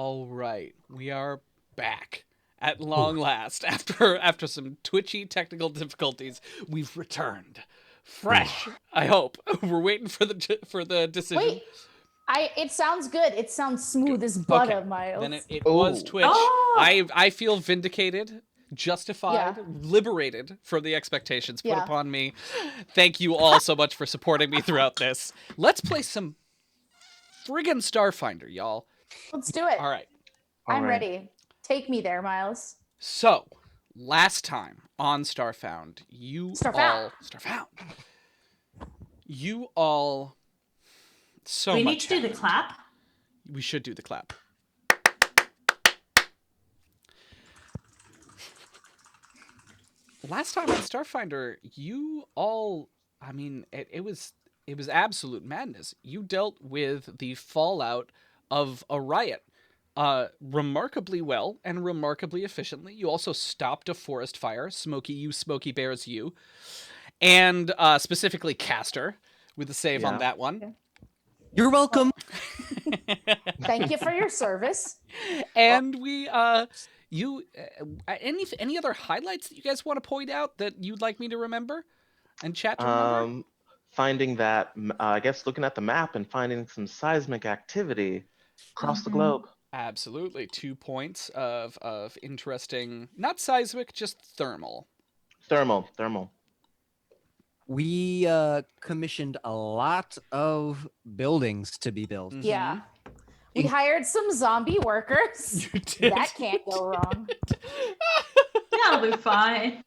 All right, we are back at long last. After some twitchy technical difficulties, we've returned, fresh. I hope we're waiting for the decision. Wait, it sounds good. It sounds smooth as Okay, butter, Miles. then it was Twitch. Oh! I feel vindicated, justified, liberated from the expectations put upon me. Thank you all so much for supporting me throughout this. Let's play some friggin' Starfinder, y'all. Let's do it. All right. I'm ready. Take me there, Miles. So, last time on Starfound, Starfound. You all so we much need to do the clap. We should do the clap. Last time on Starfinder, you all, I mean, it was absolute madness. You dealt with the fallout of a riot remarkably well and remarkably efficiently. You also stopped a forest fire, Smokey Bears you, and specifically Castor with the save on that one. Yeah. You're welcome. Thank you for your service. And we any other highlights that you guys want to point out that you'd like me to remember and chat to remember? Finding that, I guess looking at the map and finding some seismic activity across the globe. Absolutely. 2 points of interesting, not seismic, just thermal. Thermal. We commissioned a lot of buildings to be built. Mm-hmm. Yeah. We hired some zombie workers. You did. That can't go wrong. That'll be fine.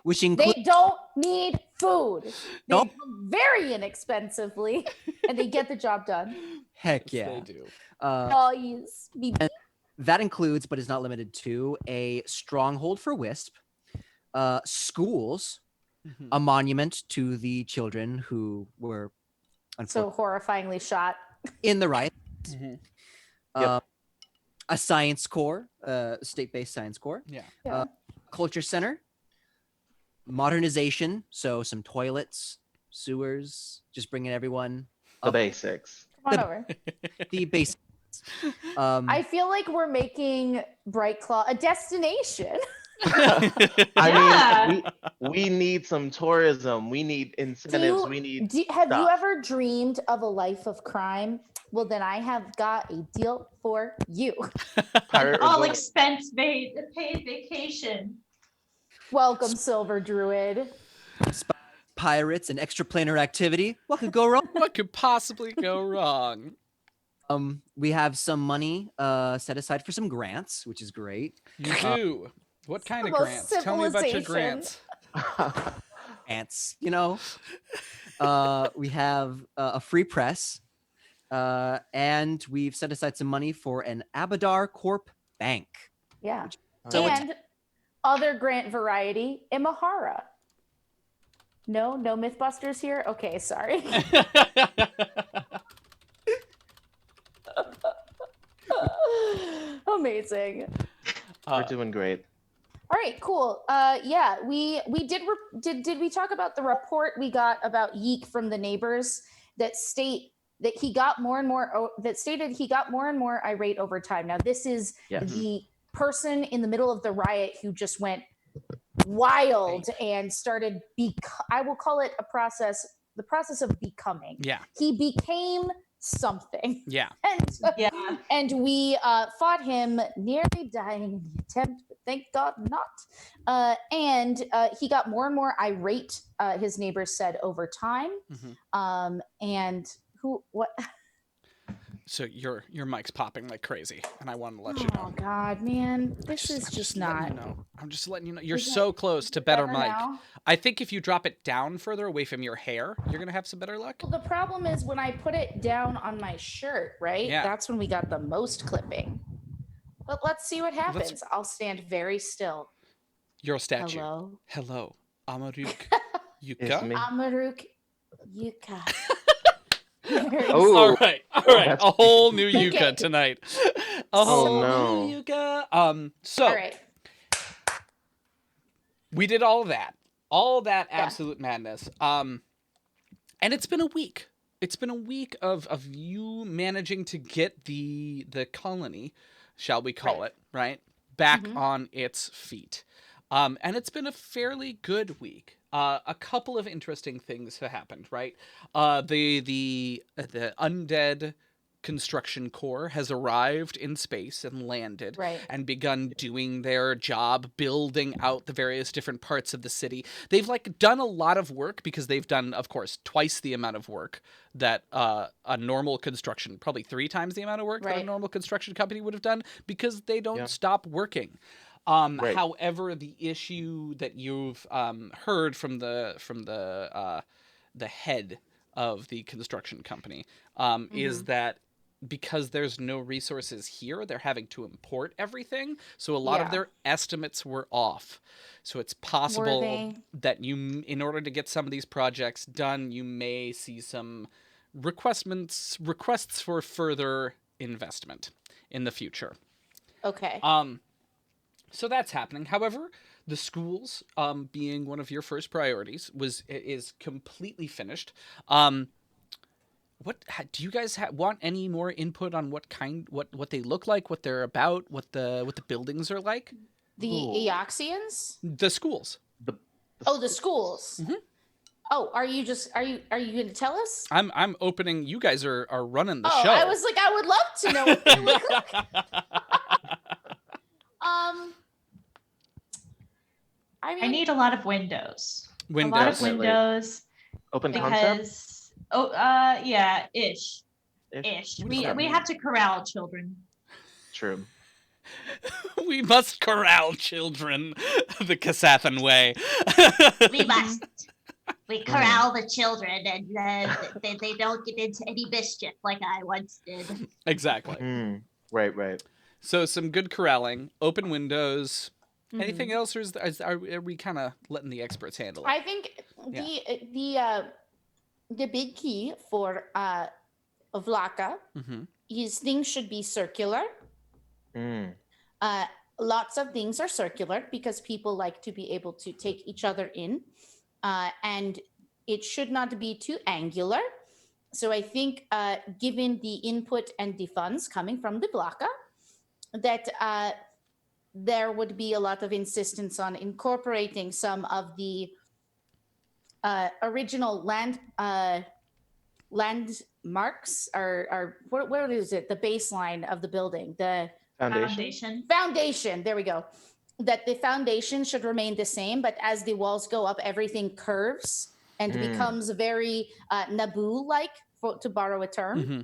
Which includes They don't need food. They Nope. come very inexpensively, and they get the job done. heck Yes, yeah. they do. Please be That includes, but is not limited to, a stronghold for Wisp, schools, Mhm. a monument to the children who were so horrifyingly shot. in the riot, Mhm. a science core, state-based science core, Yeah. culture center, modernization, so some toilets, sewers, just bringing everyone The up basics. Come on over. the basics. I feel like we're making Bright Claw a destination. I mean, we need some tourism. We need incentives. Have you stuff. ever dreamed of a life of crime? Well, then I have got a deal for you. Pirate All resort. expense paid vacation. Welcome, Silver Druid. pirates and extraplanar activity. What could go wrong? What could possibly go wrong? We have some money set aside for some grants, which is great. You do. What kind of Well, grants? Tell me about your civilization. grants. Ants, you know. We have a free press, and we've set aside some money for an Abadar Corp bank. Yeah. So it's- and other grant variety, Imahara. No Mythbusters here? Okay, sorry. Amazing. We're doing great. All right, cool. Yeah, we did we talk about the report we got about Yeek from the neighbors that state that he got more and more that stated he got more and more irate over time. Now this is Yes. the person in the middle of the riot who just went wild and started I will call it the process of becoming. Yeah. He became something. Yeah. And we fought him, nearly dying in the attempt, but thank God not. And he got more and more irate, his neighbors said, over time. Mm-hmm. And what? So your mic's popping like crazy, and I wanted to let you know. Oh God, man, this I'm is just letting not. you know. I'm just letting you know. You're Is it- so close to better mic. now? I think if you drop it down further away from your hair, you're gonna have some better luck. Well, the problem is when I put it down on my shirt, right? Yeah. That's when we got the most clipping. But let's see what happens. I'll stand very still. You're a statue. Hello, Hello, Amaruk It's Yuka. me. Amaruk Yuka. Oh. All right. that's- A whole new Okay. Yuka tonight. A Oh, whole no. new Yuka. So All right. we did all of that. All of that Yeah. absolute madness. And it's been a week. It's been a week of you managing to get the colony shall we call Right. it, right? Back Mhm. on its feet. And it's been a fairly good week. A couple of interesting things have happened, right? The undead construction corps has arrived in space and landed Right. and begun doing their job building out the various different parts of the city. They've like done a lot of work because they've done, of course, twice the amount of work that a normal construction, probably 3 times the amount of work that a Right. normal construction company would have done, because they don't Yeah. stop working. Right. However, the issue that you've heard from the head of the construction company is that because there's no resources here, they're having to import everything. So a lot of Yeah. their estimates were off. So it's Were possible they? that you, in order to get some of these projects done, you may see some requests for further investment in the future. Okay. So that's happening. However, the schools, being one of your first priorities, is completely finished. Do you guys want any more input on what they look like, what they're about, what the buildings are like? The Ooh. Eoxians? The schools. The, Oh, the schools. Mhm. Oh, are you going to tell us? I'm opening. You guys are running the Oh, show. I was like, I would love to know what they look like. I I mean, need a lot of windows. Windows. A lot of Definitely. windows open concept. because yeah, ish. What We does that we mean? have to corral children. True. We must corral children the Kasathan way. We must. We corral the children and they don't get into any mischief like I once did. Exactly. Mm. Right. So some good corralling, open windows. mhm. Anything else, or are we kind of letting the experts handle it? I think the big key for Vlaka Mm-hmm. is things should be circular. Mm. Lots of things are circular because people like to be able to take each other in, and it should not be too angular. So I think, given the input and the funds coming from the Vlaka, that there would be a lot of insistence on incorporating some of the original landmarks, or what is it? The baseline of the building, the Foundation. foundation. There we go. That the foundation should remain the same, but as the walls go up, everything curves and becomes very Naboo-like, to borrow a term. Mm-hmm.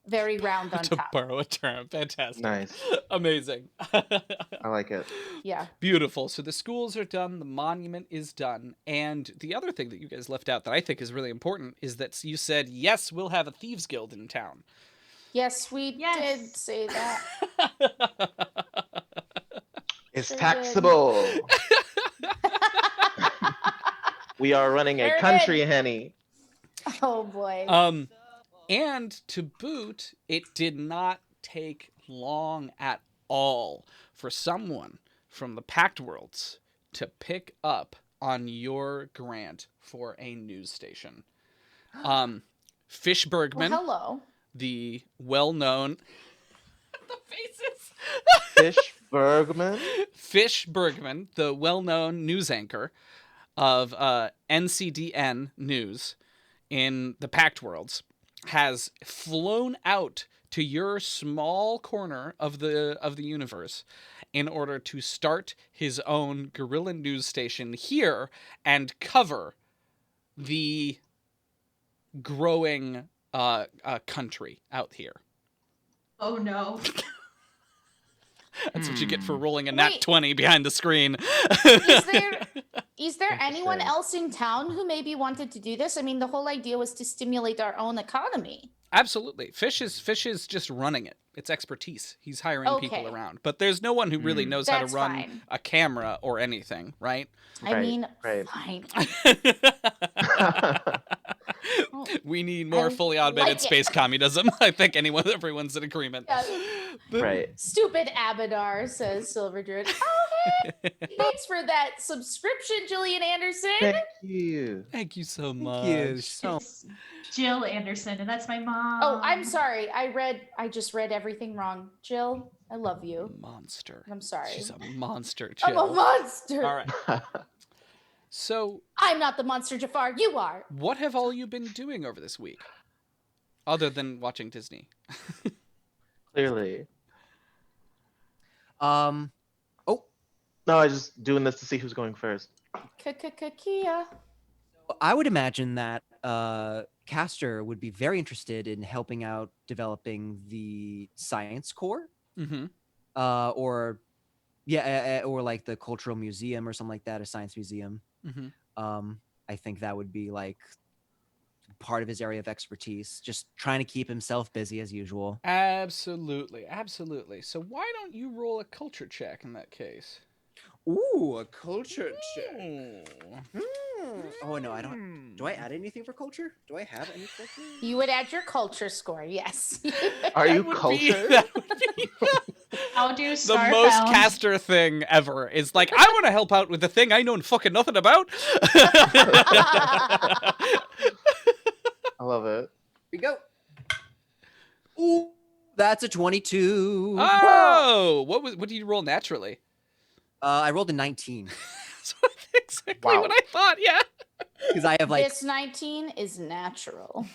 Very round on To top. borrow a term. Fantastic. Nice. Amazing. I like it. Yeah. Beautiful. So the schools are done, the monument is done, and the other thing that you guys left out that I think is really important is that you said, yes, we'll have a thieves guild in town. Yes, we Yes. did say that. It's Sure did. taxable. We are running a Sure country, did. Henny. Oh boy. And to boot, it did not take long at all for someone from the Pact Worlds to pick up on your grant for a news station. Fish Bergman, Well, hello. the well-known the faces. Fish Bergman. Fish Bergman, the well-known news anchor of NCDN News in the Pact Worlds, has flown out to your small corner of the universe in order to start his own guerrilla news station here and cover the growing country out here. Oh no. That's what you get for rolling a nat Wait. 20 behind the screen. Is there anyone Interesting. else in town who maybe wanted to do this? I mean, the whole idea was to stimulate our own economy. Absolutely. Fish is just running it. It's expertise. He's hiring people Okay. around. But there's no one who really knows how to That's run fine. a camera or anything, right? I Right, mean, right. fine. We need more I fully automated like it. space communism. I think everyone's in agreement. Yeah. Right. Stupid Abadar, says Silver Druid. Oh, hey, thanks for that subscription, Jillian Anderson. Thank you. Thank you so much. Thank you so It's Jill Anderson, and that's my mom. Oh, I'm sorry. I just read everything wrong. Jill, I love you. Monster. I'm sorry. She's a monster. I'm Chill. a monster. All right. So, I'm not the monster, Jafar. You are. what have all you been doing over this week? Other than watching Disney. Clearly. Oh, No, I was just doing this to see who's going first. Kia. I would imagine that Castor would be very interested in helping out developing the science core, Mm-hmm. or or like the cultural museum or something like that, a science museum. Mm-hmm. I think that would be like part of his area of expertise, just trying to keep himself busy as usual. Absolutely. Absolutely. So why don't you roll a culture check in that case? Ooh, a culture check. Ooh. Oh no, I don't. Do I add anything for culture? Do I have any culture? You would add your culture score, yes. Are you That would be- cultured? that would be How do the Starfound? most caster thing ever. Is like, I want to help out with the thing I know fucking nothing about. I love it. Here we go. Ooh, that's a 22. Oh, what did you roll naturally? I rolled a 19 That's exactly Wow. what I thought. Yeah. because I have like This 19 is natural.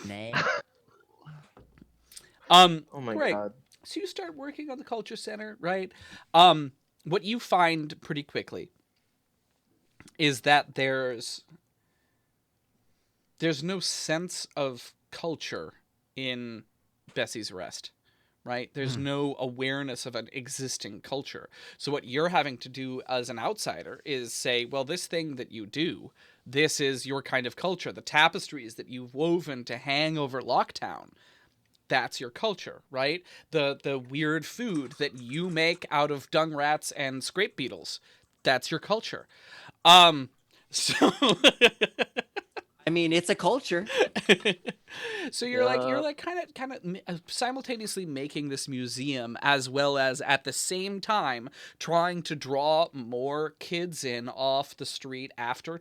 nay. Oh my Great. god. So you start working on the culture center, right? What you find pretty quickly is that there's no sense of culture in Bessie's Rest, right? There's no awareness of an existing culture. So what you're having to do as an outsider is say, well, this thing that you do, this is your kind of culture. The tapestries that you've woven to hang over Locktown, that's your culture, right? The weird food that you make out of dung rats and scrape beetles, that's your culture. So I mean, it's a culture. so you're Yup. like kind of simultaneously making this museum as well as at the same time trying to draw more kids in off the street after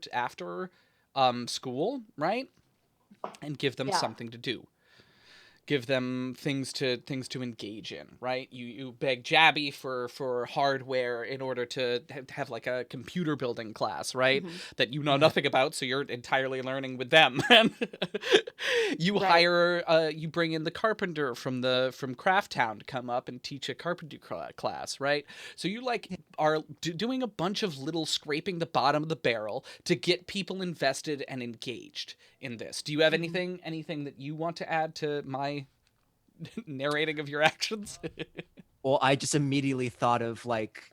school, right? And give them Yeah. something to do. Give them things to engage in, right? You beg Jabby for hardware in order to have like a computer building class, right? That you know nothing about, so you're entirely learning with them. You Right. hire, you bring in the carpenter from Craft Town to come up and teach a carpentry class, right? So you like are doing a bunch of little scraping the bottom of the barrel to get people invested and engaged in this. Do you have anything that you want to add to my narrating of your actions? Well, I just immediately thought of like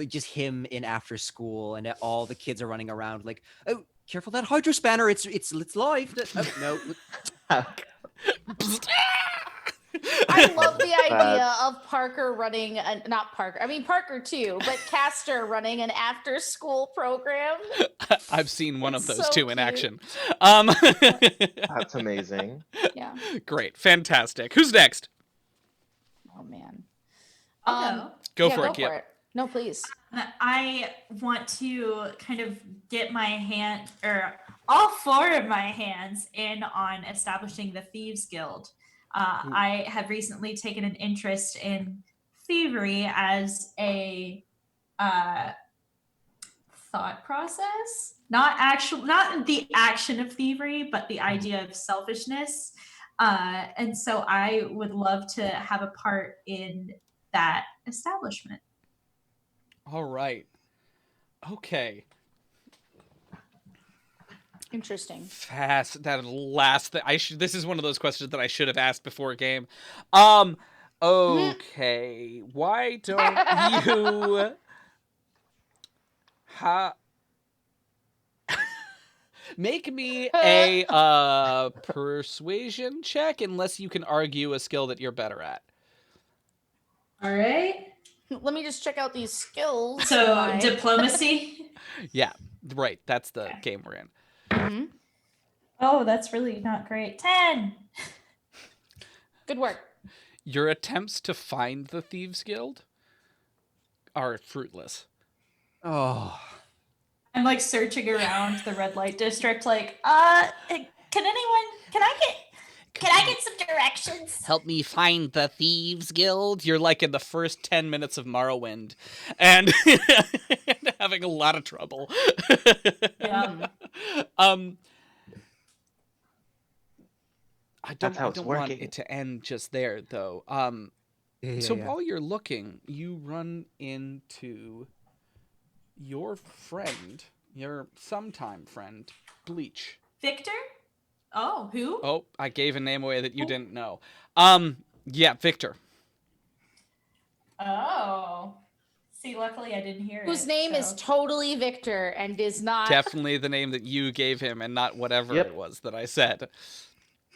just him in after school, and all the kids are running around like, oh, careful that hydro spanner! It's live. Oh, no. I love the idea of Parker running, not Parker, I mean Parker too, but Castor running an after school program. I've seen one of It's those so two in cute. action. That's amazing. Yeah. Great, fantastic. Who's next? Oh man. I'll Go yeah, for go it, Kip. for it. No, please. I want to kind of get my hand, or all four of my hands, in on establishing the Thieves Guild. I have recently taken an interest in thievery as a thought process, not the action of thievery, but the idea of selfishness. And so I would love to have a part in that establishment. All right. Okay. Interesting. Fast. That last thing. This is one of those questions that I should have asked before game. Okay. Why don't you? Make me a persuasion check, unless you can argue a skill that you're better at. All right. Let me just check out these skills. So diplomacy. Yeah, right. That's the game we're in. Mhm. Oh, that's really not great. 10. Good work. Your attempts to find the Thieves Guild are fruitless. Oh, I'm like searching around the red light district, like, can I Can I get some directions? Help me find the Thieves Guild. You're like in the first 10 minutes of Morrowind and having a lot of trouble. Yeah. um I That's how I it's don't want working. it to end just there though. Yeah. While you're looking, you run into your friend, your sometime friend, Bleach. Victor? Oh, who? Oh, I gave a name away that you Oh. didn't know. Yeah, Victor. Oh. See, luckily I didn't hear Whose it. name is so- totally Victor and is not. Definitely the name that you gave him and not whatever Yep. it was that I said.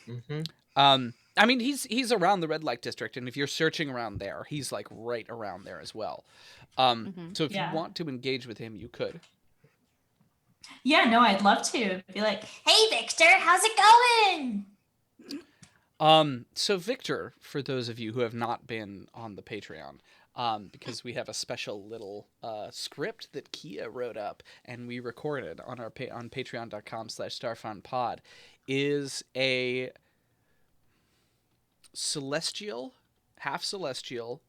Mm-hmm. I mean, he's around the red light district, and if you're searching around there, he's like right around there as well. So if you Yeah. want to engage with him, you could. Yeah, no, I'd love to. Be like, hey, Victor, how's it going? So Victor, for those of you who have not been on the Patreon, because we have a special little script that Kia wrote up and we recorded on our on patreon.com/starfoundpod, is a celestial, half celestial,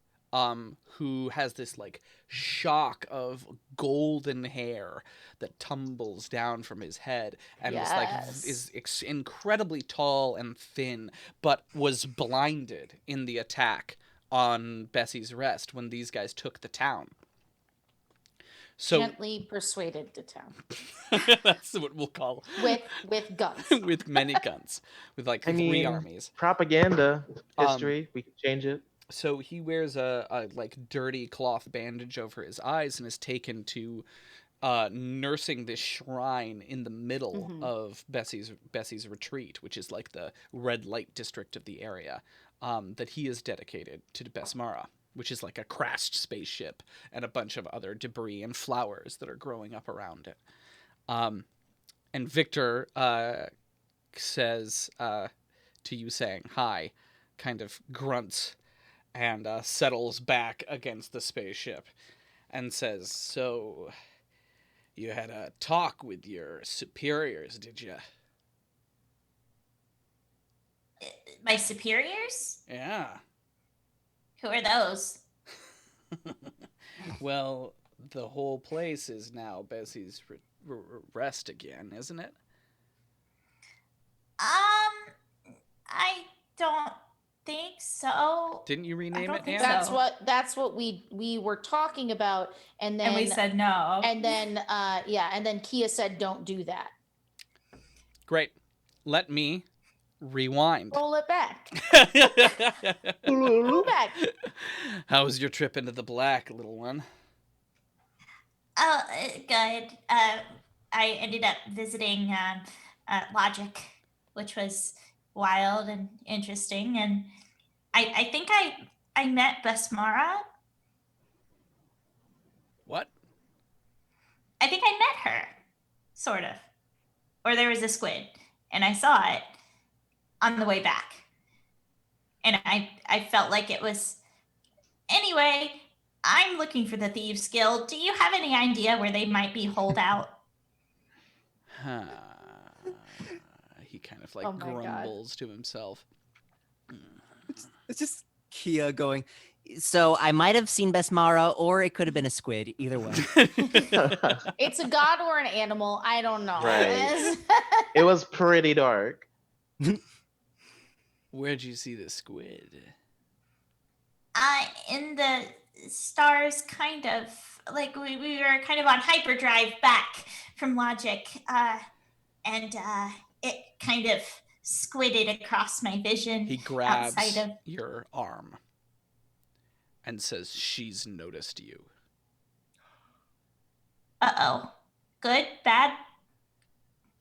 who has this like shock of golden hair that tumbles down from his head and Yes. is incredibly tall and thin, but was blinded in the attack on Bessie's Rest when these guys took the town. So Gently persuaded to town that's what we'll call with guns. with many guns, with like I three mean, armies. propaganda history. We can change it. So he wears a like dirty cloth bandage over his eyes and is taken to nursing this shrine in the middle of Bessie's retreat, which is like the red light district of the area, that he is dedicated to Besmara, which is like a crashed spaceship and a bunch of other debris and flowers that are growing up around it. And Victor says to you saying hi, kind of grunts and settles back against the spaceship and says, "So, you had a talk with your superiors, did you?" My superiors? Yeah. Who are those? Well, the whole place is now Bessie's Rest again, isn't it? I don't think so. Didn't you rename don't it, think Anne? so. That's what we were talking about, and then And we said no. and then Kia said don't do that. Great. Let me rewind. Roll it back. Roll back. How was your trip into the black, little one? Oh, good. I ended up visiting Logic, which was wild and interesting. And I think I met Basmara. What? I think I met her, sort of. Or there was a squid, and I saw it on the way back. And I felt like it was... Anyway, I'm looking for the Thieves Guild. Do you have any idea where they might be holed out? He kind of like Oh my God. grumbles to himself. It's just Kia going. So I might have seen Besmara, or it could have been a squid. Either way. It's a god or an animal. I don't know. Right. It was pretty dark. Where'd you see the squid? In the stars, kind of. Like we were kind of on hyperdrive back from Logic, and it kind of squidded across my vision. He grabs outside of... your arm and says, "She's noticed you." Uh-oh. Good? Bad?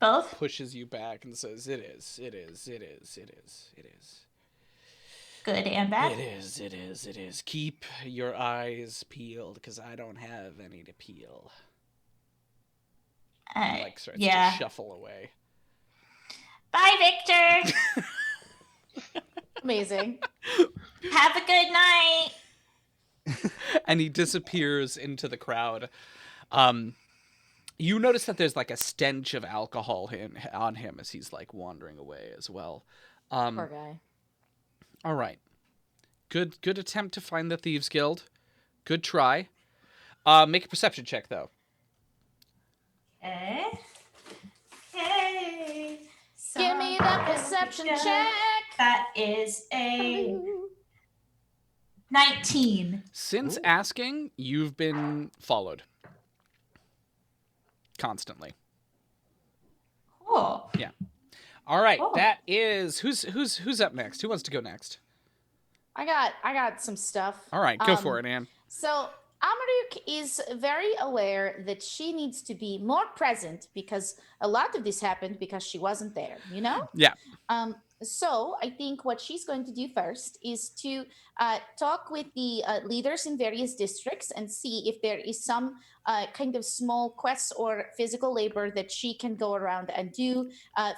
Both? Pushes you back and says, "It is, it is, it is, it is, it is. Good and bad? It is, it is, it is. Keep your eyes peeled, because I don't have any to peel." He like starts Yeah. to shuffle away. Bye, Victor. Amazing. Have a good night. And he disappears into the crowd. You notice that there's like a stench of alcohol on him as he's like wandering away as well. Poor guy. All right. Good attempt to find the Thieves Guild. Good try. Make a perception check, though. Okay. Hey. Give me that perception check. That is a 19. Since Ooh. asking, you've been followed. Constantly. Cool. Yeah. All right. Cool. That is... Who's up next? Who wants to go next? I got some stuff. All right. Go for it, Anne. So Amaruk is very aware that she needs to be more present because a lot of this happened because she wasn't there, you know? Yeah. So I think what she's going to do first is to talk with the leaders in various districts and see if there is some kind of small quests or physical labor that she can go around and do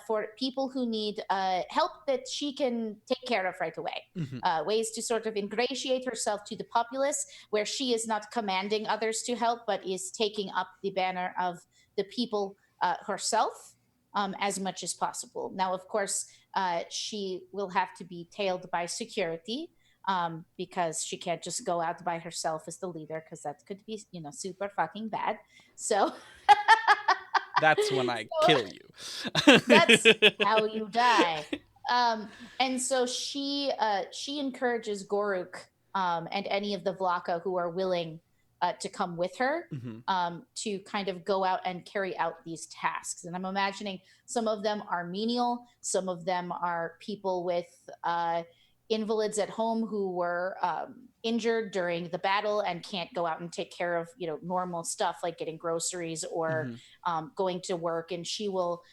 for people who need help that she can take care of right away. Mhm. Ways to sort of ingratiate herself to the populace where she is not commanding others to help, but is taking up the banner of the people herself. As much as possible. Now, of course, she will have to be tailed by security because she can't just go out by herself as the leader because that could be, super fucking bad. So That's when I kill you. that's how you die. And so she encourages Goruk and any of the Vlaka who are willing to come with her Mhm. to kind of go out and carry out these tasks. And I'm imagining some of them are menial, some of them are people with invalids at home who were injured during the battle and can't go out and take care of normal stuff like getting groceries or going to work. And she will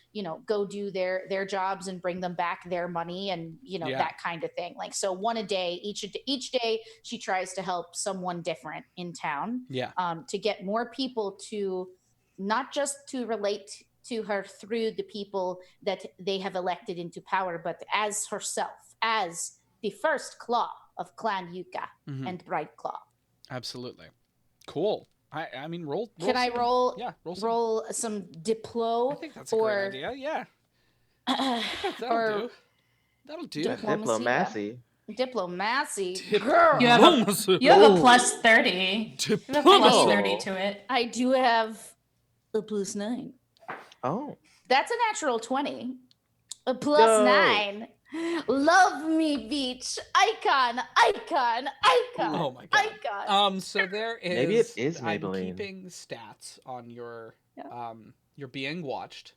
go do their jobs and bring them back their money and Yeah. that kind of thing. Like, so one a day, each day she tries to help someone different in town Yeah. to get more people to not just to relate to her through the people that they have elected into power, but as herself, as the first claw of Clan Yuka Mhm. and Bright Claw. Absolutely. Cool. I mean, roll. Can I roll? Yeah, roll some Diplo. I think that's a great idea. Yeah. I think that'll or do. That'll do. Diplomacy. Diplomacy. Diplomacy. Girl. You have a Diplomacy. you have a Ooh. plus 30. You have a Diplomacy. plus Oh. 30 to it. I do have a plus 9. Oh. That's a natural 20. A plus Yo. 9. Love me, beach. Icon. Oh my god. Icon. So there is. Maybe it is I'm Maybelline. keeping stats on your. Yeah. You're being watched,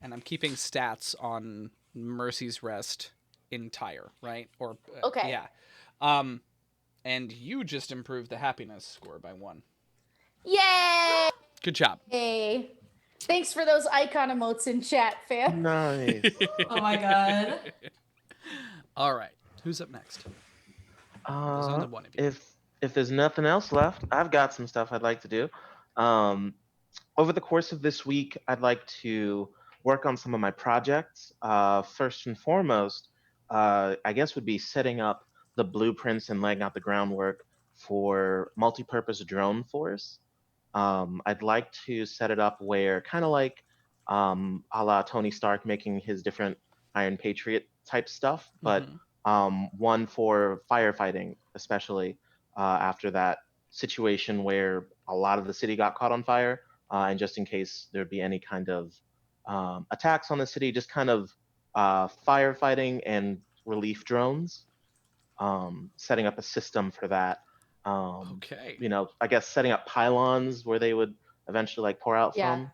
and I'm keeping stats on Mercy's Rest entire, right? Or Okay. Yeah. And you just improved the happiness score by 1. Yay! Good job. Thanks for those icon emotes in chat, fam. Nice. Oh my god. All right. Who's up next? There's only one of you. If there's nothing else left, I've got some stuff I'd like to do. Over the course of this week, I'd like to work on some of my projects. First and foremost, I guess would be setting up the blueprints and laying out the groundwork for multi-purpose drone force. I'd like to set it up where, kind of like a la Tony Stark making his different Iron Patriot type stuff, but one for firefighting, especially after that situation where a lot of the city got caught on fire, and just in case there'd be any kind of attacks on the city, just kind of firefighting and relief drones, setting up a system for that. Okay. I guess setting up pylons where they would eventually like pour out Yeah. from.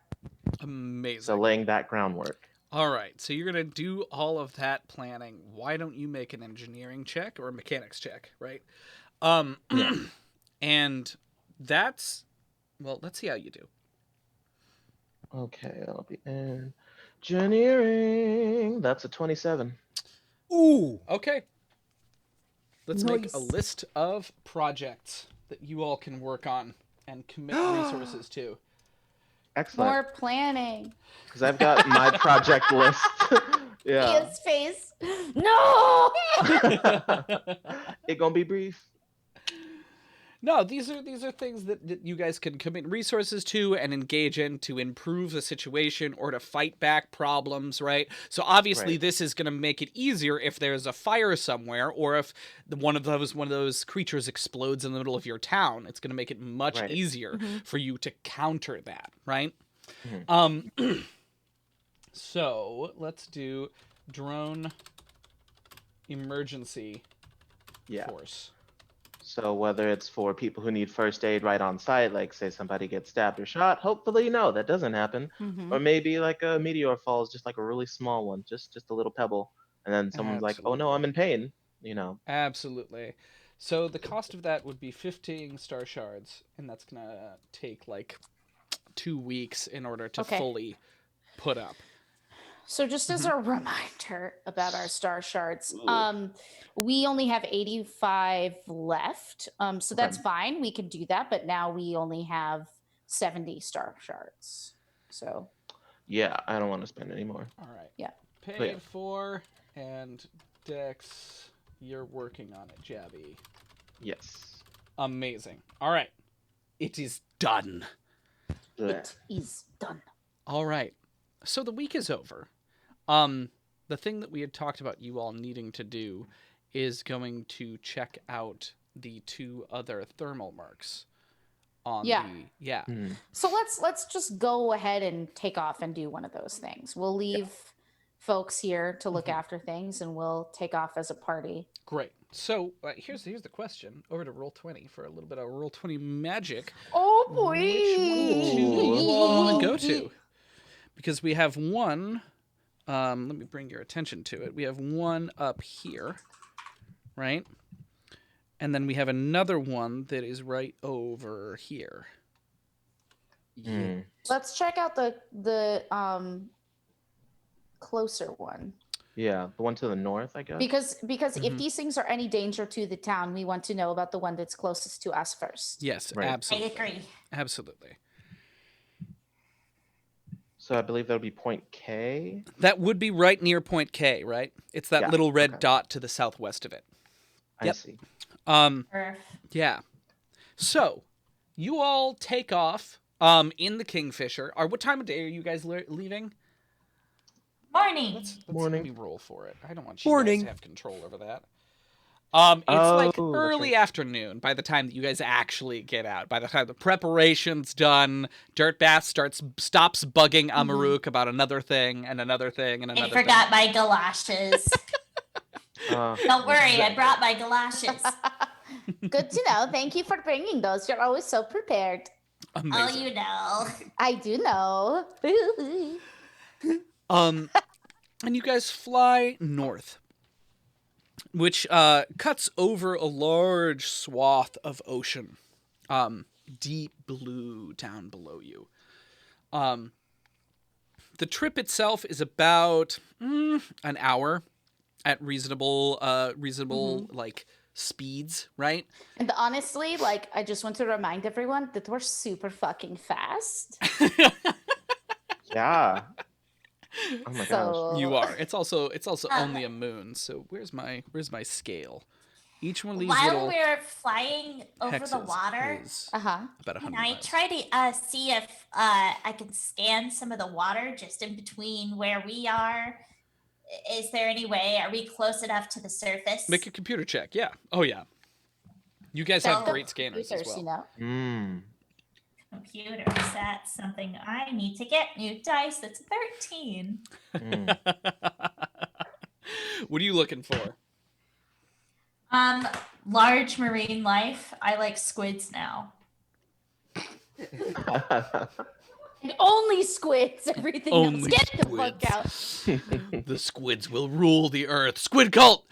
Amazing. So laying that groundwork. All right. So you're going to do all of that planning. Why don't you make an engineering check or a mechanics check, right? Yeah. And that's, well, let's see how you do. Okay, that'll be engineering. That's a 27. Ooh. Okay. Let's make a Nice. list of projects that you all can work on and commit resources to. Excellent. More planning. Because I've got my project list. Yeah. His face. No. It gonna be brief. No, these are things that you guys can commit resources to and engage in to improve the situation or to fight back problems, right? So obviously Right. this is going to make it easier if there's a fire somewhere or if one of those creatures explodes in the middle of your town. It's going to make it much Right. easier for you to counter that, right? Mhm. So, let's do drone emergency Yeah. force. So whether it's for people who need first aid right on site, like say somebody gets stabbed or shot, hopefully no, that doesn't happen. Mm-hmm. Or maybe like a meteor falls, just like a really small one, just a little pebble, and then someone's like, "Oh no, Absolutely. I'm in pain." You know. Absolutely. So the cost of that would be 15 star shards, and that's gonna take like 2 weeks in order to Okay. fully put up. So just as a reminder about our star shards, Ooh. we only have 85 left. So Okay. that's fine. We can do that, but now we only have 70 star shards. So Yeah, I don't want to spend any more. All right. yeah. But Paid yeah. for, and Dex, you're working on it, Jabby. Yes. Amazing. All right. It is done. Blech. It is done. All right. So the week is over. The thing that we had talked about you all needing to do is going to check out the 2 other thermal marks on Yeah. Hmm. So let's just go ahead and take off and do one of those things. We'll leave folks here to look after things, and we'll take off as a party. Great. So here's the question. Over to Roll20 for a little bit of Roll20 magic. Oh boy! Which one of the 2 do you all want to go to? Because we have one. Let me bring your attention to it. We have one up here, right? And then we have another one that is right over here. Hmm. Let's check out the closer one. Yeah, the one to the north, I guess. Because if these things are any danger to the town, we want to know about the one that's closest to us first. Yes, Right. I absolutely. agree. Absolutely. So I believe that'll be Point K. That would be right near Point K, right? It's that Yeah, little red okay. dot to the southwest of it. I Yep. see. Or Yeah. So, you all take off in the Kingfisher. What time of day are you guys leaving? morning. Let's Morning. let me roll for it. I don't want you guys Morning. to have control over that. It's like Oh, that's early right. afternoon by the time that you guys actually get out. By the time the preparation's done, Dirtbath stops bugging Amaruk about another thing and another thing and I another forgot my galoshes. Uh, Don't worry, I brought my galoshes. Good to know. Thank you for bringing those. You're always so prepared. thing. Oh, Amazing. you know. I do know. And you guys fly north, which cuts over a large swath of ocean, deep blue down below you. The trip itself is about an hour at reasonable like speeds, right? And honestly, like, I just want to remind everyone that we're super fucking fast. yeah. Oh my gosh. So You are. It's also Um, only a moon. So where's my scale? Each one of these While little we're flying over the hexes water, is Uh-huh. about 100 can I miles. try to see if I can scan some of the water just in between where we are? Is there any way? Are we close enough to the surface? Make a computer check. Yeah. Oh yeah. You guys have So- great scanners as Computers, well. you know. Hmm. Computers, that's something I need to get. New dice, that's 13. Hmm. What are you looking for? Large marine life. I like squids now. And only squids. Everything Only else. Get the fuck squids. out. The squids will rule the earth. Squid cult.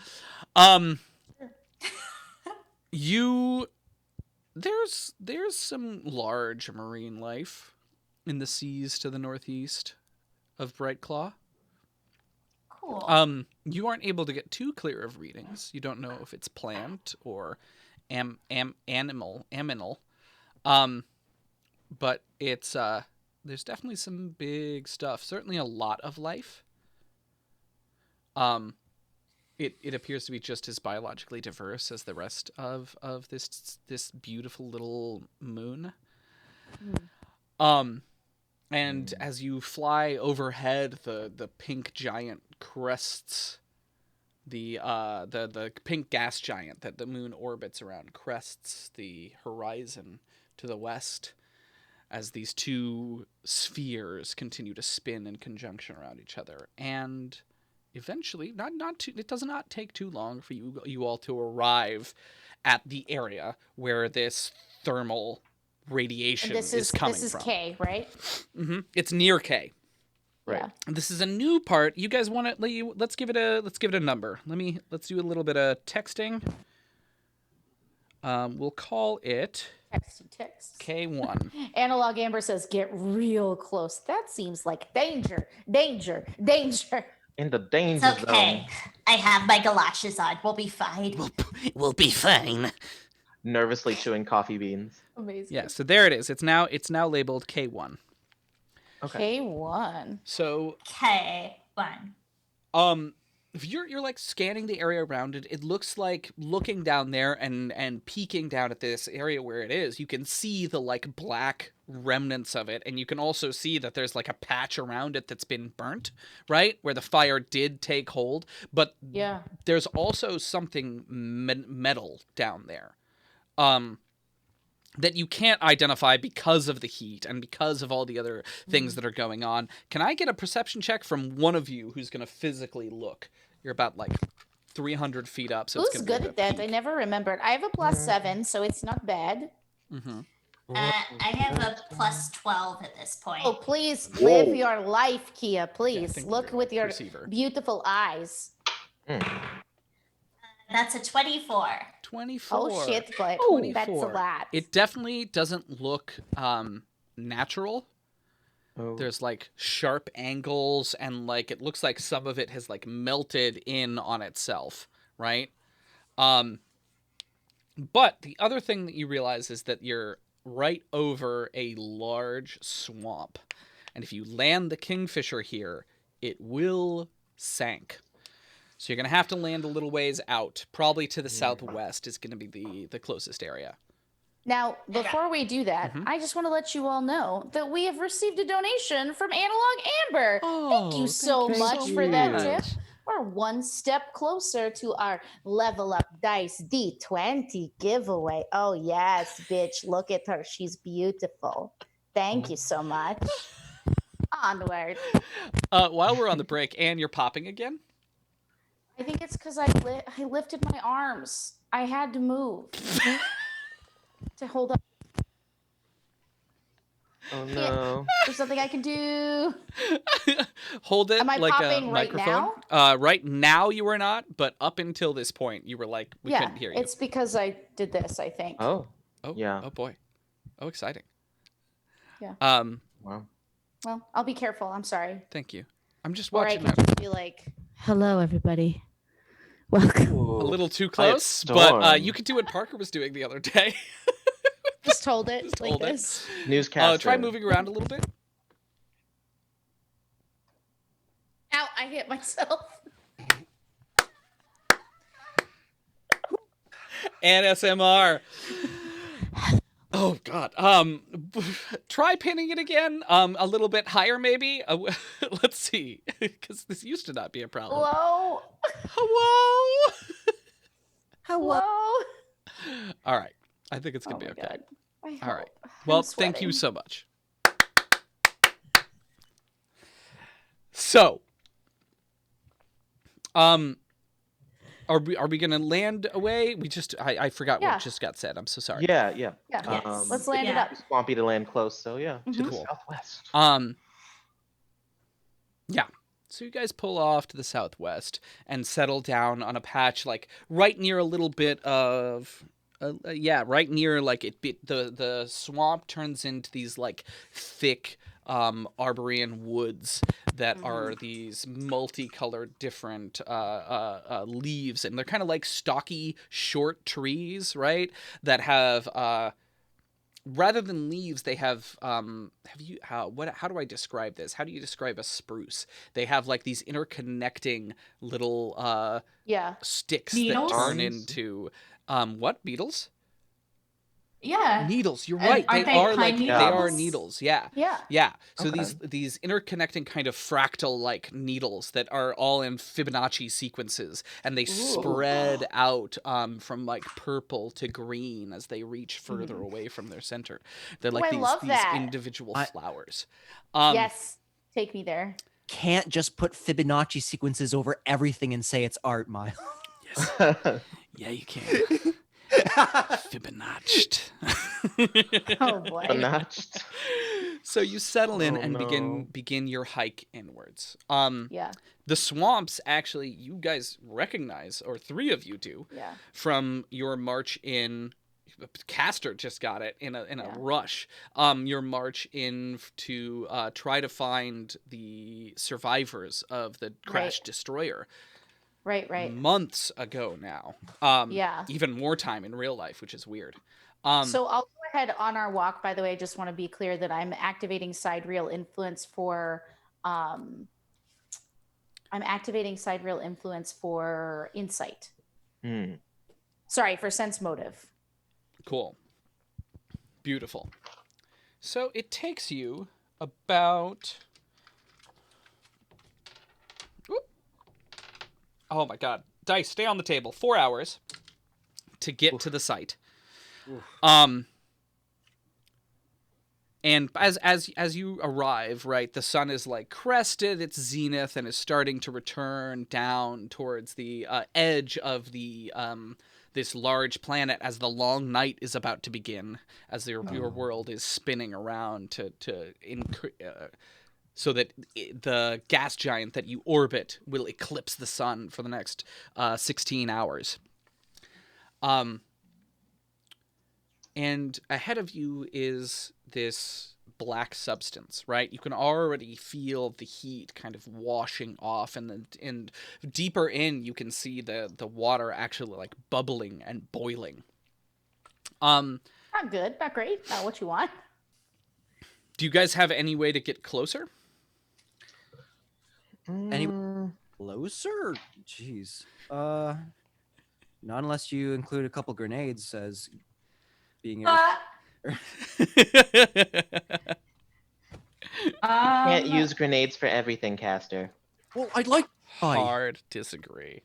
You there's some large marine life in the seas to the northeast of Brightclaw. Cool. You aren't able to get too clear of readings. You don't know if it's plant or aminal. But it's there's definitely some big stuff. Certainly a lot of life. it appears to be just as biologically diverse as the rest of this beautiful little moon. And as you fly overhead, the pink giant crests the pink gas giant that the moon orbits around crests the horizon to the west as these two spheres continue to spin in conjunction around each other. And eventually, it does not take too long for you all to arrive at the area where this thermal radiation is coming from. This is K, right? It's near K. Right. Yeah. This is a new part. You guys want to let's give it a number. Let's do a little bit of texting. We'll call it Text. K1. Analog Amber says, "Get real close. That seems like danger, danger, danger." In the danger It's okay. I have my galoshes on. We'll be fine. We'll be fine. zone. Nervously chewing coffee beans. Amazing. Yeah, so there it is. It's now labeled K1. Okay. K1. So K1. if you're like scanning the area around it, it looks like looking down there and peeking down at this area where it is, you can see the like black remnants of it, and you can also see that there's like a patch around it that's been burnt, right? Where the fire did take hold, but Yeah. there's also something metal down there. That you can't identify because of the heat and because of all the other things that are going on. Can I get a perception check from one of you who's going to physically look? You're about like 300 feet up. So Who's good at that? I never remembered. I have a +7, so it's not bad. I have a +12 at this point. Oh, please Whoa. live your life, Kia. Please think look you're with your perceiver. beautiful eyes. That's a 24. 24. Oh shit, but that's a 24. lot. It definitely doesn't look natural. Oh. There's like sharp angles, and like it looks like some of it has like melted in on itself, right? But the other thing that you realize is that you're right over a large swamp. And if you land the Kingfisher here, it will sink. So you're going to have to land a little ways out. Probably to the southwest is going to be the closest area. Now, before we do that, I just want to let you all know that we have received a donation from Analog Amber. Thank you so much for that tip. We're one step closer to our Level Up Dice D20 giveaway. Oh, yes, bitch. Look at her. She's beautiful. Thank you so much. Onward. While we're on the break, Anne, you're popping again? I think it's because I lifted my arms. I had to move to hold up. Oh no. There's something I can do. Hold it Am I like a popping right microphone. Right now you were not, but up until this point you were like, we couldn't hear you. It's because I did this, I think. Oh. Oh, Yeah. Oh boy. Oh, exciting. Yeah. Wow. Well, I'll be careful. I'm sorry. Thank you. I'm just Or I watching can that. just be like, "Hello, everybody. Welcome." A little too Quiet close, but storm. you could do what Parker was doing the other day. Just hold it Just like hold it. this. Newscaster. Try moving around a little bit. Ow! I hit myself. ASMR. Oh God. Try pinning it again. A little bit higher, maybe. Let's see, because this used to not be a problem. Hello. Hello. Hello. All right. I think it's gonna Oh be my okay. God. I All right. hope. Well, I'm thank you sweating. so much. So, are we gonna land away? I forgot Yeah. what just got said. I'm so sorry. Yeah. Yeah. Yes. Let's land it Yeah. up. Too swampy to land close, so yeah. To the Cool. southwest. Yeah. So you guys pull off to the southwest and settle down on a patch like right near a little bit of right near like the swamp turns into these like thick arborean woods that are these multicolored different leaves, and they're kind of like stocky short trees, right, that have rather than leaves, they have how do I describe this? How do you describe a spruce? They have like these interconnecting little Yeah. sticks that Needles? turn Arms? into what beetles? Yeah. Needles. You're And right. They aren't they are pine like they are needles? needles. Yeah. Yeah. Yeah. So Okay. these interconnecting kind of fractal like needles that are all in Fibonacci sequences, and they spread out from like purple to green as they reach further away from their center. They're Oh, like I love these that. individual I- flowers. Yes. Take me there. Can't just put Fibonacci sequences over everything and say it's art, Miles. Yes. Yeah, you can. Fibonacci. Oh boy. Notched. So you settle in Oh, and no. begin your hike inwards. Yeah. The swamps, actually, you guys recognize, or three of you do, Yeah. from your march in. Castor just got it in a Yeah. rush. Your march in to try to find the survivors of the crashed destroyer Right. months ago now. Yeah. Even more time in real life, which is weird. So I'll go ahead on our walk. By the way, I just want to be clear that I'm activating sidereal influence for insight. Hmm. Sorry, for sense motive. Cool. Beautiful. So it takes you about. Whoop. Oh my god. Dice, stay on the table. 4 hours to get to the site. And as you arrive, right, the sun is like crested its zenith and is starting to return down towards the edge of the this large planet as the long night is about to begin, as your world is spinning around so that the gas giant that you orbit will eclipse the sun for the next 16 hours. And ahead of you is this black substance, right? You can already feel the heat kind of washing off, and deeper in, you can see the water actually like bubbling and boiling. Not good, not great, not what you want. Do you guys have any way to get closer? Any Mm, closer? Jeez. Not unless you include a couple grenades as being able. can't use grenades for everything, Caster. Well, I'd like. Hard disagree.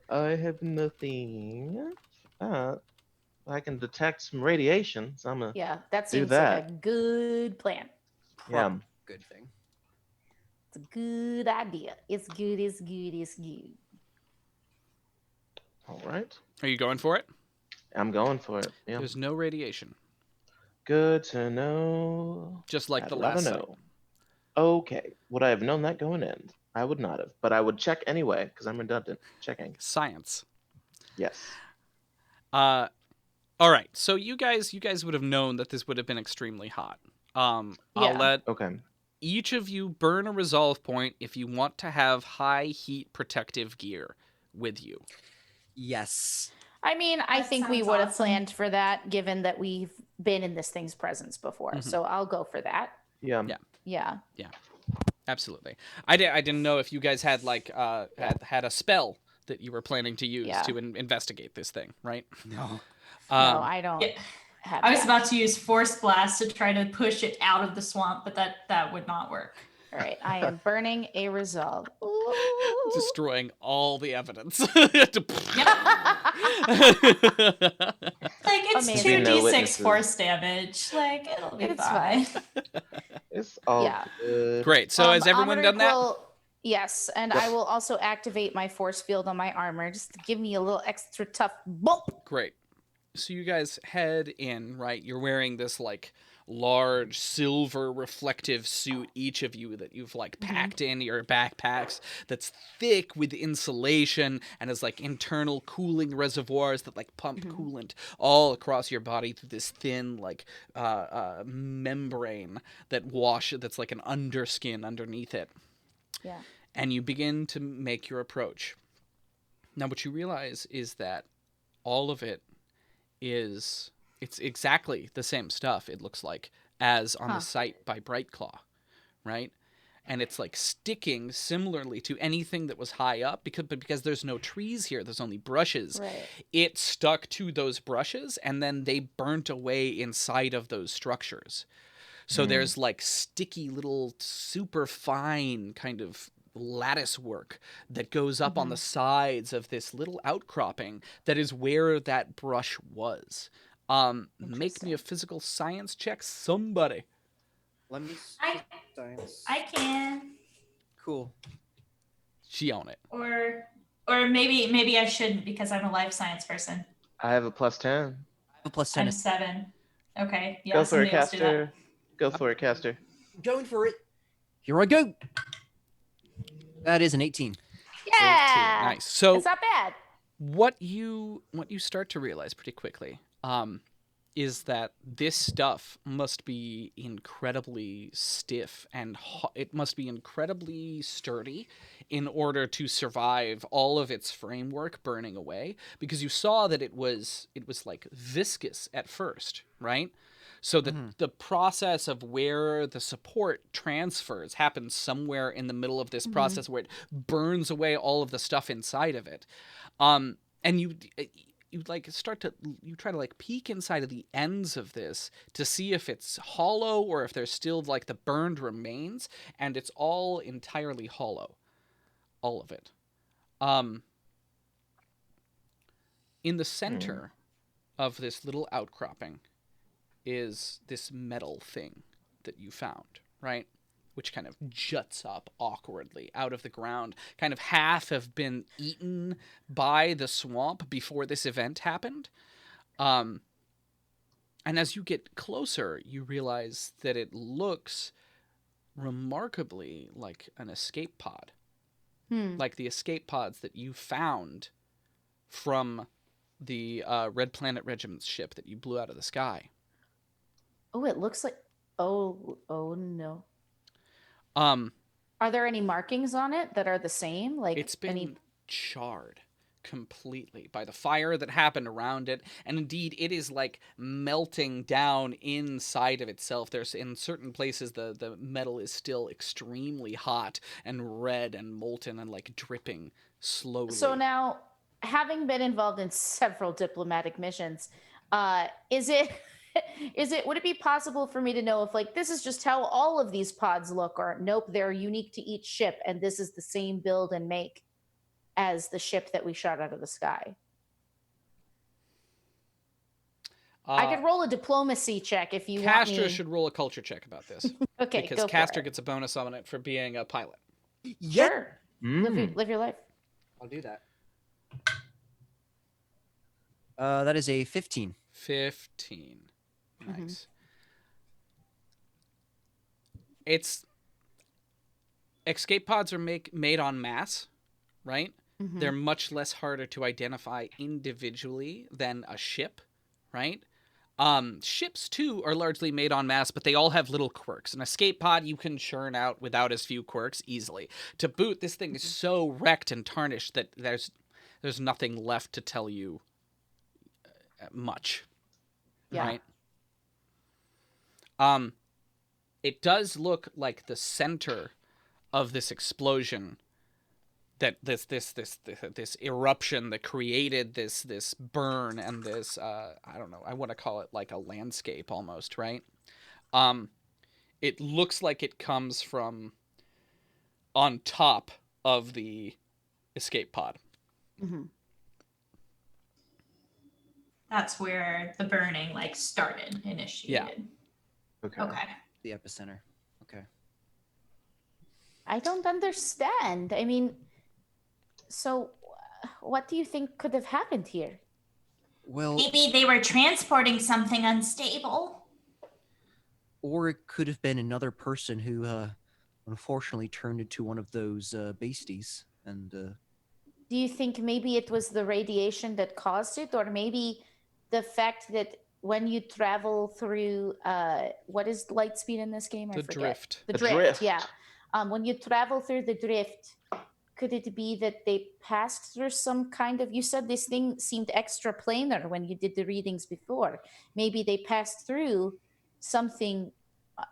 I have nothing. I can detect some radiation, so I'm gonna Yeah, that do seems like a that. good plan. Yeah. Good thing. It's a good idea. It's good, it's good, it's good. All right. Are you going for it? I'm going for it. Yeah. There's no radiation, Good to know. just like I'd the rather last site. know. Okay. Would I have known that going in? I would not have, but I would check anyway because I'm redundant. Checking. Science. Yes. All right. So you guys would have known that this would have been extremely hot. I'll Yeah. let Okay. each of you burn a resolve point if you want to have high heat protective gear with you. Yes. I mean, I That think we sounds would have awesome. planned for that given that we've been in this thing's presence before. Mhm. So I'll go for that. Yeah. Yeah. Yeah. Absolutely. I didn't know if you guys had like had a spell that you were planning to use Yeah. to investigate this thing, right? No. No, I don't Yeah. have I was that. about to use Force Blast to try to push it out of the swamp, but that would not work. All right, I am burning a resolve. Ooh. Destroying all the evidence. Like it's Amazing. No 2d6 witnesses. force damage. Like it'll be It's fine. It's all Yeah. good. Great. So has everyone Amador done that? Yes, and Yep. I will also activate my force field on my armor just to give me a little extra tough bump. Great. So you guys head in, right? You're wearing this like large silver reflective suit, each of you, that you've like packed in your backpacks, that's thick with insulation and has like internal cooling reservoirs that like pump coolant all across your body through this thin like membrane that's like an underskin underneath it. Yeah. And you begin to make your approach. Now what you realize is that all of it it's exactly the same stuff, it looks like, as on the site by Brightclaw, right? And it's like sticking similarly to anything that was high up, because there's no trees here, there's only brushes. Right. It stuck to those brushes, and then they burnt away inside of those structures. So there's like sticky little super fine kind of lattice work that goes up on the sides of this little outcropping that is where that brush was. Make me a physical science check, somebody. Let me I science. I can, Cool. She on it. or maybe I shouldn't because I'm a life science person. I have a +10. I have a +10. I'm 7. Okay, yeah, Go for it, somebody else do that. caster. Go for it, caster. Going for it. Here I go. That is an 18. Yeah. 18. Nice. So It's not bad. what you start to realize pretty quickly is that this stuff must be incredibly stiff, and it must be incredibly sturdy in order to survive all of its framework burning away, because you saw that it was like viscous at first, right? So the process of where the support transfers happens somewhere in the middle of this process, where it burns away all of the stuff inside of it. And you like you try to like peek inside of the ends of this to see if it's hollow or if there's still like the burned remains, and it's all entirely hollow, all of it. In the center of this little outcropping is this metal thing that you found, right? Which kind of juts up awkwardly out of the ground. Kind of half have been eaten by the swamp before this event happened. And as you get closer, you realize that it looks remarkably like an escape pod. Like the escape pods that you found from the Red Planet Regiment's ship that you blew out of the sky. Oh, it looks like. Oh no. Are there any markings on it that are the same? Like it's been any charred completely by the fire that happened around it, and indeed it is like melting down inside of itself. There's in certain places the metal is still extremely hot and red and molten and like dripping slowly. So now, having been involved in several diplomatic missions, is it would it be possible for me to know if like this is just how all of these pods look, or nope, they're unique to each ship and this is the same build and make as the ship that we shot out of the sky? I could roll a diplomacy check if you want me. Castor should roll a culture check about this. Okay, because go Castor for it. gets a bonus on it for being a pilot. Yep. Sure. Live your life. I'll do that. That is a 15. 15. Nice. It's escape pods are made en masse, right? They're much less harder to identify individually than a ship, right? Ships too are largely made en masse, but they all have little quirks. An escape pod you can churn out without as few quirks easily. To boot, this thing is so wrecked and tarnished that there's nothing left to tell you much. Yeah. Right? It does look like the center of this explosion, that this eruption that created this burn and this I don't know, I want to call it like a landscape almost, right? It looks like it comes from on top of the escape pod. That's where the burning like started, initiated. Okay. The epicenter. Okay. I don't understand. I mean, so what do you think could have happened here? Well, Maybe they were transporting something unstable. or it could have been another person who unfortunately turned into one of those beasties. And Do you think maybe it was the radiation that caused it, or maybe the fact that when you travel through what is light speed in this game? I The forget. drift. The The drift, drift. yeah. When you travel through the drift, could it be that they passed through some kind of? You said this thing seemed extra planar when you did the readings before. Maybe they passed through something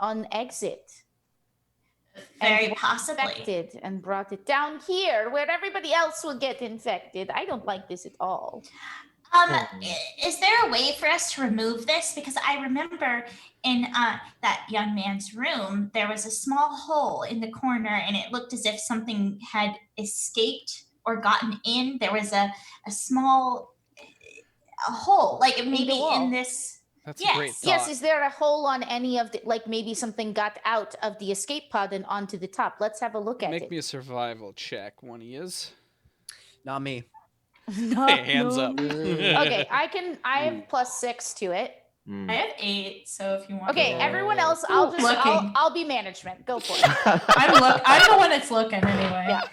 on exit Very were possibly. infected and brought it down here where everybody else will get infected. I don't like this at all. Is there a way for us to remove this? Because I remember in that young man's room, there was a small hole in the corner, and it looked as if something had escaped or gotten in. There was a small hole, like maybe in this. That's Yes. a great thought. Yes, is there a hole on any of the, like maybe something got out of the escape pod and onto the top? Let's have a look at it. Make me a survival check, one of yous. Not me. Hey, hands up. Okay, I have +6 to it. I have 8, so if you want. Okay, to... everyone else, I'll be management. Go for it. I'm the one that's looking anyway. Yeah.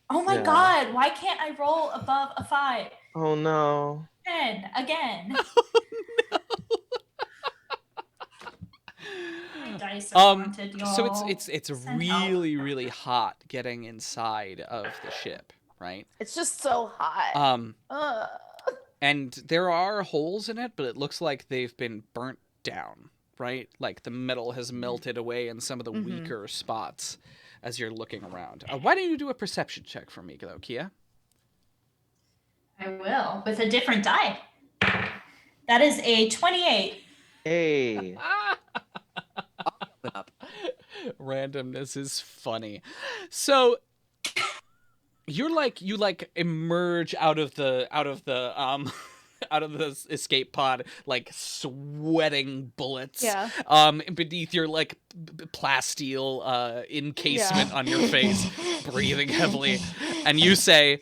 Oh my god, why can't I roll above a 5? Oh no. 10 again. My dice are haunted, y'all. So it's really hot getting inside of the ship, right? It's just so hot. And there are holes in it, but it looks like they've been burnt down, right? Like the metal has melted away in some of the weaker spots as you're looking around. Why don't you do a perception check for me, though, Kia? I will, with a different die. That is a 28. Hey. Randomness is funny. So you emerge out of the out of the escape pod, like sweating bullets. Yeah. Beneath your like plasteel encasement on your face, breathing heavily, and you say,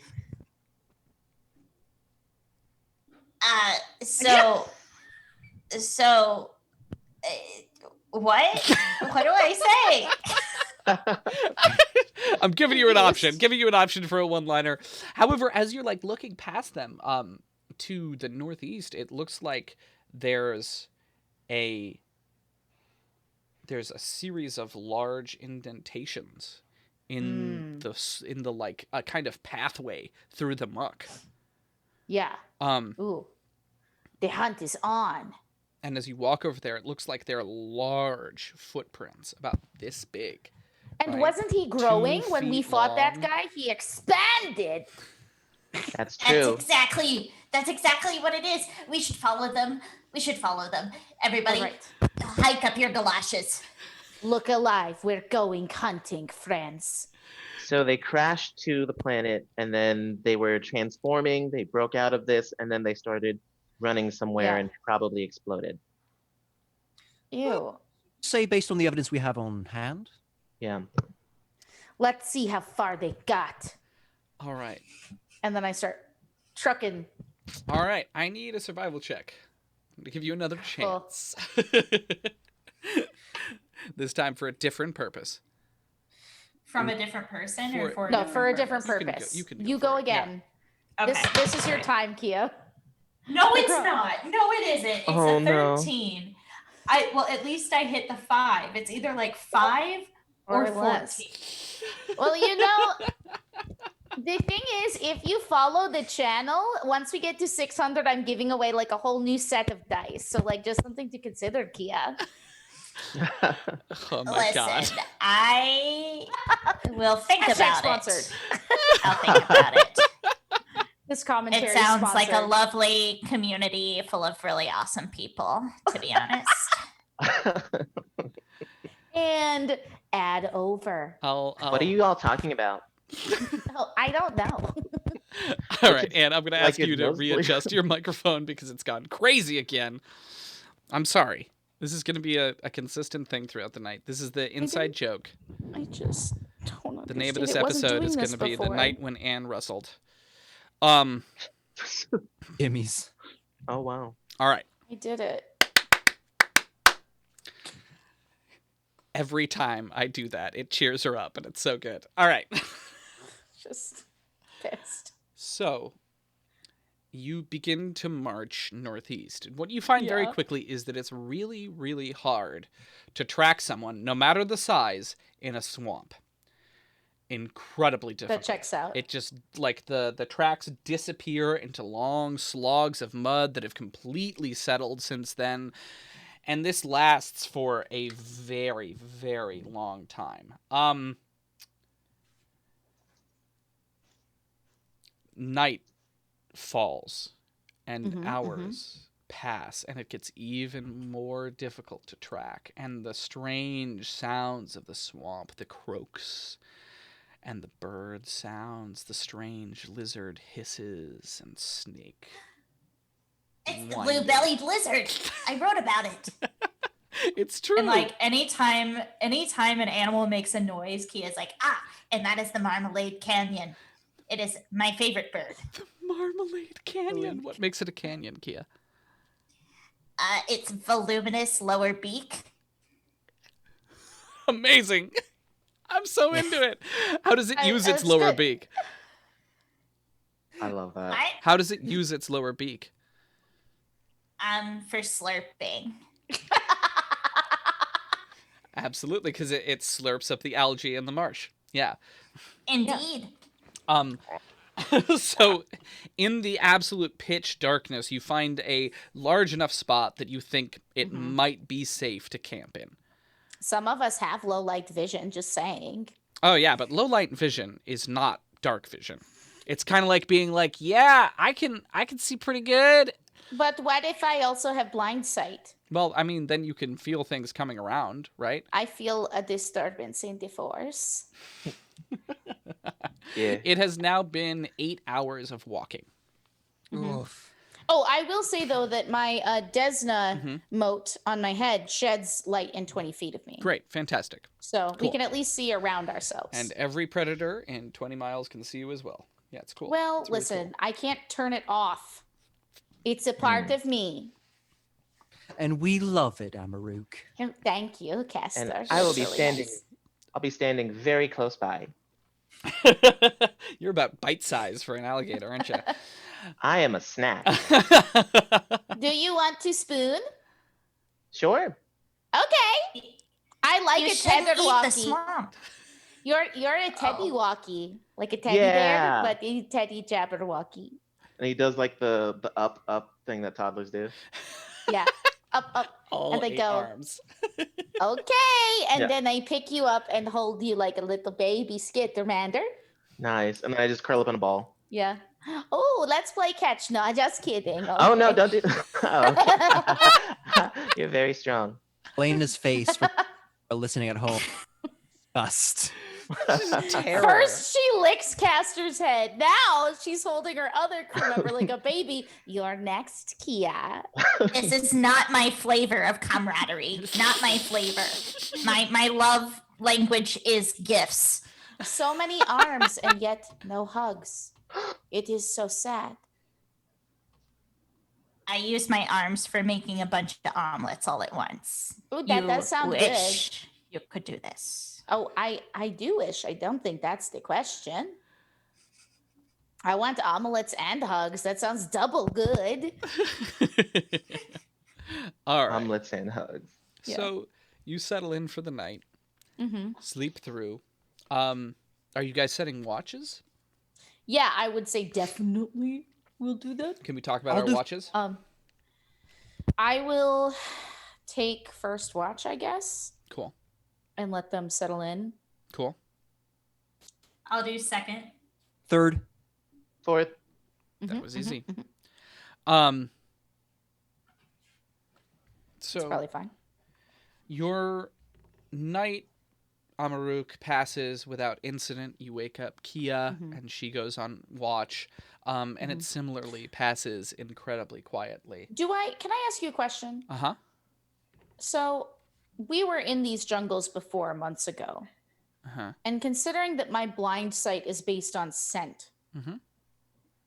What? What do I say? I'm giving you an option for a one-liner. However, as you're like looking past them, to the northeast, it looks like there's a series of large indentations in the like a kind of pathway through the muck. Yeah. Ooh. The hunt is on. And as you walk over there, it looks like there are large footprints about this big. And right? wasn't he growing 2 when we feet fought that long. guy? He expanded. That's true. That's exactly what it is. We should follow them. Everybody, Right. hike up your galoshes. Look alive. We're going hunting, friends. So they crashed to the planet, and then they were transforming. They broke out of this, and then they started running somewhere and probably exploded. Ew. Say based on the evidence we have on hand. Yeah. Let's see how far they got. All right. And then I start trucking. All right. I need a survival check. I'm going to give you another chance. This time for a different purpose. From a different person or for a different purpose. You go again. Yeah. Okay. This is your time, Kia. No, it's not. No, it isn't. It's Oh, a 13. Well, at least I hit the 5. It's either like 5 or 14. Less. Well, you know, the thing is, if you follow the channel, once we get to 600, I'm giving away like a whole new set of dice. So like just something to consider, Kia. Oh my god. I will think Hashtag about sponsored. it. I'll think about it. This commentary It sounds sponsored. like a lovely community full of really awesome people, to be honest. And add over. I'll What are you all talking about? Oh, I don't know. All right, and I'm going to Like ask you it to mostly- readjust your microphone because it's gone crazy again. I'm sorry. This is going to be a consistent thing throughout the night. This is the inside joke. I just don't understand. The name of this It wasn't episode doing is going this to be The before. Night When Anne Rustled. Emmys. Oh wow. All right. I did it. Every time I do that, it cheers her up, and it's so good. All right. Just pissed. So, you begin to march northeast. And what you find very Yeah. quickly is that it's really, really hard to track someone, no matter the size, in a swamp. incredibly difficult. That checks out. It just like the tracks disappear into long slogs of mud that have completely settled since then. And this lasts for a very, very long time. Night falls and hours pass, and it gets even more difficult to track. And the strange sounds of the swamp, the croaks and the bird sounds, the strange lizard hisses and snake. It's the whining. blue-bellied lizard. I wrote about it. It's true. And like anytime an animal makes a noise, Kia's like, and that is the Marmalade Canyon. It is my favorite bird. The Marmalade Canyon. What makes it a canyon, Kia? Its voluminous lower beak. Amazing. I'm so into it. How does it use its it's lower good. beak? I love that. How does it use its lower beak? For slurping. Absolutely, because it slurps up the algae in the marsh. Yeah. Indeed. So in the absolute pitch darkness, you find a large enough spot that you think it might be safe to camp in. Some of us have low light vision, just saying. Oh yeah, but low light vision is not dark vision. It's kind of like being like, yeah, I can see pretty good. But what if I also have blind sight? Well, I mean, then you can feel things coming around, right? I feel a disturbance in the force. Yeah. It has now been 8 hours of walking. Oof. Oh, I will say, though, that my Desna moat on my head sheds light in 20 feet of me. Great, fantastic. So we Cool. can at least see around ourselves. And every predator in 20 miles can see you as well. Yeah, it's cool. Well, It's really listen, cool. I can't turn it off. It's a part of me. And we love it, Amaruk. Oh, thank you, Castor. And I will That's be really standing. nice. I'll be standing very close by. You're about bite size for an alligator, aren't you? I am a snack. Do you want to spoon? Sure. Okay. I like You a shouldn't tethered eat the walkie. swamp. You're a teddy Oh. walkie, like a teddy Yeah. bear, but a teddy jabberwocky. And he does like the up thing that toddlers do. Yeah, up, All and they 8 go. arms. Okay, and Yeah. then I pick you up and hold you like a little baby skittermander. Nice. And then I just curl up in a ball. Yeah. Oh, let's play catch. No, just kidding. Oh no, Okay. don't do. Oh. You're very strong. Elena's face for listening at home. Dust. Terror. First, she licks Castor's head. Now she's holding her other crew member like a baby. You're next, Kia. This is not my flavor of camaraderie. Not my flavor. My love language is gifts. So many arms and yet no hugs. It is so sad. I use my arms for making a bunch of omelets all at once. Ooh, that does sound good. wish you could do this. Oh, I do wish. I don't think that's the question. I want omelets and hugs. That sounds double good. All right. Omelets and hugs. Yeah. So you settle in for the night, Mm-hmm. sleep through. Are you guys setting watches? Yeah, I would say definitely we'll do that. Can we talk about I'll our do- watches? I will take first watch, I guess, Cool. and let them settle in. Cool. I'll do second. Third. Fourth. That was easy. mhm. So It's probably fine. your night, Amaruk, passes without incident. You wake up Kia, and she goes on watch. And it similarly passes incredibly quietly. Can I ask you a question? Uh-huh. So we were in these jungles before months ago. Uh-huh. And considering that my blind sight is based on scent, Mhm.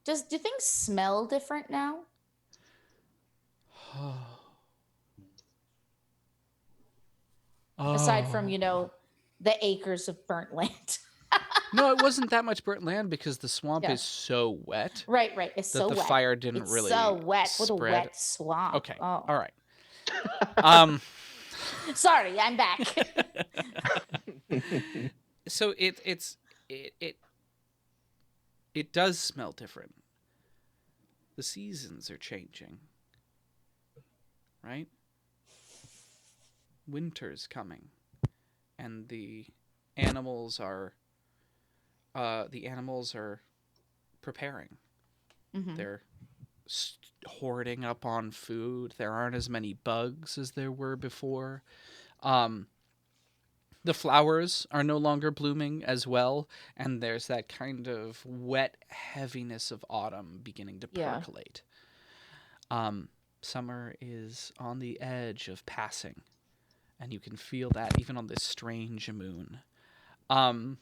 do things smell different now? Aside from, the acres of burnt land. No, it wasn't that much burnt land because the swamp Yeah. is so wet Right. It's that so the wet. fire didn't It's really so wet. What a spread. wet swamp. Okay. Oh. All right. Um Sorry, I'm back. so it's it does smell different. The seasons are changing, right? Winter's coming, and animals are the animals are preparing. Mhm. They're hoarding up on food. There aren't as many bugs as there were before. Um, the flowers are no longer blooming as well, and there's that kind of wet heaviness of autumn beginning to Yeah. percolate. Summer is on the edge of passing, and you can feel that even on this strange moon. Um,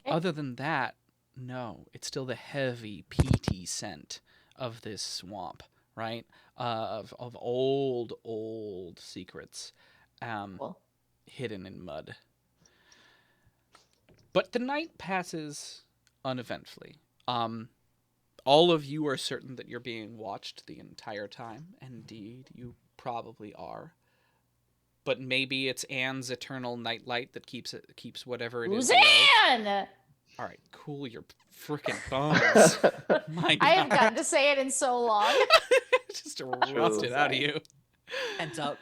Okay. Other than that, no, it's still the heavy, peaty scent of this swamp, right? Of old secrets, um, Cool. hidden in mud. But the night passes uneventfully. All of you are certain that you're being watched the entire time. Indeed, you probably are. But maybe it's Anne's eternal nightlight that keeps whatever it is Who's away. Anne? All right, cool your freaking bones. My I have God. gotten to say it in so long. Just erupted out of you. Hands up.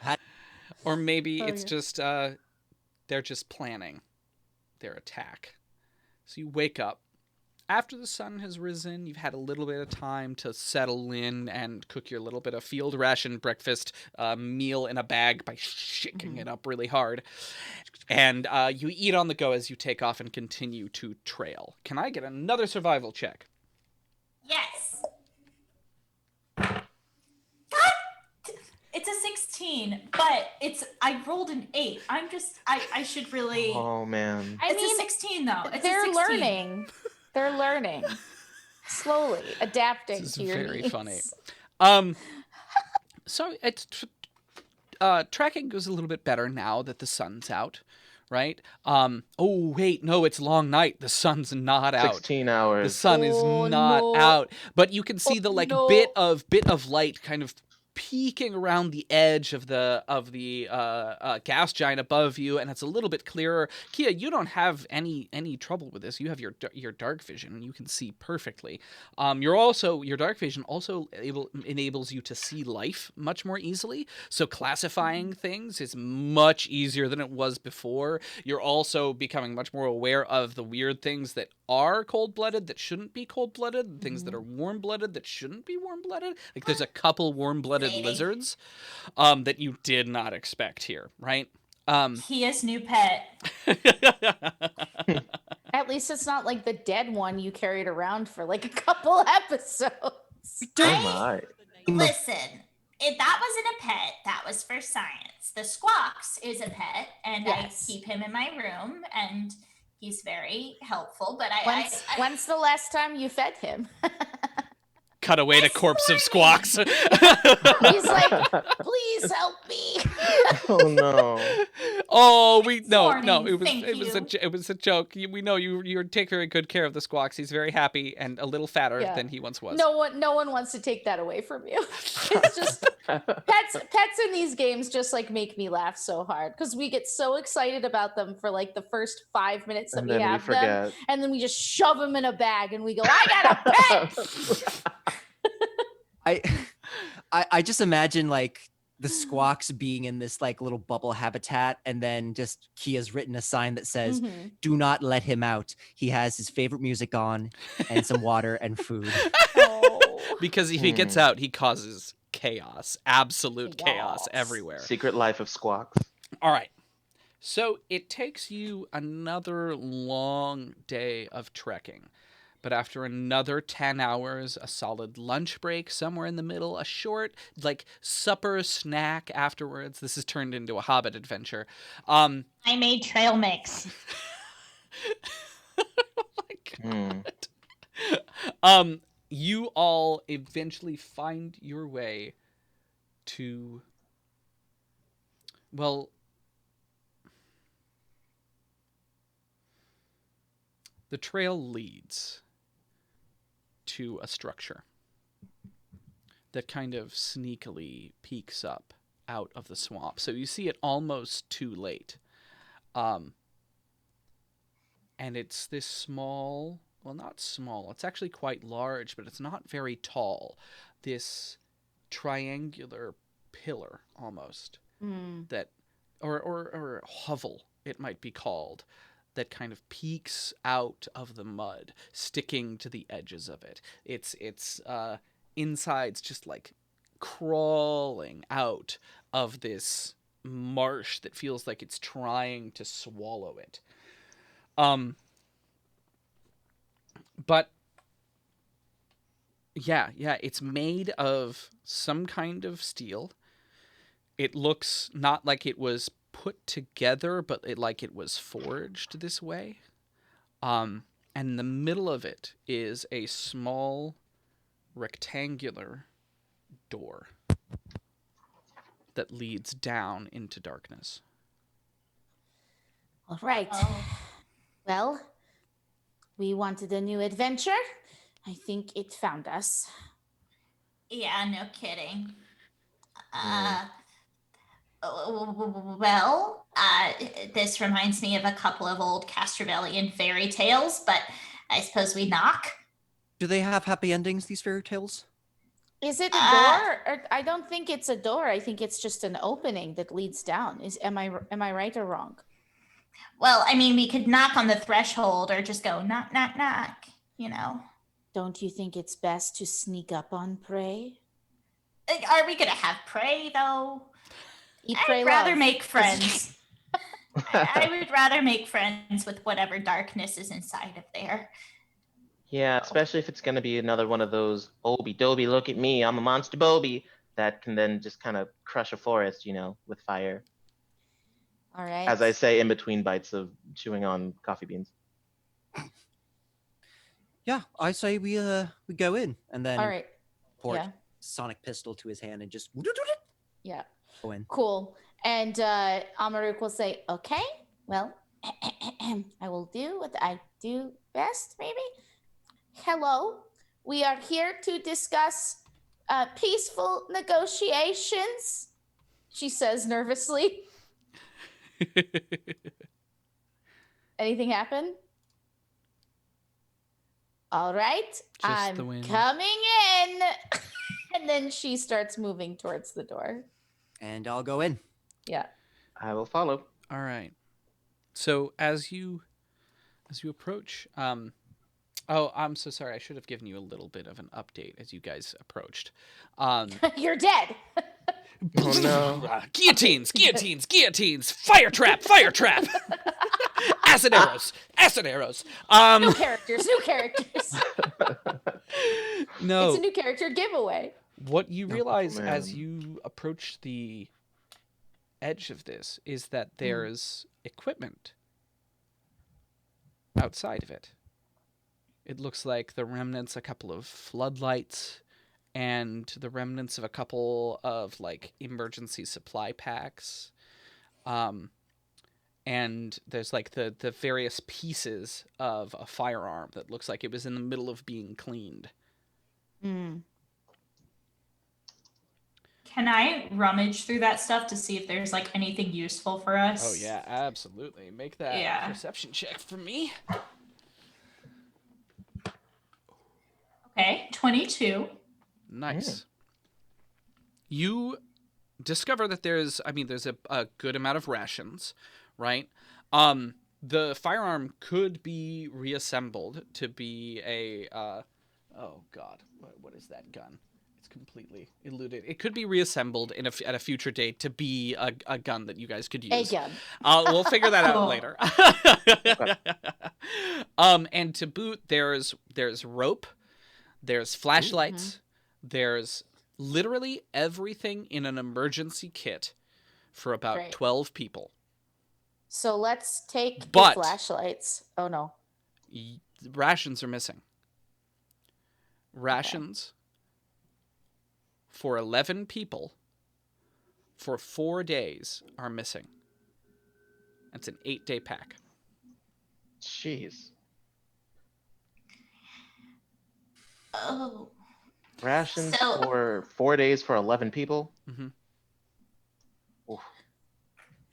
Or maybe Oh, it's yeah. just they're just planning their attack. So you wake up. After the sun has risen, you've had a little bit of time to settle in and cook your little bit of field ration breakfast meal in a bag by shaking it up really hard. And you eat on the go as you take off and continue to trail. Can I get another survival check? Yes. It's a 16, but I rolled an 8. I should really. Oh man. I It's mean, a 16 though. It's they're a 16. learning. They're learning. Slowly adapting This is to your very needs. funny. So it's tracking goes a little bit better now that the sun's out, right? Oh wait, no, it's long night. The sun's not out. 16 The hours. sun is Oh, not no. out, but you can see the like no. bit of light kind of peeking around the edge of the gas giant above you, and it's a little bit clearer. Kia, you don't have any trouble with this. You have your dark vision, and you can see perfectly. Your dark vision also enables you to see life much more easily. So classifying things is much easier than it was before. You're also becoming much more aware of the weird things that are cold-blooded that shouldn't be cold-blooded, things that are warm-blooded that shouldn't be warm-blooded. Like there's a couple warm-blooded Fascinating. lizards that you did not expect here, right? Kia's new pet. At least it's not like the dead one you carried around for like a couple episodes. Oh my. Listen, if that wasn't a pet, that was for science. The Squawks is a pet, and Yes. I keep him in my room, and he's very helpful. But When's the last time you fed him? Cut away to corpse of Squawks. He's like, please help me. Oh no. Oh, no. Morning, It thank it was a joke. We know you take very good care of the Squawks. He's very happy and a little fatter Yeah. than he once was. No one wants to take that away from you. It's just pets in these games just like make me laugh so hard because we get so excited about them for like the first 5 minutes that And we then we have them, forget. and then we just shove them in a bag and we go, I got a pet. I just imagine like the Squawks being in this like little bubble habitat, and then just Kia's written a sign that says, Mhm. "Do not let him out. He has his favorite music on and some water and food." Oh. Because if he gets out, he causes chaos, absolute chaos Chaos. everywhere. Secret Life of Squawks. All right. So it takes you another long day of trekking. But after another 10 hours, a solid lunch break somewhere in the middle, a short, like, supper snack afterwards, this has turned into a Hobbit adventure. I made trail mix. Oh my God. You all eventually find your way to, well, the trail leads to a structure that kind of sneakily peeks up out of the swamp. So you see it almost too late. and it's this small, well, not small, it's actually quite large, but it's not very tall. This triangular pillar almost that, or hovel, it might be called, that kind of peeks out of the mud, sticking to the edges of it. Its insides just like crawling out of this marsh that feels like it's trying to swallow it. Um, but yeah, it's made of some kind of steel. It looks not like it was put together, but like it was forged this way. And in the middle of it is a small rectangular door that leads down into darkness. All right. Oh. Well, we wanted a new adventure. I think it found us. Yeah, no kidding. Yeah. Well, this reminds me of a couple of old Castrovellian fairy tales, but I suppose we knock. Do they have happy endings, these fairy tales? Is it a door? Or, I don't think it's a door. I think it's just an opening that leads down. Am I right or wrong? Well, I mean, we could knock on the threshold or just go knock, knock, knock, you know. Don't you think it's best to sneak up on prey? Are we going to have prey, though? Eat, pray, I'd rather love. make friends. I would rather make friends with whatever darkness is inside of there. Yeah, especially if it's going to be another one of those Obi Doby, look at me, I'm a monster Bobby, that can then just kind of crush a forest, with fire. All right. As I say in between bites of chewing on coffee beans. Yeah, I say we go in and then All right. port Yeah. sonic pistol to his hand and just Yeah. go in. Cool. And Amaruk will say, okay, well, I will do what I do best, maybe. Hello. We are here to discuss peaceful negotiations, she says nervously. Anything happen? All right. I'm the wind. coming in. And then she starts moving towards the door. And I'll go in. Yeah. I will follow. All right. So as you approach, oh, I'm so sorry. I should have given you a little bit of an update as you guys approached. You're dead. Oh no. Guillotines, guillotines, guillotines, fire trap, fire trap. Acid arrows, acid arrows. New characters, new characters. No. It's a new character giveaway. What you realize man. as you approach the edge of this is that there's equipment outside of it. It looks like the remnants, a couple of floodlights, and the remnants of a couple of like emergency supply packs. And there's like the various pieces of a firearm that looks like it was in the middle of being cleaned. Mm. Can I rummage through that stuff to see if there's like anything useful for us? Oh yeah, absolutely. Make that perception check for me. Okay, 22. Nice. You discover that there's a good amount of rations, right? The firearm could be reassembled to be a oh god, what is that gun? It's completely eluded. It could be reassembled at a future date to be a gun that you guys could use. A gun. We'll figure that out Cool. later. And to boot, there's rope, there's flashlights, there's literally everything in an emergency kit for about Great. 12 people. So let's take But- the flashlights. Oh no. Rations are missing. Rations for 11 people for 4 days are missing. That's an 8-day pack. Jeez. Oh. Rations So- for 4 days for 11 people? Mm-hmm. Oof.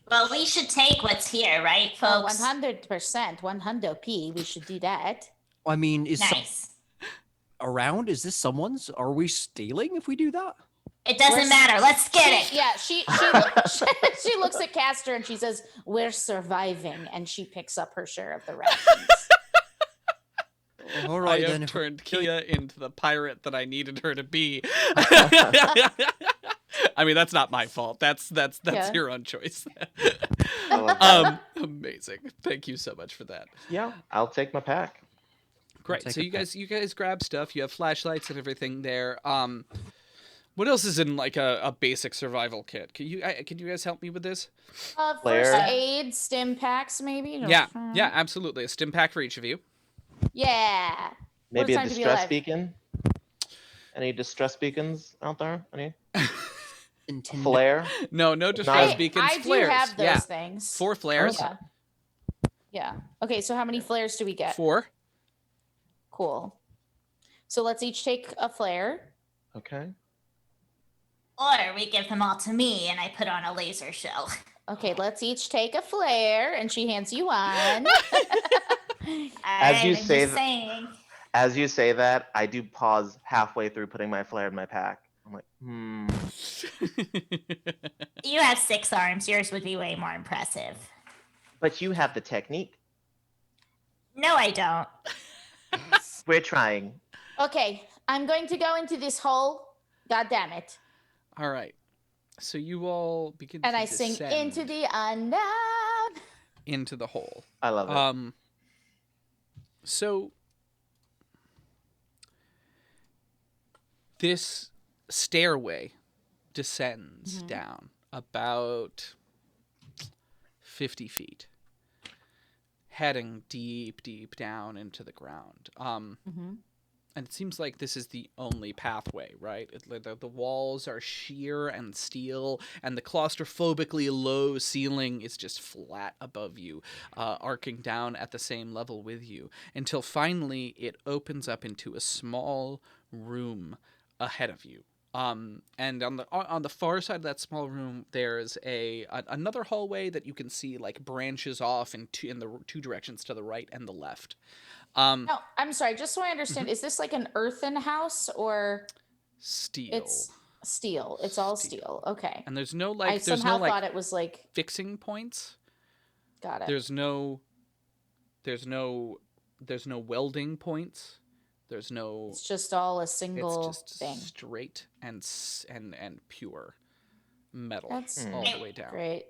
Well, we should take what's here, right, folks? 100%, 100p. We should do that. I mean, is Nice. around? Is this someone's? Are we stealing if we do that? It doesn't We're- matter. Let's get it. Yeah, she she looks at Castor and she says, "We're surviving," and she picks up her share of the rations. All I right have then. turned Kia into the pirate that I needed her to be. I mean, that's not my fault. That's Yeah. your own choice. I love that. Amazing. Thank you so much for that. Yeah, I'll take my pack. Great. take So a you guys grab stuff. You have flashlights and everything there. What else is in like a basic survival kit? Can you guys help me with this? First Claire? aid, stim packs, maybe. Yeah, absolutely. A stim pack for each of you. Yeah. Maybe a time to be distress alive? beacon. Any distress beacons out there? Any Nintendo. flare? No distress I- beacons. I do Flares. have those yeah, things. 4 flares. Yeah. Yeah. Okay, so how many flares do we get? 4. Cool. So let's each take a flare. Okay. Or we give them all to me and I put on a laser show. Okay, let's each take a flare, and she hands you one. As you I'm say just saying. As you say that, I do pause halfway through putting my flare in my pack. I'm like, You have 6 arms. Yours would be way more impressive. But you have the technique. No, I don't. We're trying. Okay, I'm going to go into this hole. God damn it. All right. So you all begin And to I sing descend into the unknown. into the hole. I love it. So this stairway descends down about 50 feet, heading deep down into the ground. And it seems like this is the only pathway, right? The walls are sheer and steel, and the claustrophobically low ceiling is just flat above you, arcing down at the same level with you, until finally it opens up into a small room ahead of you. And on the far side of that small room, there's another hallway that you can see like branches off in the 2 directions to the right and the left. No, I'm sorry, just so I understand, is this like an earthen house or Steel. it's steel? It's all steel. Okay. And there's no I there's somehow no like thought it was like, fixing points. got it. There's no welding points. There's no. It's just all a single It's just thing. straight and pure metal That's all the way down. great.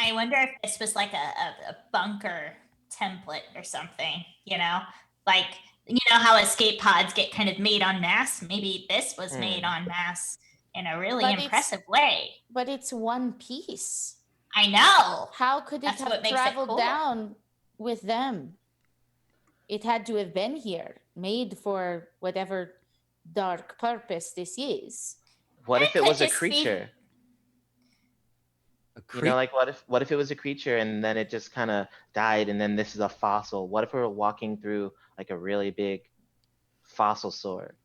I wonder if this was like a bunker template or something, you know? Like, you know how escape pods get kind of made en masse? Maybe this was made en masse in a really But impressive way. But it's one piece. I know. How could it That's what have makes it traveled cool. down with them? It had to have been here, made for whatever dark purpose this is. What if it could was a just be- creature? A You know, like what if it was a creature and then it just kind of died and then this is a fossil? What if we were walking through like a really big fossil sword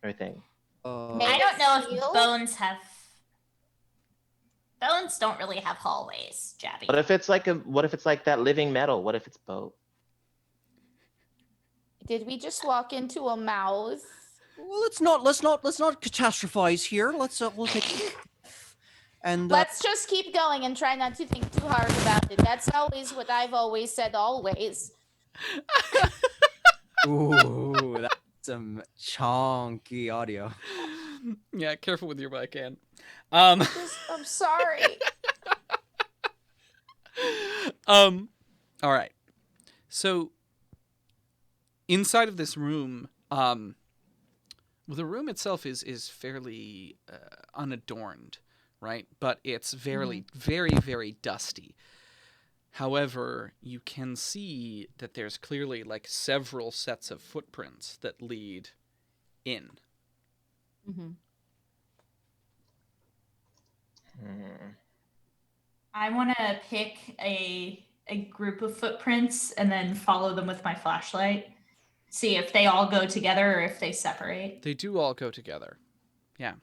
or thing? I don't know Steel? if bones have. Bones don't really have hallways, Jabby. What if it's like that living metal? What if it's both? Did we just walk into a mouth? Well, let's not catastrophize here. We'll take and Let's just keep going and try not to think too hard about it. That's always what I've always said, always. ooh, that's some chonky audio. Yeah, careful with your mic, Ann. I'm sorry. All right. So inside of this room, well, the room itself is fairly unadorned, right? But it's very, very dusty. However, you can see that there's clearly like several sets of footprints that lead in. I want to pick a group of footprints and then follow them with my flashlight. See if they all go together or if they separate. They do all go together. Yeah.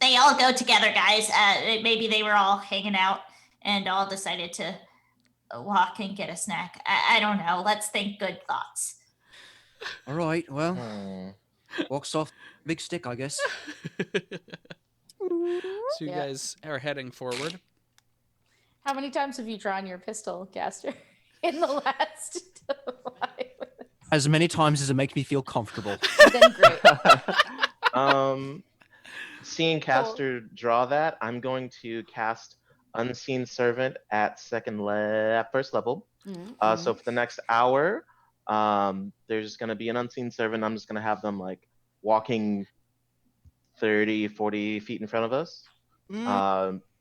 They they all go together, guys. Maybe they were all hanging out and all decided to walk and get a snack. I don't know. Let's think good thoughts. All right, well, Hmm. walks off big stick, I guess. So you Yeah. guys are heading forward. How many times have you drawn your pistol, Gaster, in the last 5 minutes? As many times as it makes me feel comfortable. Then great. Seeing Caster draw that, I'm going to cast Unseen Servant at first level. So for the next hour, there's just going to be an Unseen Servant. I'm just going to have them like walking 30, 40 feet in front of us.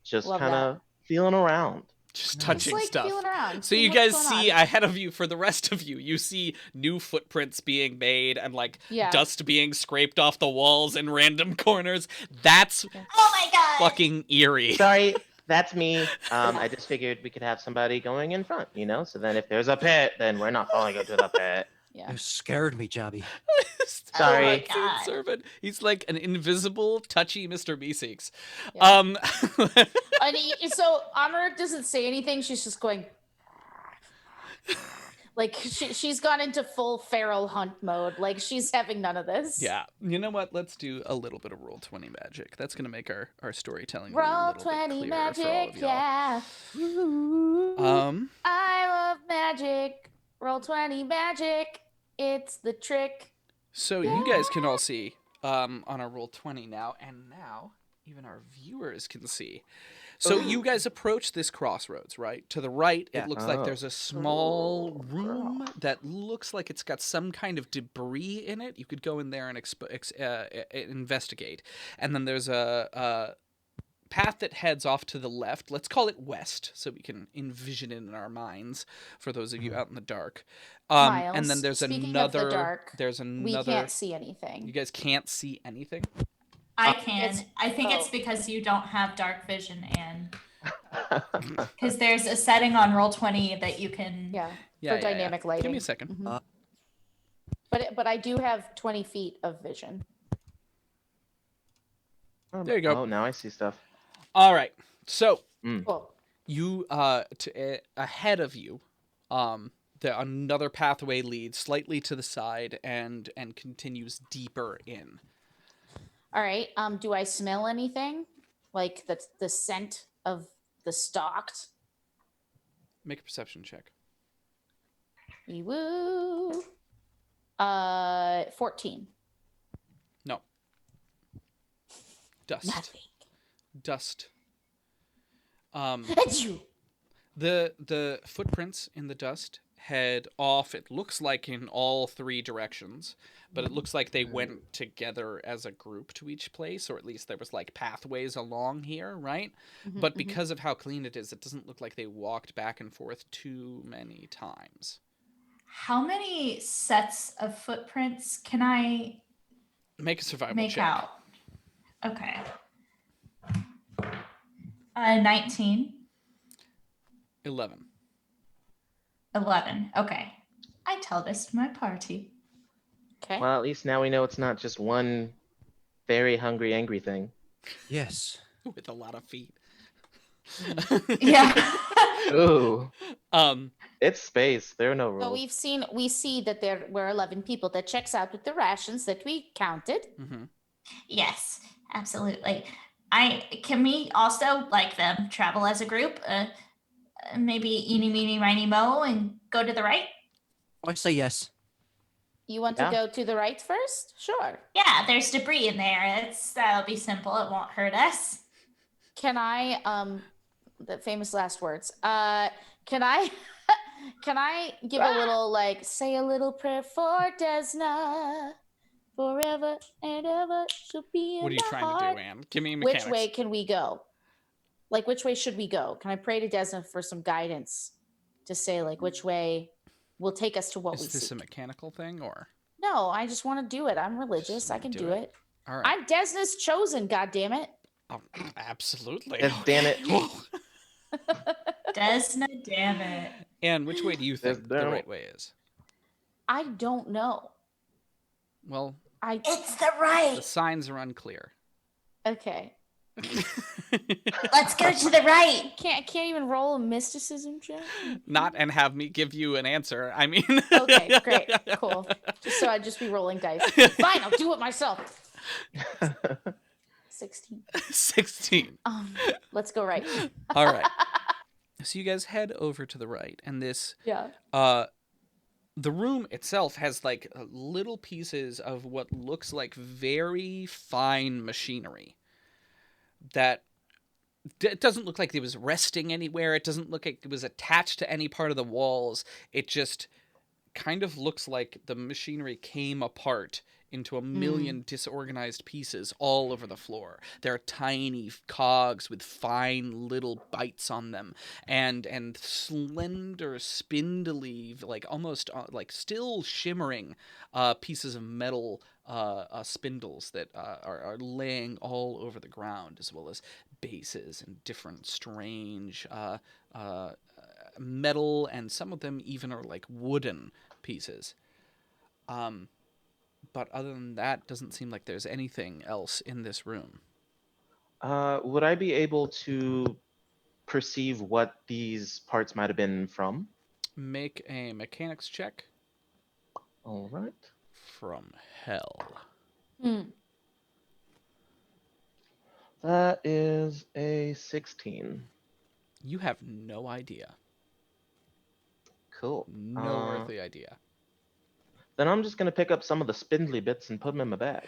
Just Love kind that. of feeling around. Just Nice. touching Just like stuff. feeling around. So seeing you what's guys going see on. ahead of you, for the rest of you, you see new footprints being made and like Yeah. dust being scraped off the walls in random corners. That's Oh my god! fucking eerie. Sorry, that's me. I just figured we could have somebody going in front, you know? So then if there's a pit, then we're not falling into the pit. Yeah. You scared me, Jabby. Sorry. Oh my Unseen God. servant. He's like an invisible, touchy Mr. Meeseeks. Yeah. So Amara doesn't say anything. She's just going. Like she's gone into full feral hunt mode. Like she's having none of this. Yeah. You know what? Let's do a little bit of roll 20 magic. That's going to make our storytelling a Roll little 20 bit clearer for all magic, of y'all. yeah. I love magic. Roll 20 magic. It's the trick. So you guys can all see on our roll 20 now, and now even our viewers can see. So you guys approach this crossroads, right? To the right, Yeah. it looks like Oh. there's a small room that looks like it's got some kind of debris in it. You could go in there and investigate. And then there's a path that heads off to the left. Let's call it west, so we can envision it in our minds for those of you out in the dark. Miles, And then there's speaking another. of the dark, there's we another. can't see anything. You guys can't see anything. I can. It's- I think it's oh. because you don't have dark vision, and because there's a setting on Roll20 that you can. Yeah. Yeah, For dynamic lighting. Give me a second. Mhm. But I do have 20 feet of vision. There you go. Oh, now I see stuff. All right. So Cool. you ahead of you, another pathway leads slightly to the side and continues deeper in. All right. Do I smell anything? Like the scent of the stalked? Make a perception check. Woo. 14. No. Dust. Nothing. Dust. Achoo. The footprints in the dust head off, it looks like in all three directions, but it looks like they went together as a group to each place, or at least there was like pathways along here, right? But because of how clean it is, it doesn't look like they walked back and forth too many times. How many sets of footprints can I Make a survival make check. out? Okay. 19. 11. 11. Okay. I tell this to my party. Okay. Well, at least now we know it's not just one very hungry, angry thing. Yes. With a lot of feet. Yeah. Ooh, Um, it's space. There are no So rules. we see that there were 11 people. That checks out with the rations that we counted. Yes, absolutely. Can we also like them travel as a group? Maybe eeny meeny miny mo and go to the right. I say yes. You want Yeah. to go to the right first? Sure. Yeah, there's debris in there. That'll be simple. It won't hurt us. Can I the famous last words? Can I can I give a little like say a little prayer for Desna forever and ever she'll be in what are you my trying to heart. do, Anne? Give me mechanics. Which way can we go? Like which way should we go? Can I pray to Desna for some guidance to say like which way will take us to what we Is this seek? a mechanical thing or? No, I just want to do it. I'm religious. Just I can do do it. it. All right. I'm Desna's chosen, God damn it. Oh, absolutely. Yes, damn it. Desna, damn it. Anne, which way do you think the damn it. right way is? I don't know. Well, I It's the the right. signs are unclear. okay. Let's go to the right. I can't even roll a mysticism check. Not and have me give you an answer. I mean. Okay, great, cool. Just so I'd just be rolling dice. Fine, I'll do it myself. 16. 16. Let's go right. All right. So you guys head over to the right, and this Yeah. the room itself has like little pieces of what looks like very fine machinery that it doesn't look like it was resting anywhere. It doesn't look like it was attached to any part of the walls. It just kind of looks like the machinery came apart into a million disorganized pieces all over the floor. There are tiny cogs with fine little bites on them, and slender, spindly, like almost like still shimmering pieces of metal spindles that are laying all over the ground, as well as bases and different strange metal, and some of them even are like wooden pieces. But other than that, doesn't seem like there's anything else in this room. Would I be able to perceive what these parts might have been from? Make a mechanics check All right. from hell. That is a 16. You have no idea. Cool. No earthly idea. Then I'm just gonna pick up some of the spindly bits and put them in my bag.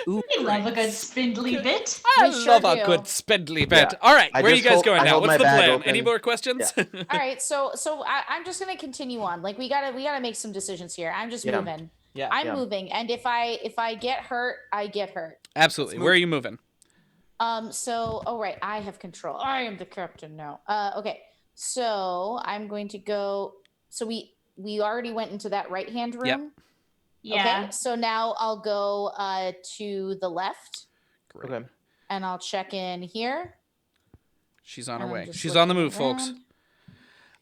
Ooh, We love a good spindly bit. I We sure love a do. good spindly bit. Yeah. All right, I where are you just guys hold- going I now? hold What's my the bag plan? open. Any more questions? All right, so I'm just gonna continue on. Like we gotta make some decisions here. I'm just Yeah. moving. Yeah. I'm Yeah. moving, and if I get hurt, I get hurt. Absolutely. Where are you moving? So right, I have control. I am the captain now. Okay. So I'm going to go. So we already went into that right hand room. Yep. Yeah. Okay. So now I'll go to the left, Great. Okay. and I'll check in here. She's on her And I'm way. just She's on the looking move, folks.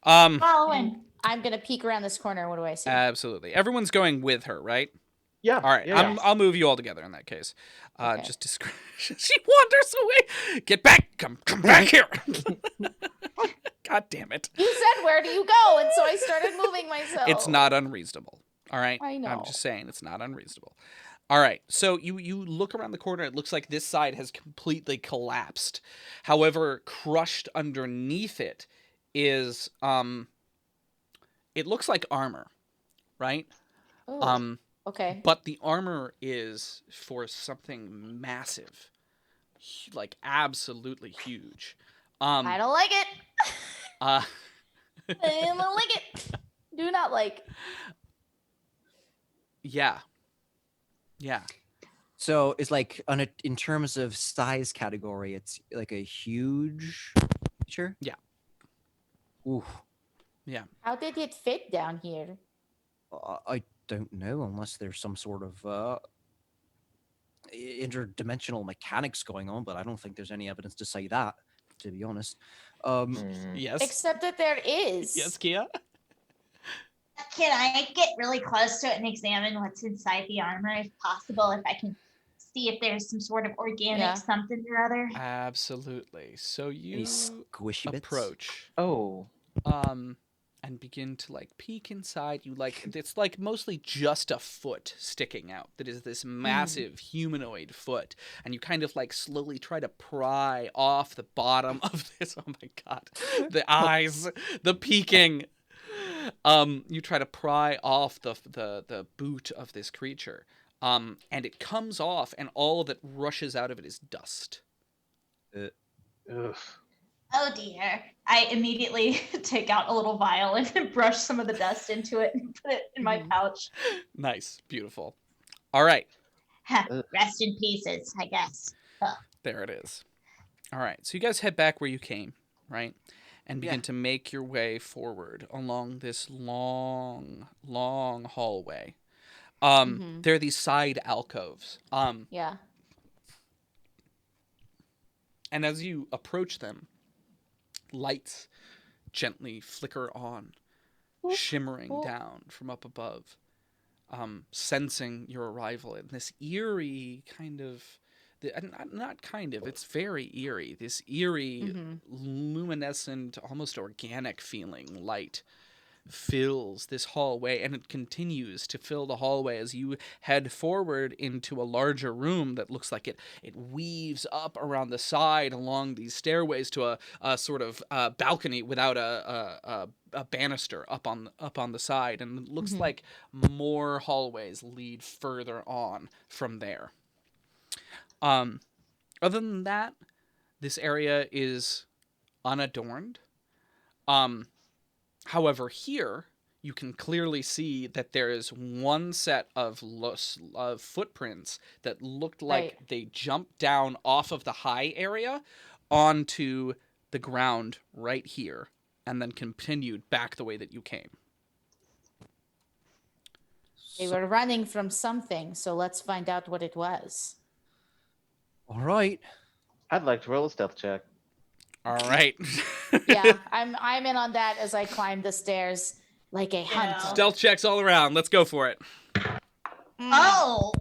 around. Following. And I'm gonna peek around this corner. What do I see? Absolutely. Everyone's going with her, right? Yeah. All right. Yeah. I'll move you all together in that case. Okay. Just describe. She wanders away. Get back. Come back here. God damn it. You said, where do you go? And so I started moving myself. It's not unreasonable. All right. I know. I'm just saying it's not unreasonable. All right. So you look around the corner. It looks like this side has completely collapsed. However, crushed underneath it is it looks like armor, right? Oh, okay. But the armor is for something massive, like absolutely huge. I don't like it. Uh, I don't like it. Do not like. yeah, yeah. so it's like in terms of size category, it's like a huge creature. Yeah. Ooh, Yeah. How did it fit down here? I don't know unless there's some sort of interdimensional mechanics going on, but I don't think there's any evidence to say that, to be honest. Yes. Except that there is. Yes, Kia. Can I get really close to it and examine what's inside the armor if possible? If I can see if there's some sort of organic Yeah. something or other. Absolutely. So Any you squishy bits? approach, Oh. and begin to like peek inside. You like it's like mostly just a foot sticking out. That is this massive humanoid foot, and you kind of like slowly try to pry off the bottom of this. Oh my god, the eyes, the peeking. You try to pry off the boot of this creature, and it comes off, and all that rushes out of it is dust. Ugh. Oh dear. I immediately take out a little vial and brush some of the dust into it and put it in my pouch. Nice, beautiful. All right, Rest in pieces, I guess. there it is. All right, so you guys head back where you came, right? And begin Yeah. to make your way forward along this long, long hallway. There are these side alcoves. Yeah. And as you approach them, lights gently flicker on, shimmering down from up above, sensing your arrival in this eerie kind of not kind of, it's very eerie. This eerie, luminescent, almost organic feeling light fills this hallway, and it continues to fill the hallway as you head forward into a larger room that looks like it weaves up around the side along these stairways to a sort of balcony without a banister up on the side, and it looks like more hallways lead further on from there. Other than that, this area is unadorned. However, here you can clearly see that there is one set of footprints that looked like they jumped down off of the high area onto the ground right here and then continued back the way that you came. They were running from something, so let's find out what it was. All right. I'd like to roll a stealth check. All right. Yeah, I'm in on that as I climb the stairs like a hunter. Stealth checks all around. Let's go for it. Oh,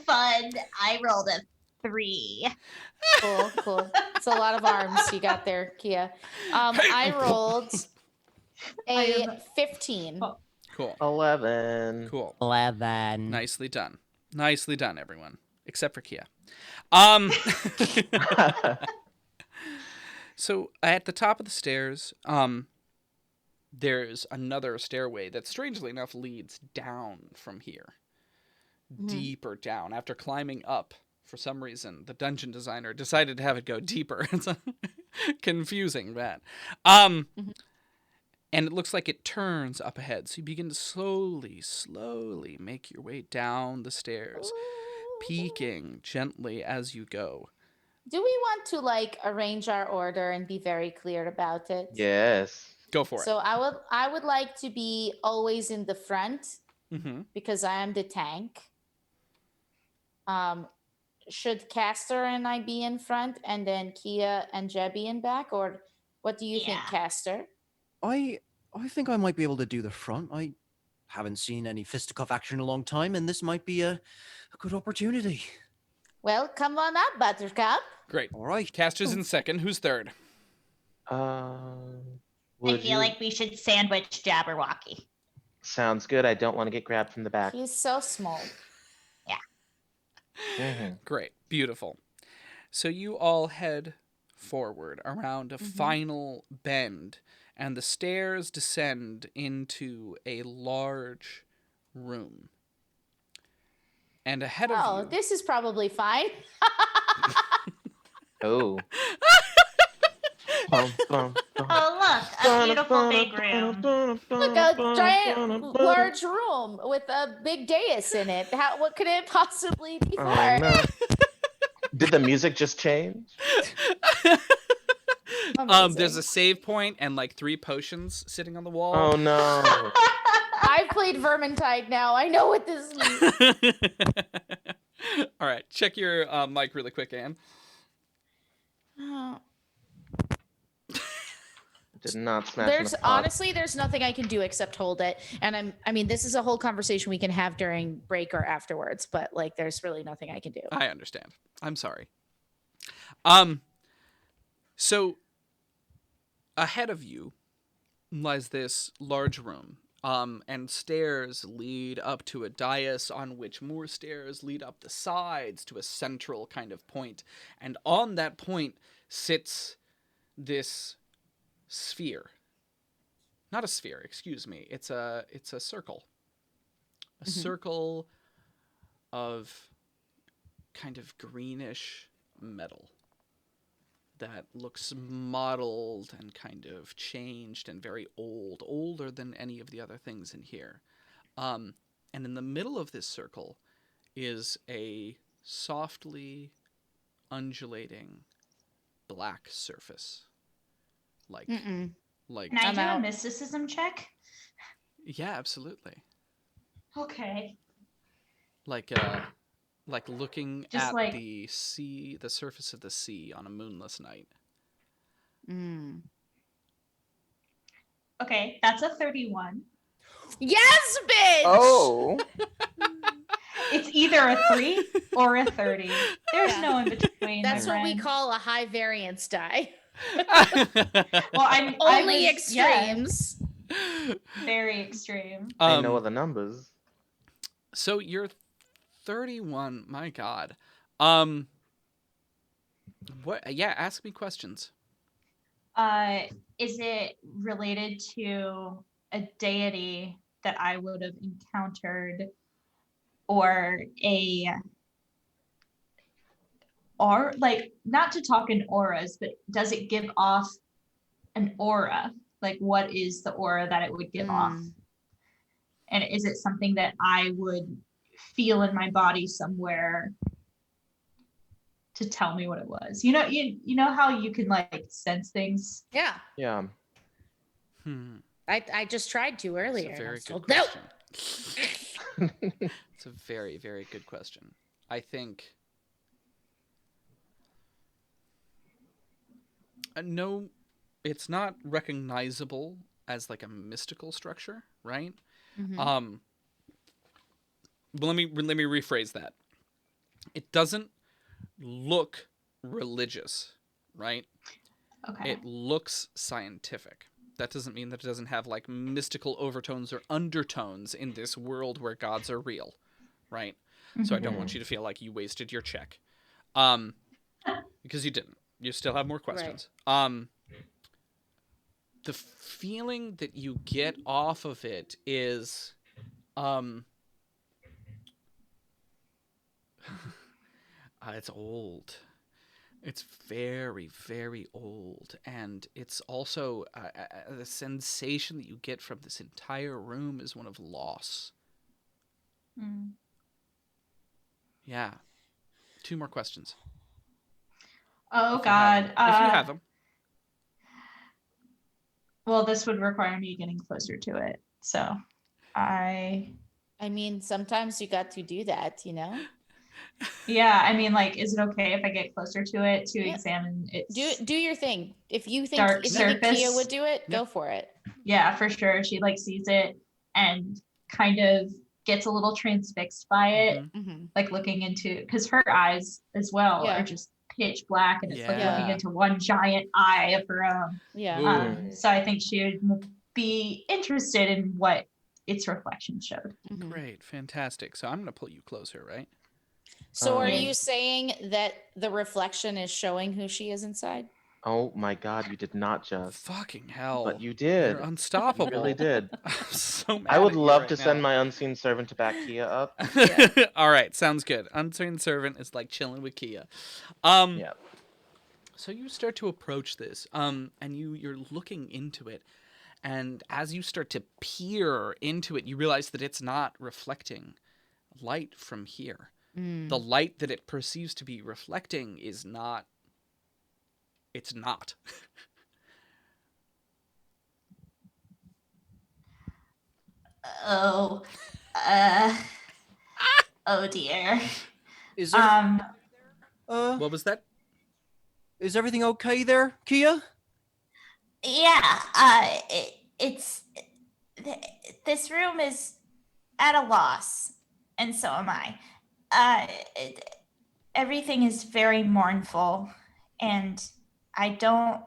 fun. I rolled a 3. Cool. It's a lot of arms you got there, Kia. I rolled a 15. Cool. 11. Cool. 11. Nicely done. Nicely done, everyone. Except for Kia. So at the top of the stairs, there's another stairway that strangely enough leads down from here. Deeper down. After climbing up, for some reason, the dungeon designer decided to have it go deeper. It's confusing, that. And it looks like it turns up ahead. So you begin to slowly make your way down the stairs, peeking gently as you go. Do we want to arrange our order and be very clear about it? Yes. Go for it. So I would like to be always in the front Mm-hmm. because I am the tank. Should Caster and I be in front and then Kia and Jebby in back, or what do you think, Caster? I think I might be able to do the front. I haven't seen any fisticuff action in a long time, and this might be a good opportunity. Well, come on up, Buttercup. Great. All right. Caster's in second. Who's third? I feel like we should sandwich Jabberwocky. Sounds good. I don't want to get grabbed from the back. He's so small. Great. Beautiful. So you all head forward around a final bend, and the stairs descend into a large room. And ahead of you... Oh, this is probably fine. Oh. Oh, look, a beautiful big room. Look, a giant, large room with a big dais in it. What could it possibly be for? Oh, no. Did the music just change? There's a save point and 3 potions sitting on the wall. Oh no. I've played Vermintide now. I know what this means. All right, check your mic really quick, Anne. Did not smash. There's nothing I can do except hold it. And this is a whole conversation we can have during break or afterwards, but there's really nothing I can do. I understand. I'm sorry. So ahead of you lies this large room. And stairs lead up to a dais on which more stairs lead up the sides to a central kind of point. And on that point sits this sphere. Not a sphere, excuse me. It's a circle. A circle of kind of greenish metal that looks mottled and kind of changed and very old, older than any of the other things in here. And in the middle of this circle is a softly undulating black surface. Can I do a mysticism check? Yeah, absolutely. Okay. Like looking Just at the sea, the surface of the sea on a moonless night. Okay, that's a 31. Yes, bitch! Oh. It's either a 3 or a 30. There's Yeah. no in between. That's my what we friend. call a high variance die. Well, Only extremes. Very extreme. I know the numbers. So you're 31. My God. What? Yeah, ask me questions. Is it related to a deity that I would have encountered, or or like, not to talk in auras, but does it give off an aura? Like, what is the aura that it would give off? And is it something that I would feel in my body somewhere to tell me what it was? You know how you can like sense things? Yeah. Yeah. I just tried to earlier. It's a very good No. question. It's a very, very good question. I think no, it's not recognizable as like a mystical structure, right? Mhm. But let me rephrase that. It doesn't look religious, right? Okay. It looks scientific. That doesn't mean that it doesn't have like mystical overtones or undertones in this world where gods are real, right? So I don't want you to feel like you wasted your check. Because you didn't. You still have more questions. The feeling that you get off of it is it's old. It's very, very old, and it's also the sensation that you get from this entire room is one of loss. Yeah. 2 more questions. Oh if God. if you have them. Well, this would require me getting closer to it. So I mean, sometimes you got to do that, yeah, I mean, like, is it okay if I get closer to it to examine its Do your thing. If you think dark Kia surface? would do it, go for it. Yeah, for sure. She like sees it and kind of gets a little transfixed by it, like looking into, because her eyes as well are just pitch black, and it's like looking into one giant eye of her own. So I think she would be interested in what its reflection showed. Great, fantastic. So I'm going to pull you closer, right? So are you saying that the reflection is showing who she is inside? Oh my God, you did not just. Fucking hell. But you did. You're unstoppable. You really did. I'm so mad I would at you love right to now. send my unseen servant to back Kia up. All right, sounds good. Unseen servant is like chilling with Kia. Yeah. So you start to approach this, and you're looking into it, and as you start to peer into it, you realize that it's not reflecting light from here. The light that it perceives to be reflecting is not. It's not. Oh, oh dear. Is there, What was that? is everything okay there, Kia? Yeah, it's this room is at a loss, and so am I. Everything is very mournful, and I don't.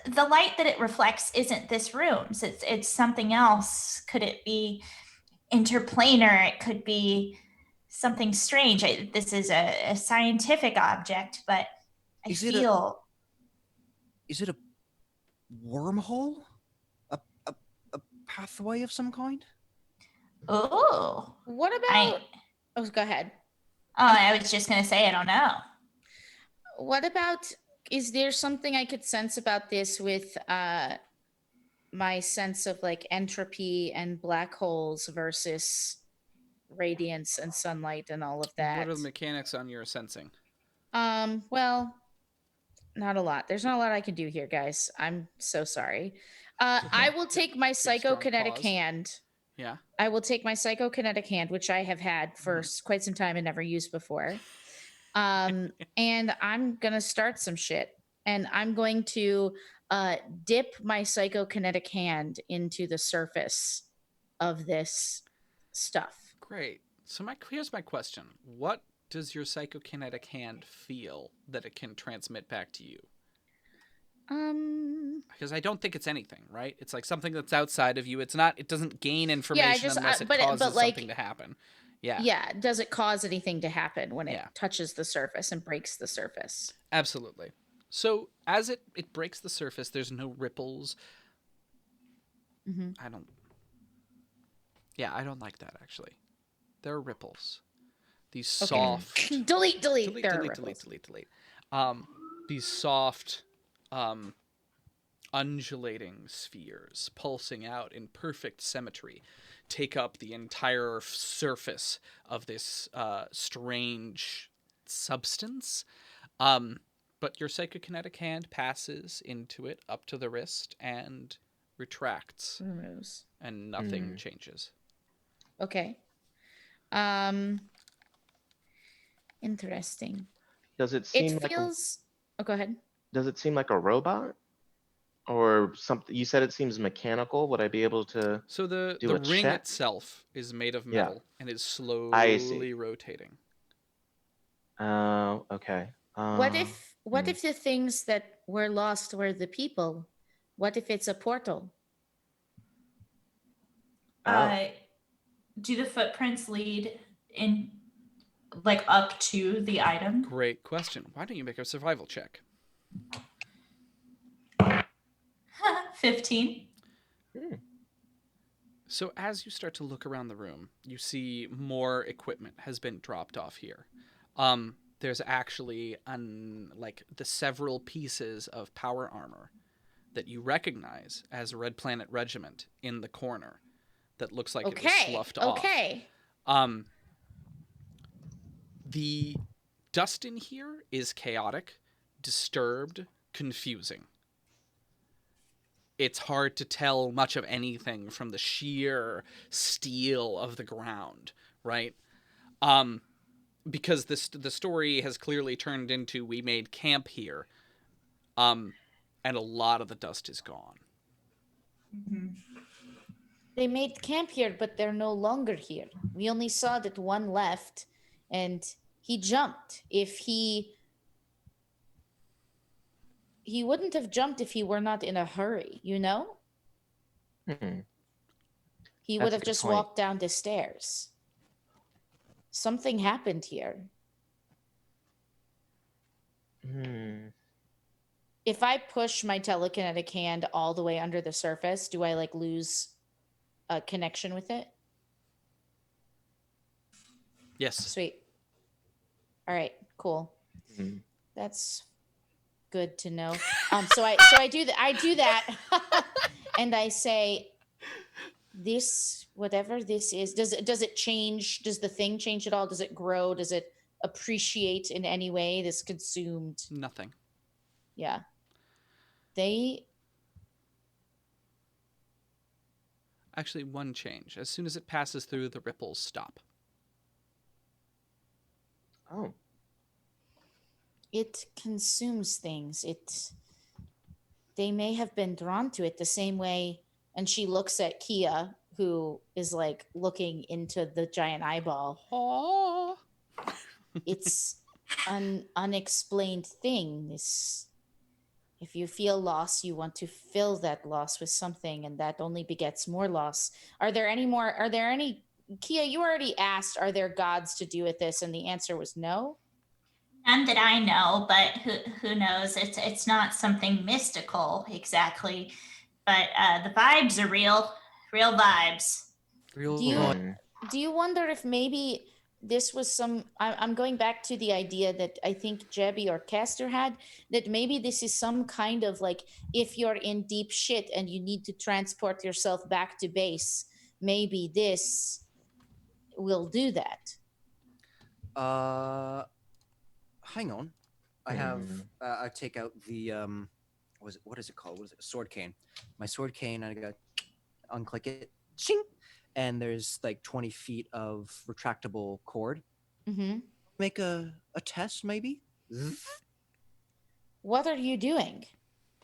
The light that it reflects isn't this room's. It's something else. Could it be interplanar? It could be something strange. This is a scientific object, but I feel. Is it a wormhole? A pathway of some kind? Oh. What about? Go ahead. Oh, I was just gonna say I don't know. What about? Is there something I could sense about this with my sense of like entropy and black holes versus radiance and sunlight and all of that? What are the mechanics on your sensing? Well, not a lot. There's not a lot I can do here, guys. I'm so sorry. I will take my psychokinetic hand. Yeah. I will take my psychokinetic hand, which I have had for quite some time and never used before. And I'm gonna start some shit. And I'm going to dip my psychokinetic hand into the surface of this stuff. Great. So here's my question: what does your psychokinetic hand feel that it can transmit back to you? Because I don't think it's anything, right? It's like something that's outside of you. It's not. It doesn't gain Yeah, information unless it causes something to happen. Yeah. Yeah, does it cause anything to happen when it Yeah. touches the surface and breaks the surface? Absolutely. So as it breaks the surface, there's no ripples. Mm-hmm. I don't. Yeah, I don't like that actually. There are ripples. These soft. Okay. delete. delete, There are delete, ripples. delete. These soft, undulating spheres pulsing out in perfect symmetry take up the entire surface of this strange substance. But your psychokinetic hand passes into it up to the wrist and retracts, Removes. and nothing changes. Okay. Interesting. Does it It seem like a feels. Oh, go ahead. does it seem like a robot or something? You said it seems mechanical. Would I be able to So the do a ring check? itself is made of Yeah, metal and is I see. slowly rotating. Oh, okay. What if the things that were lost were the people? What if it's a portal? Oh, Do the footprints lead in like up to the item? Great question. Why don't you make a survival check? 15. hmm. So as you start to look around the room, you see more equipment has been dropped off here. There's actually like the several pieces of power armor that you recognize as Red Planet Regiment in the corner that looks like it was sloughed off. Okay. The dust in here is chaotic, disturbed, confusing. It's hard to tell much of anything from the sheer steel of the ground, right? Because the story has clearly turned into we made camp here, and a lot of the dust is gone. Mm-hmm. They made camp here, but they're no longer here. We only saw that one left, and he jumped. If he wouldn't have jumped if he were not in a hurry, you know? Hmm. He would That's a have good just point. walked down the stairs. Something happened here. Hmm. If I push my telekinetic hand all the way under the surface, do I like lose a connection with it? Yes. Sweet. All right, cool. Hmm. That's good to know. So I do that, and I say, this, whatever this is, does it change? Does the thing change at all? Does it grow? Does it appreciate in any way? This consumed? Nothing. Yeah. They. Actually, one change. As soon as it passes through, the ripples stop. Oh. It consumes things. They may have been drawn to it the same way. And she looks at Kia, who is like looking into the giant eyeball. Aww. It's an unexplained thing. This, if you feel loss, you want to fill that loss with something, and that only begets more loss. Are there any Kia, you already asked, are there gods to do with this? And the answer was no. None that I know, but who knows? It's not something mystical exactly, but the vibes are real vibes. Real Do you Hmm. do you wonder if maybe this was I'm going back to the idea that I think Jebby or Caster had, that maybe this is some kind of like, if you're in deep shit and you need to transport yourself back to base, maybe this will do that. Hang on. I have Hmm. I take out the what is it called? What is it? Sword cane. My sword cane, and I go unclick it. Shing! And there's like 20 feet of retractable cord. Mm-hmm. Make a test, maybe? What are you doing?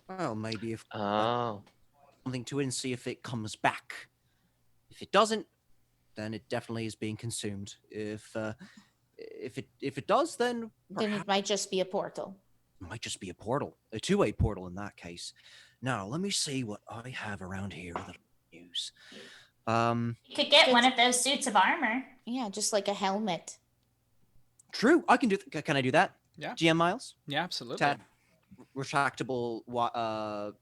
Well, maybe if Oh. something to it and see if it comes back. If it doesn't, then it definitely is being consumed. If it does, then Then perhaps it might just be a portal. it might just be a portal, a two-way portal in that case. Now, let me see what I have around here that I can use. You could get one Just- of those suits of armor. Yeah, just like a helmet. True, I can do. Can I do that? Yeah. GM Miles, Yeah, absolutely. Tap. Retractable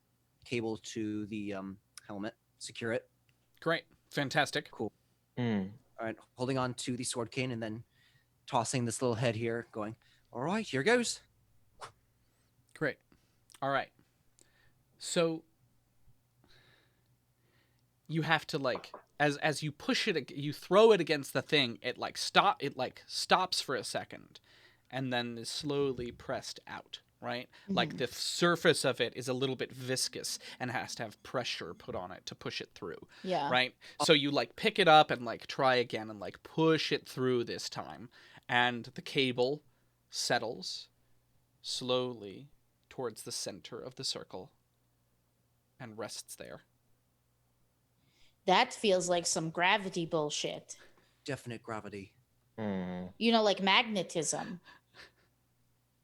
cable to the helmet. Secure it. Great. Fantastic. Cool. Mm. All right, holding on to the sword cane and then tossing this little head here, going, all right, here goes. Great. All right. So you have to like as you push it, you throw it against the thing. It stops for a second, and then is slowly pressed out. Right? Like the surface of it is a little bit viscous and has to have pressure put on it to push it through. Yeah. Right? So you like pick it up and like try again and like push it through this time, and the cable settles slowly towards the center of the circle and rests there. That feels like some gravity bullshit. Definite gravity. Mm. You know, like magnetism.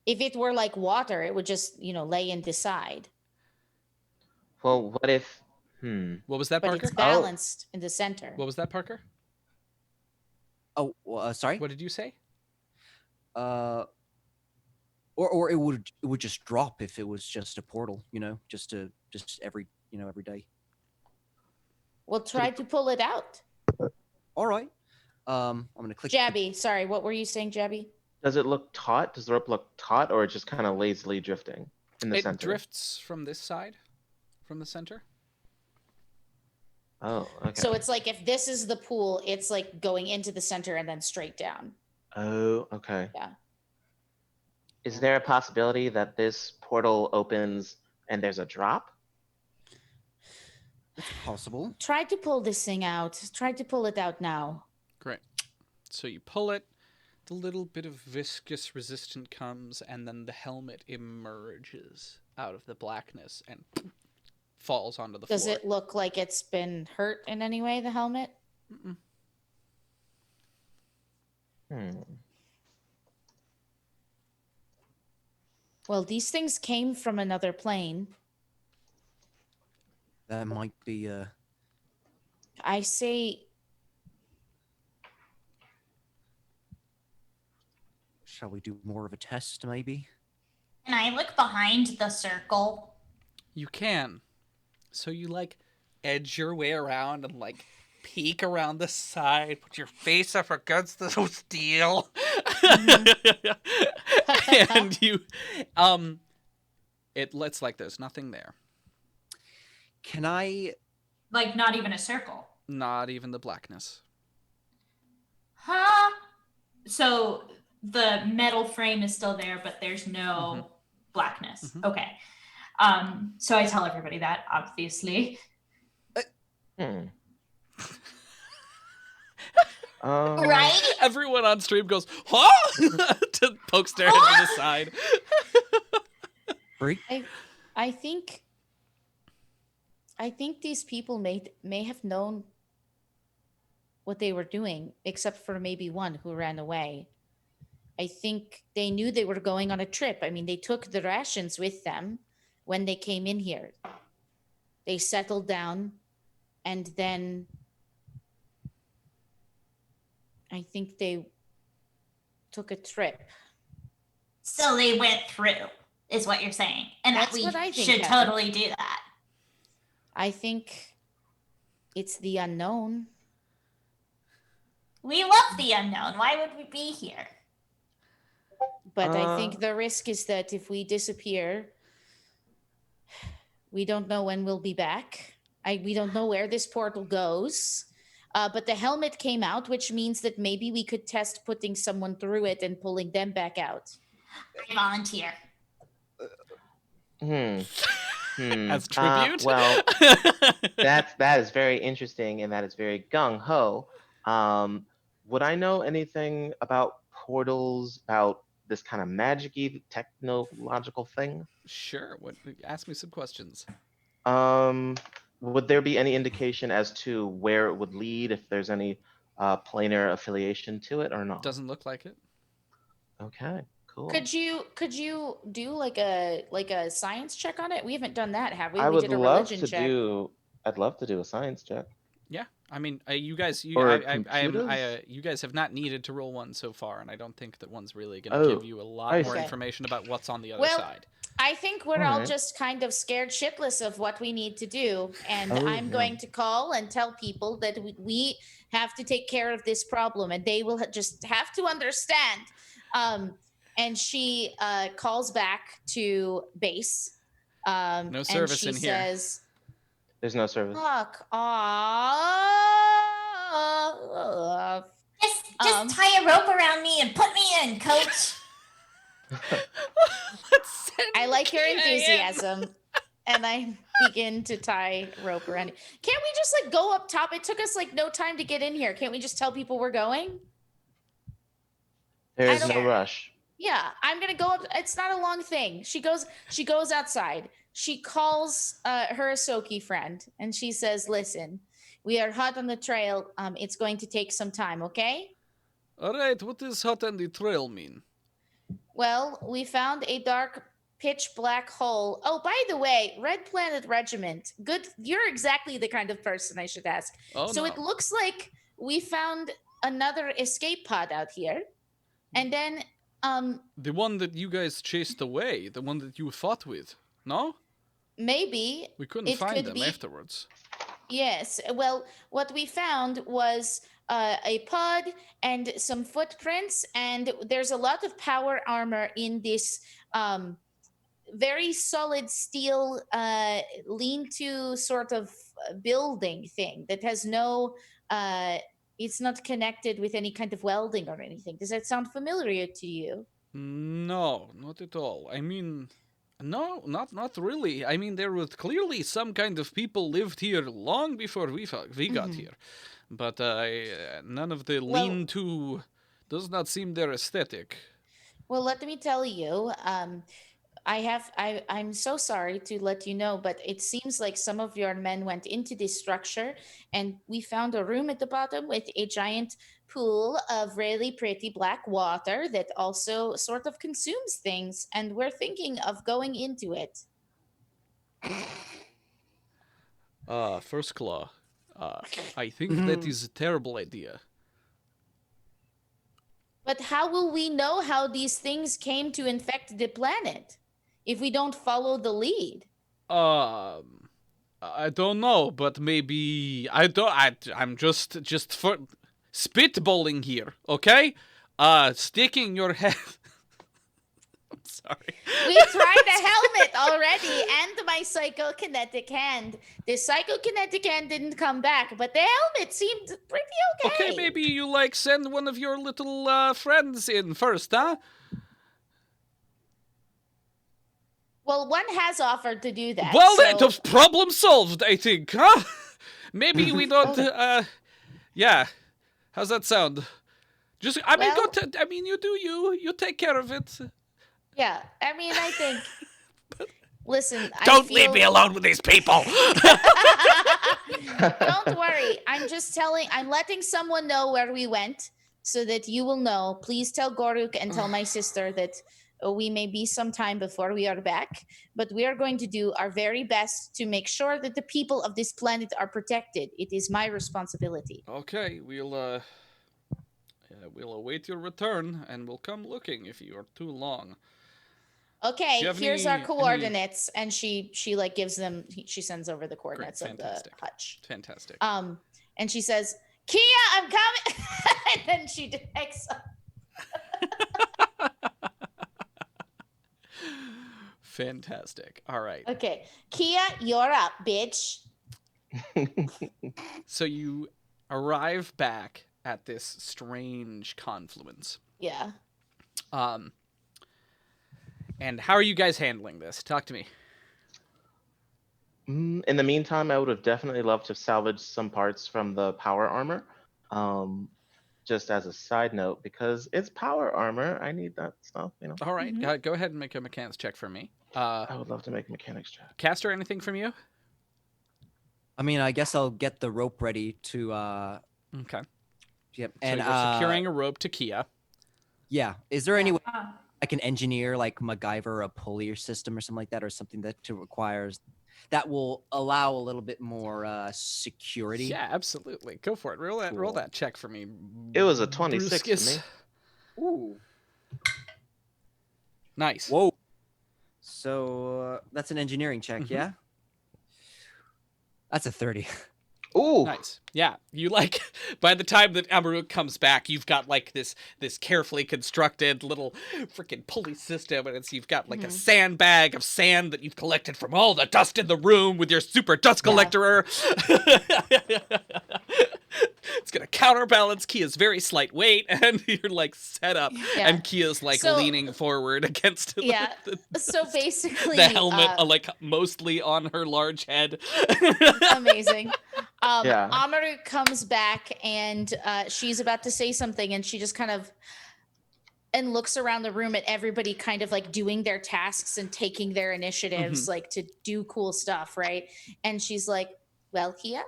If it were like water, it would just, lay and decide. Well, what if? What was that, But Parker? it's balanced in the center. What was that, Parker? Oh, sorry. What did you say? Or it would just drop if it was just a portal, just every day. Well, try to pull it out. All right. I'm gonna click. Jabby, sorry, what were you saying, Jabby? Does it look taut? Does the rope look taut, or it just kind of lazily drifting in the It center? drifts from this side, from the center. Oh, okay. So it's like if this is the pool, it's like going into the center and then straight down. Oh, okay. Yeah. Is there a possibility that this portal opens and there's a drop? It's possible. Try to pull this thing out. Try to pull it out now. Great. So you pull it, the little bit of viscous resistance comes, and then the helmet emerges out of the blackness and falls onto the Does floor. it look like it's been hurt in any way, the helmet? Mm-mm. Well, these things came from another plane. That might be I say, shall we do more of a test, maybe? Can I look behind the circle? You can. So you like edge your way around and like peek around the side, put your face up against the steel. And you it's like there's nothing there. Can I? Like, not even a circle. Not even the blackness. Huh? So the metal frame is still there, but there's no blackness. Mhm. Okay. So I tell everybody that, obviously. Hmm. Right? Everyone on stream goes, huh? To poke stare into the side. Break. I think these people may have known what they were doing, except for maybe one who ran away. I think they knew they were going on a trip. I mean, they took the rations with them when they came in here. They settled down, and then I think they took a trip. So they went through, is what you're saying. And That's that we what I think should happened. totally do that. I think it's the unknown. We love the unknown. Why would we be here? But I think the risk is that if we disappear, we don't know when we'll be back. We don't know where this portal goes. But the helmet came out, which means that maybe we could test putting someone through it and pulling them back out. I volunteer. As tribute. Well, that is very interesting, and that is very gung ho. Would I know anything about portals, about this kind of magic-y technological thing? Sure. Ask me some questions. Would there be any indication as to where it would lead, if there's any planar affiliation to it or not? Doesn't look like it. Okay, cool. Could you do like a science check on it? We haven't done that, have we? I We would did a love religion to check. do. I'd love to do a science check. Yeah, I mean, you guys, Or computers? you guys have not needed to roll one so far, and I don't think that one's really going to Oh, give you a lot I more see. Okay. information about what's on the other Well, side. I think we're all Alright. just kind of scared shitless of what we need to do. And Oh, I'm yeah. going to call and tell people that we have to take care of this problem and they will just have to understand. And she calls back to base. No And service she in here. says, There's no service. fuck off. Just tie a rope around me and put me in, coach. Let's send I like your Kia in. enthusiasm. And I begin to tie rope around you. Can't we just like go up top? It took us like no time to get in here. Can't we just tell people we're going? There's don't- no rush. Yeah, I'm gonna go up. It's not a long thing. She goes outside. She calls her Asoki friend and she says, listen, we are hot on the trail. It's going to take some time, okay? All right, what does hot on the trail mean? Well, we found a dark pitch black hole. Oh, by the way, Red Planet Regiment. Good. You're exactly the kind of person I should ask. Oh, So no. it looks like we found another escape pod out here. And then The one that you guys chased away, the one that you fought with, no? maybe We couldn't it find could them be afterwards. Yes. Well, what we found was a pod and some footprints, and there's a lot of power armor in this very solid steel lean-to sort of building thing that has no. It's not connected with any kind of welding or anything. Does that sound familiar to you? No, not at all. I mean, no, not really. I mean, there was clearly some kind of people lived here long before we got here, but none of the Well- lean-to does not seem their aesthetic. Well, let me tell you, I'm so sorry to let you know, but it seems like some of your men went into this structure and we found a room at the bottom with a giant pool of really pretty black water that also sort of consumes things, and we're thinking of going into it. First Claw, I think that is a terrible idea. But how will we know how these things came to infect the planet if we don't follow the lead? I don't know, but maybe I don't. I'm just for spitballing here, okay? Sticking your head. I'm sorry. We tried a helmet already and my psychokinetic hand. The psychokinetic hand didn't come back, but the helmet seemed pretty okay. Okay, maybe you like send one of your little friends in first, huh? Well, one has offered to do that. Well, so... that was problem solved, I think, huh? Maybe we don't. Yeah. How's that sound? Just, I mean, Well- I mean, you do you. You take care of it. Yeah, I mean, I think. Listen, Don't leave me alone with these people. Don't worry. I'm letting someone know where we went so that you will know. Please tell Goruk and tell my sister that we may be some time before we are back, but we are going to do our very best to make sure that the people of this planet are protected. It is my responsibility. Okay, we'll await your return, and we'll come looking if you are too long. Okay, Do you have here's any- our coordinates, and she like gives them. She sends over the coordinates of the fantastic. hutch. Fantastic. And she says, "Kia, I'm coming," and then she takes. Fantastic. All right. Okay, Kia, you're up, bitch. So you arrive back at this strange confluence. Yeah. And how are you guys handling this? Talk to me. In the meantime, I would have definitely loved to salvage some parts from the power armor. Just as a side note, because it's power armor, I need that stuff, you know. All right, go ahead and make a mechanics check for me. I would love to make a mechanics check. Caster, anything from you? I mean, I guess I'll get the rope ready to Okay. Yep. So And you're securing a rope to Kia. yeah, is there any way Uh, I can engineer like MacGyver a pulley system or something like that, or something that requires that will allow a little bit more security? Yeah, absolutely. Go for it. Roll Cool. that check for me. It was a 26 for me. Ooh. Nice. Whoa. So that's an engineering check, Mhm. yeah? That's a 30. Ooh. Nice. Yeah. You like by the time that Amaruk comes back, you've got like this carefully constructed little freaking pulley system, and you've got like a sandbag of sand that you've collected from all the dust in the room with your super dust collector. It's gonna counterbalance Kia's very slight weight, and you're like set up, Yeah. and Kia's like So- leaning forward against Yeah. the So basically, the helmet, like mostly on her large head. amazing. Yeah. Amaru comes back and she's about to say something, and she just kind of and looks around the room at everybody kind of like doing their tasks and taking their initiatives, like to do cool stuff, right? And she's like, "Well, Kia,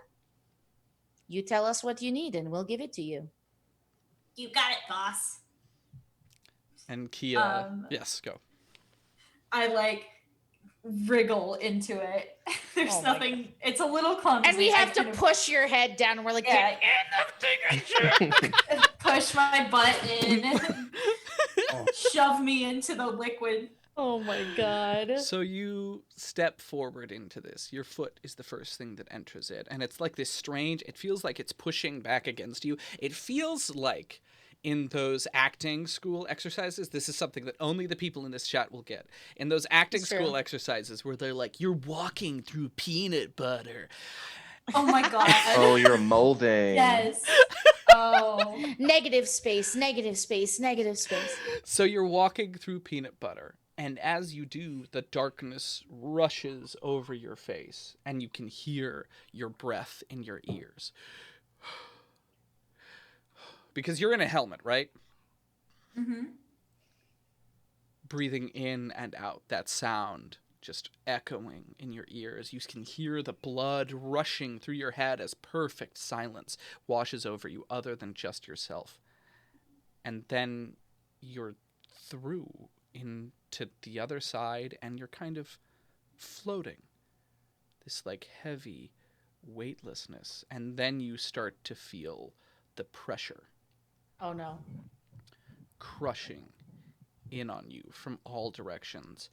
you tell us what you need, and we'll give it to you." you got it, boss. And Kia, yes, go. I like wriggle into it. There's Oh my nothing. It's a little clumsy. And we have I to kind of push your head down, and we're like, Yeah. "Get in the thing!" push my butt in, Oh. shove me into the liquid. Oh my god. So you step forward into this. Your foot is the first thing that enters it. And it's like this strange, it feels like it's pushing back against you. It feels like in those acting school exercises, this is something that only the people in this chat will get. In those acting It's true. school exercises where they're like, you're walking through peanut butter. Oh my god. Oh, you're molding. Yes. Oh. Negative space, negative space, negative space. So you're walking through peanut butter. And as you do, the darkness rushes over your face, and you can hear your breath in your ears. Because you're in a helmet, right? Mm-hmm. Breathing in and out, that sound just echoing in your ears. You can hear the blood rushing through your head as perfect silence washes over you, other than just yourself. And then you're through into the other side, and you're kind of floating. This like heavy weightlessness. And then you start to feel the pressure Oh no. crushing in on you from all directions.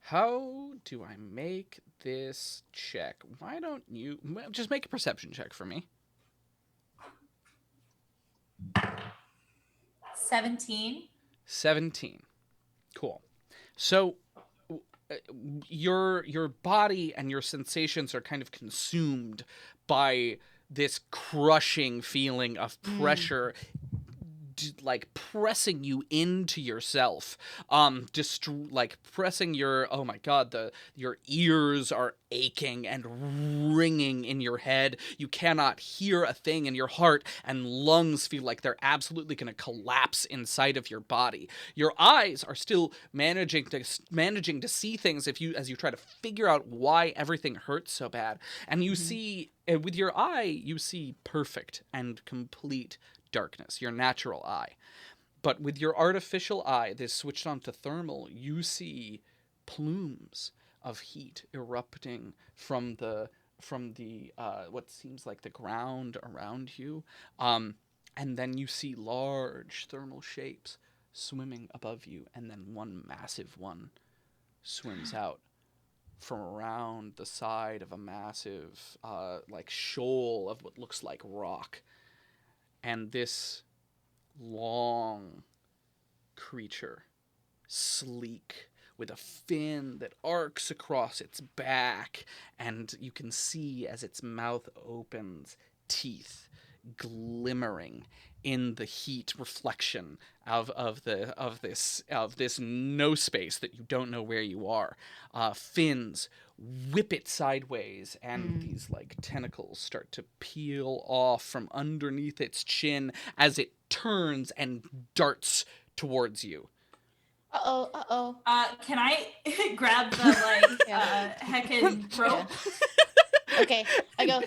How do I make this check? Why don't you just make a perception check for me? 17. 17. Cool. So your body and your sensations are kind of consumed by this crushing feeling of pressure, like pressing you into yourself, just like pressing your, oh my god, your ears are aching and ringing in your head. You cannot hear a thing, and your heart and lungs feel like they're absolutely going to collapse inside of your body. Your eyes are still managing to see things as you try to figure out why everything hurts so bad. And you see, with your eye, you see perfect and complete darkness, your natural eye. But with your artificial eye, this switched on to thermal, you see plumes of heat erupting from the what seems like the ground around you, and then you see large thermal shapes swimming above you, and then one massive one swims out from around the side of a massive like shoal of what looks like rock. And this long creature, sleek, with a fin that arcs across its back, and you can see as its mouth opens, teeth glimmering in the heat reflection of this no space that you don't know where you are. Fins whip it sideways, and these like tentacles start to peel off from underneath its chin as it turns and darts towards you. Uh-oh. Can I grab the like Yeah. heckin' rope? Okay. I go,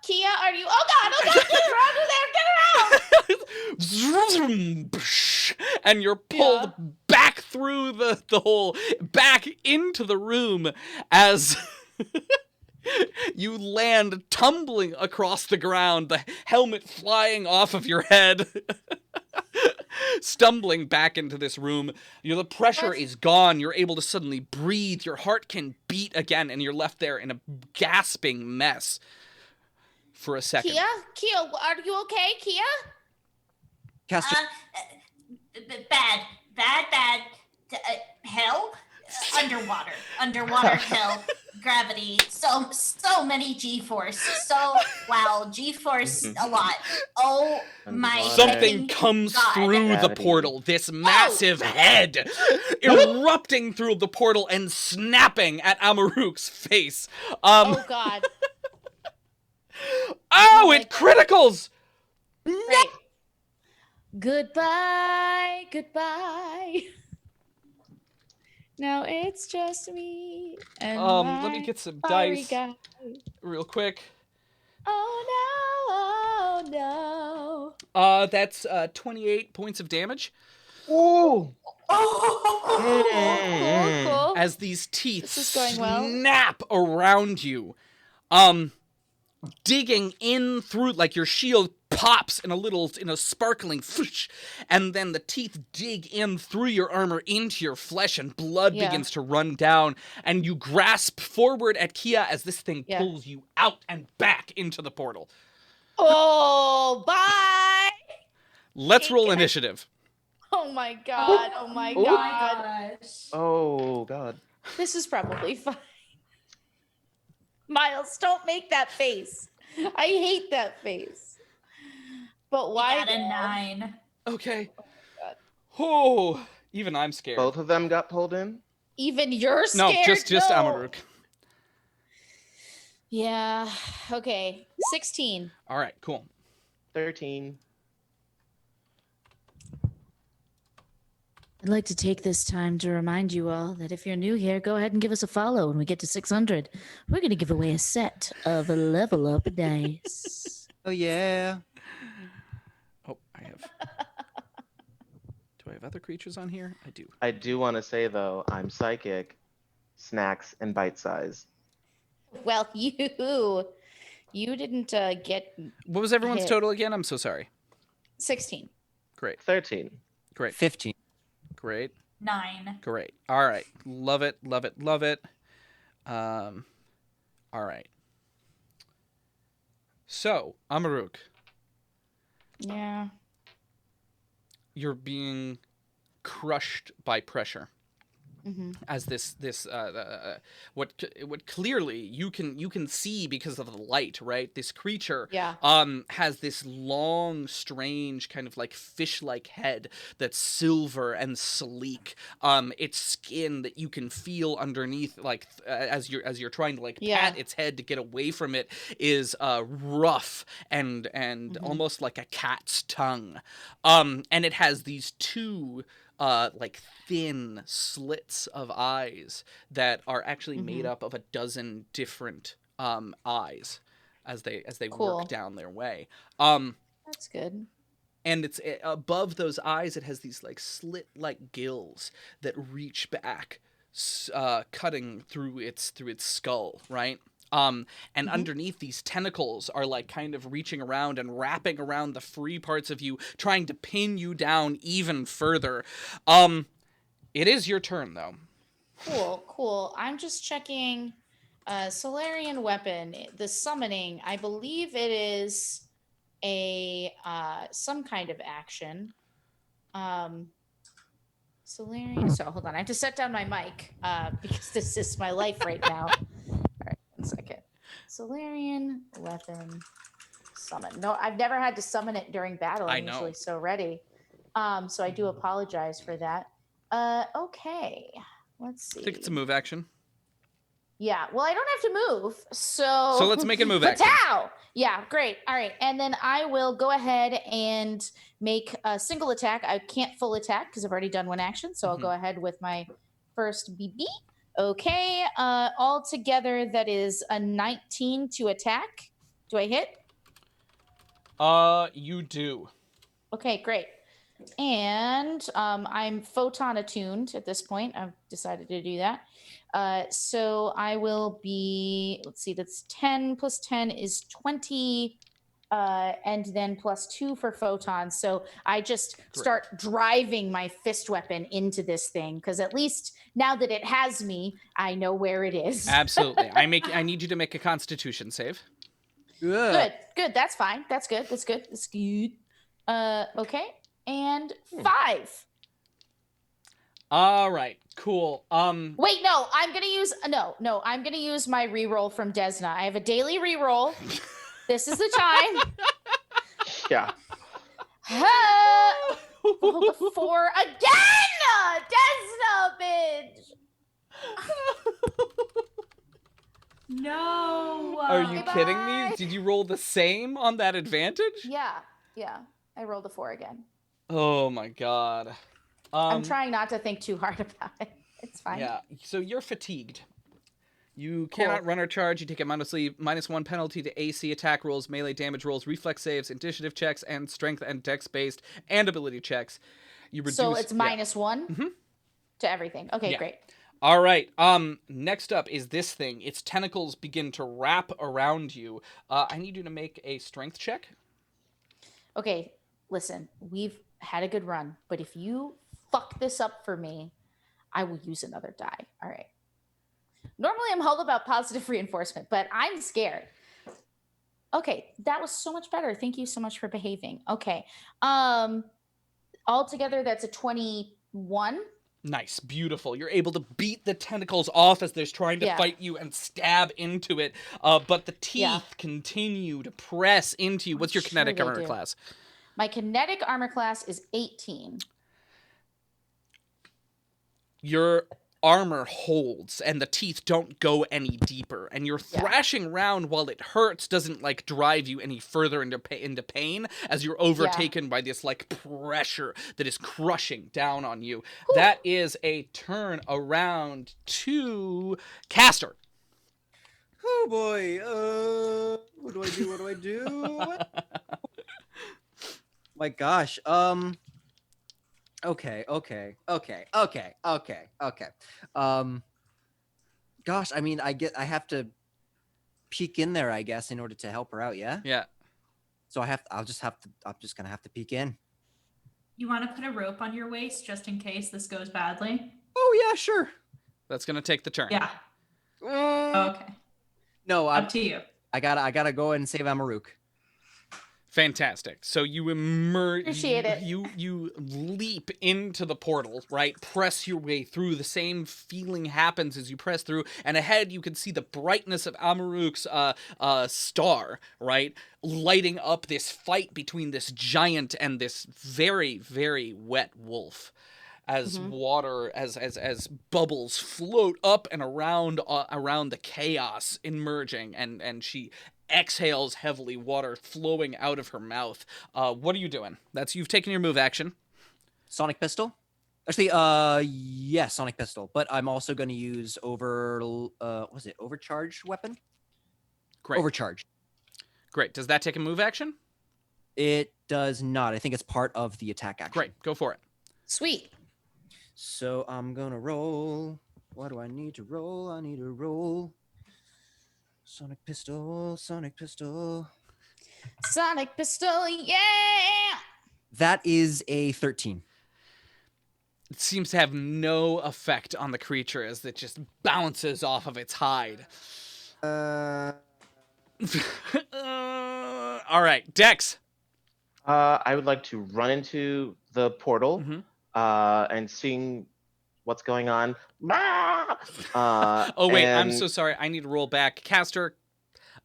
Kia, are you? Oh God, get her out of there! Get her out! And you're pulled back through the hole, back into the room as you land tumbling across the ground, the helmet flying off of your head. Stumbling back into this room, the pressure is gone. You're able to suddenly breathe. Your heart can beat again, and you're left there in a gasping mess for a second. Kia, are you okay, Kia? Caster, Bad. Hell, underwater hell, gravity. So many G-force. G-force a lot. Oh my! Something comes through the portal. This massive head erupting through the portal and snapping at Amaruk's face. Oh God! Oh, it criticals. Great. Goodbye. Now it's just me and let me get some dice guy. real quick. Oh no! That's 28 points of damage. Ooh. Cool. As these teeth This is going well. snap around you, digging in through, like your shield pops in a sparkling foosh, and then the teeth dig in through your armor into your flesh, and blood begins to run down, and you grasp forward at Kia as this thing pulls you out and back into the portal. Oh, bye! Let's roll initiative. Oh my God! Oh my God! Oh God. This is probably fine. Miles, don't make that face. I hate that face. But why? Got a 9. Okay. Oh, even I'm scared. Both of them got pulled in? Even you're scared? No, just Amaruk. Yeah. Okay. 16. All right, cool. 13. I'd like to take this time to remind you all that if you're new here, go ahead and give us a follow. When we get to 600, we're going to give away a set of level up dice. oh yeah. Oh, I have. Do I have other creatures on here? I do. I do want to say though, I'm psychic, snacks, and bite size. Well, you didn't get What was everyone's hit. total again? I'm so sorry. 16. Great. 13. Great. 15. Great. 9. Great. All right. Love it. All right. So, Amaruk, Yeah. you're being crushed by pressure. Mm-hmm. As what clearly you can see because of the light, right? This creature has this long, strange kind of like fish-like head that's silver and sleek. Its skin that you can feel underneath, like as you're trying to like pat its head to get away from it, is rough and almost like a cat's tongue. And it has these two like thin slits of eyes that are actually made up of a dozen different eyes as they work down their way. That's good. And it's above those eyes, it has these like slit-like gills that reach back, cutting through its skull, right? And underneath these tentacles are like kind of reaching around and wrapping around the free parts of you, trying to pin you down even further. It is your turn though. Cool. I'm just checking Solarian weapon, the summoning. I believe it is a some kind of action. Solarian. So hold on. I have to set down my mic because this is my life right now. All right, 1 second. Solarian weapon summon. No, I've never had to summon it during battle. I'm usually so ready. So I do apologize for that. Okay. Let's see. I think it's a move action. Yeah. Well, I don't have to move. So let's make a move action. Patow! Yeah, great. All right. And then I will go ahead and make a single attack. I can't full attack because I've already done one action. So I'll go ahead with my first BB. Okay. All together, that is a 19 to attack. Do I hit? You do. Okay, great. And I'm photon attuned at this point. I've decided to do that. So I will be, let's see, that's 10 plus 10 is 20, and then plus 2 for photons. So I just start driving my fist weapon into this thing, because at least now that it has me, I know where it is. Absolutely. I need you to make a Constitution save. Good. That's fine. That's good. That's good. Okay. And 5. All right. Cool. Wait, no, I'm gonna use I'm gonna use my reroll from Desna. I have a daily reroll. This is the time. Yeah. Hold the 4 again! Desna, bitch! No. Are you kidding me? Bye. Did you roll the same on that advantage? Yeah. I rolled a 4 again. Oh my god. I'm trying not to think too hard about it. It's fine. Yeah. So you're fatigued. You cannot run or charge. You take a -1 penalty to AC attack rolls, melee damage rolls, reflex saves, initiative checks, and strength and dex based and ability checks. You reduce. So it's -1 to everything. Okay, Yeah. great. All right. Next up is this thing. Its tentacles begin to wrap around you. I need you to make a strength check. Okay, listen, we've had a good run, but if you fuck this up for me, I will use another die. All right. Normally I'm all about positive reinforcement, but I'm scared. Okay, that was so much better. Thank you so much for behaving. Okay. Altogether that's a 21. Nice, beautiful. You're able to beat the tentacles off as they're trying to fight you and stab into it, but the teeth continue to press into you. What's your kinetic armor class? My kinetic armor class is 18. Your armor holds and the teeth don't go any deeper, and you're thrashing around while it hurts doesn't like drive you any further into pain as you're overtaken by this like pressure that is crushing down on you. Whew. That is a turn around to Caster. Oh boy. What do I do? My gosh. Okay. Gosh, I mean, I have to peek in there, I guess, in order to help her out, yeah? Yeah. So I'm just gonna have to peek in. You want to put a rope on your waist just in case this goes badly? Oh yeah, sure. That's gonna take the turn. Yeah. Okay. No, up to you. I gotta go and save Amaruk. Fantastic. So you emerge. Appreciate it. You leap into the portal, right? Press your way through. The same feeling happens as you press through, and ahead you can see the brightness of Amaruk's star, right, lighting up this fight between this giant and this very, very wet wolf. As water, as bubbles float up and around the chaos emerging, and she exhales heavily, water flowing out of her mouth. What are you doing? You've taken your move action. Sonic pistol? Actually, yes, sonic pistol. But I'm also going to use overcharge weapon? Great. Overcharge. Great. Does that take a move action? It does not. I think it's part of the attack action. Great. Go for it. Sweet. So I'm gonna roll. What do I need to roll? I need to roll. Sonic pistol. Sonic pistol, yeah! That is a 13. It seems to have no effect on the creature as it just bounces off of its hide. All right, Dex. I would like to run into the portal and seeing what's going on. Oh wait, I'm so sorry. I need to roll back. Caster,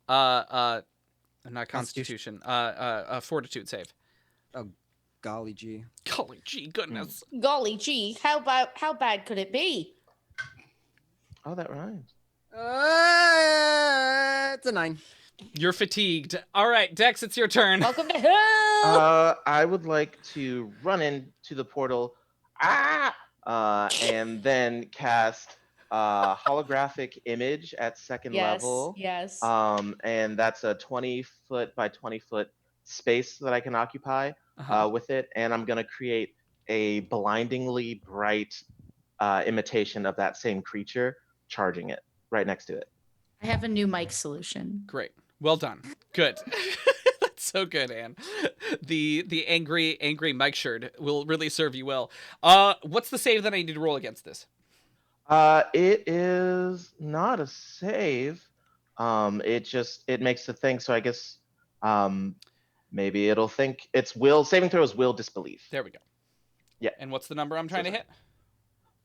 not Constitution. Fortitude save. Oh, golly gee. Golly gee, goodness. Golly gee, how bad could it be? Oh, that rhymes. It's a 9. You're fatigued. All right, Dex, it's your turn. Welcome to hell. I would like to run into the portal, and then cast holographic image at second Yes. level. Yes. And that's a 20-foot by 20-foot space that I can occupy Uh-huh. with it. And I'm going to create a blindingly bright imitation of that same creature, charging it right next to it. I have a new mic solution. Great. Well done. Good. That's so good, Anne. The angry Mike shirt will really serve you well. What's the save that I need to roll against this? It is not a save. It makes the thing. So I guess maybe it'll think it's will. Saving throw is will disbelief. There we go. Yeah. And what's the number I'm trying to hit?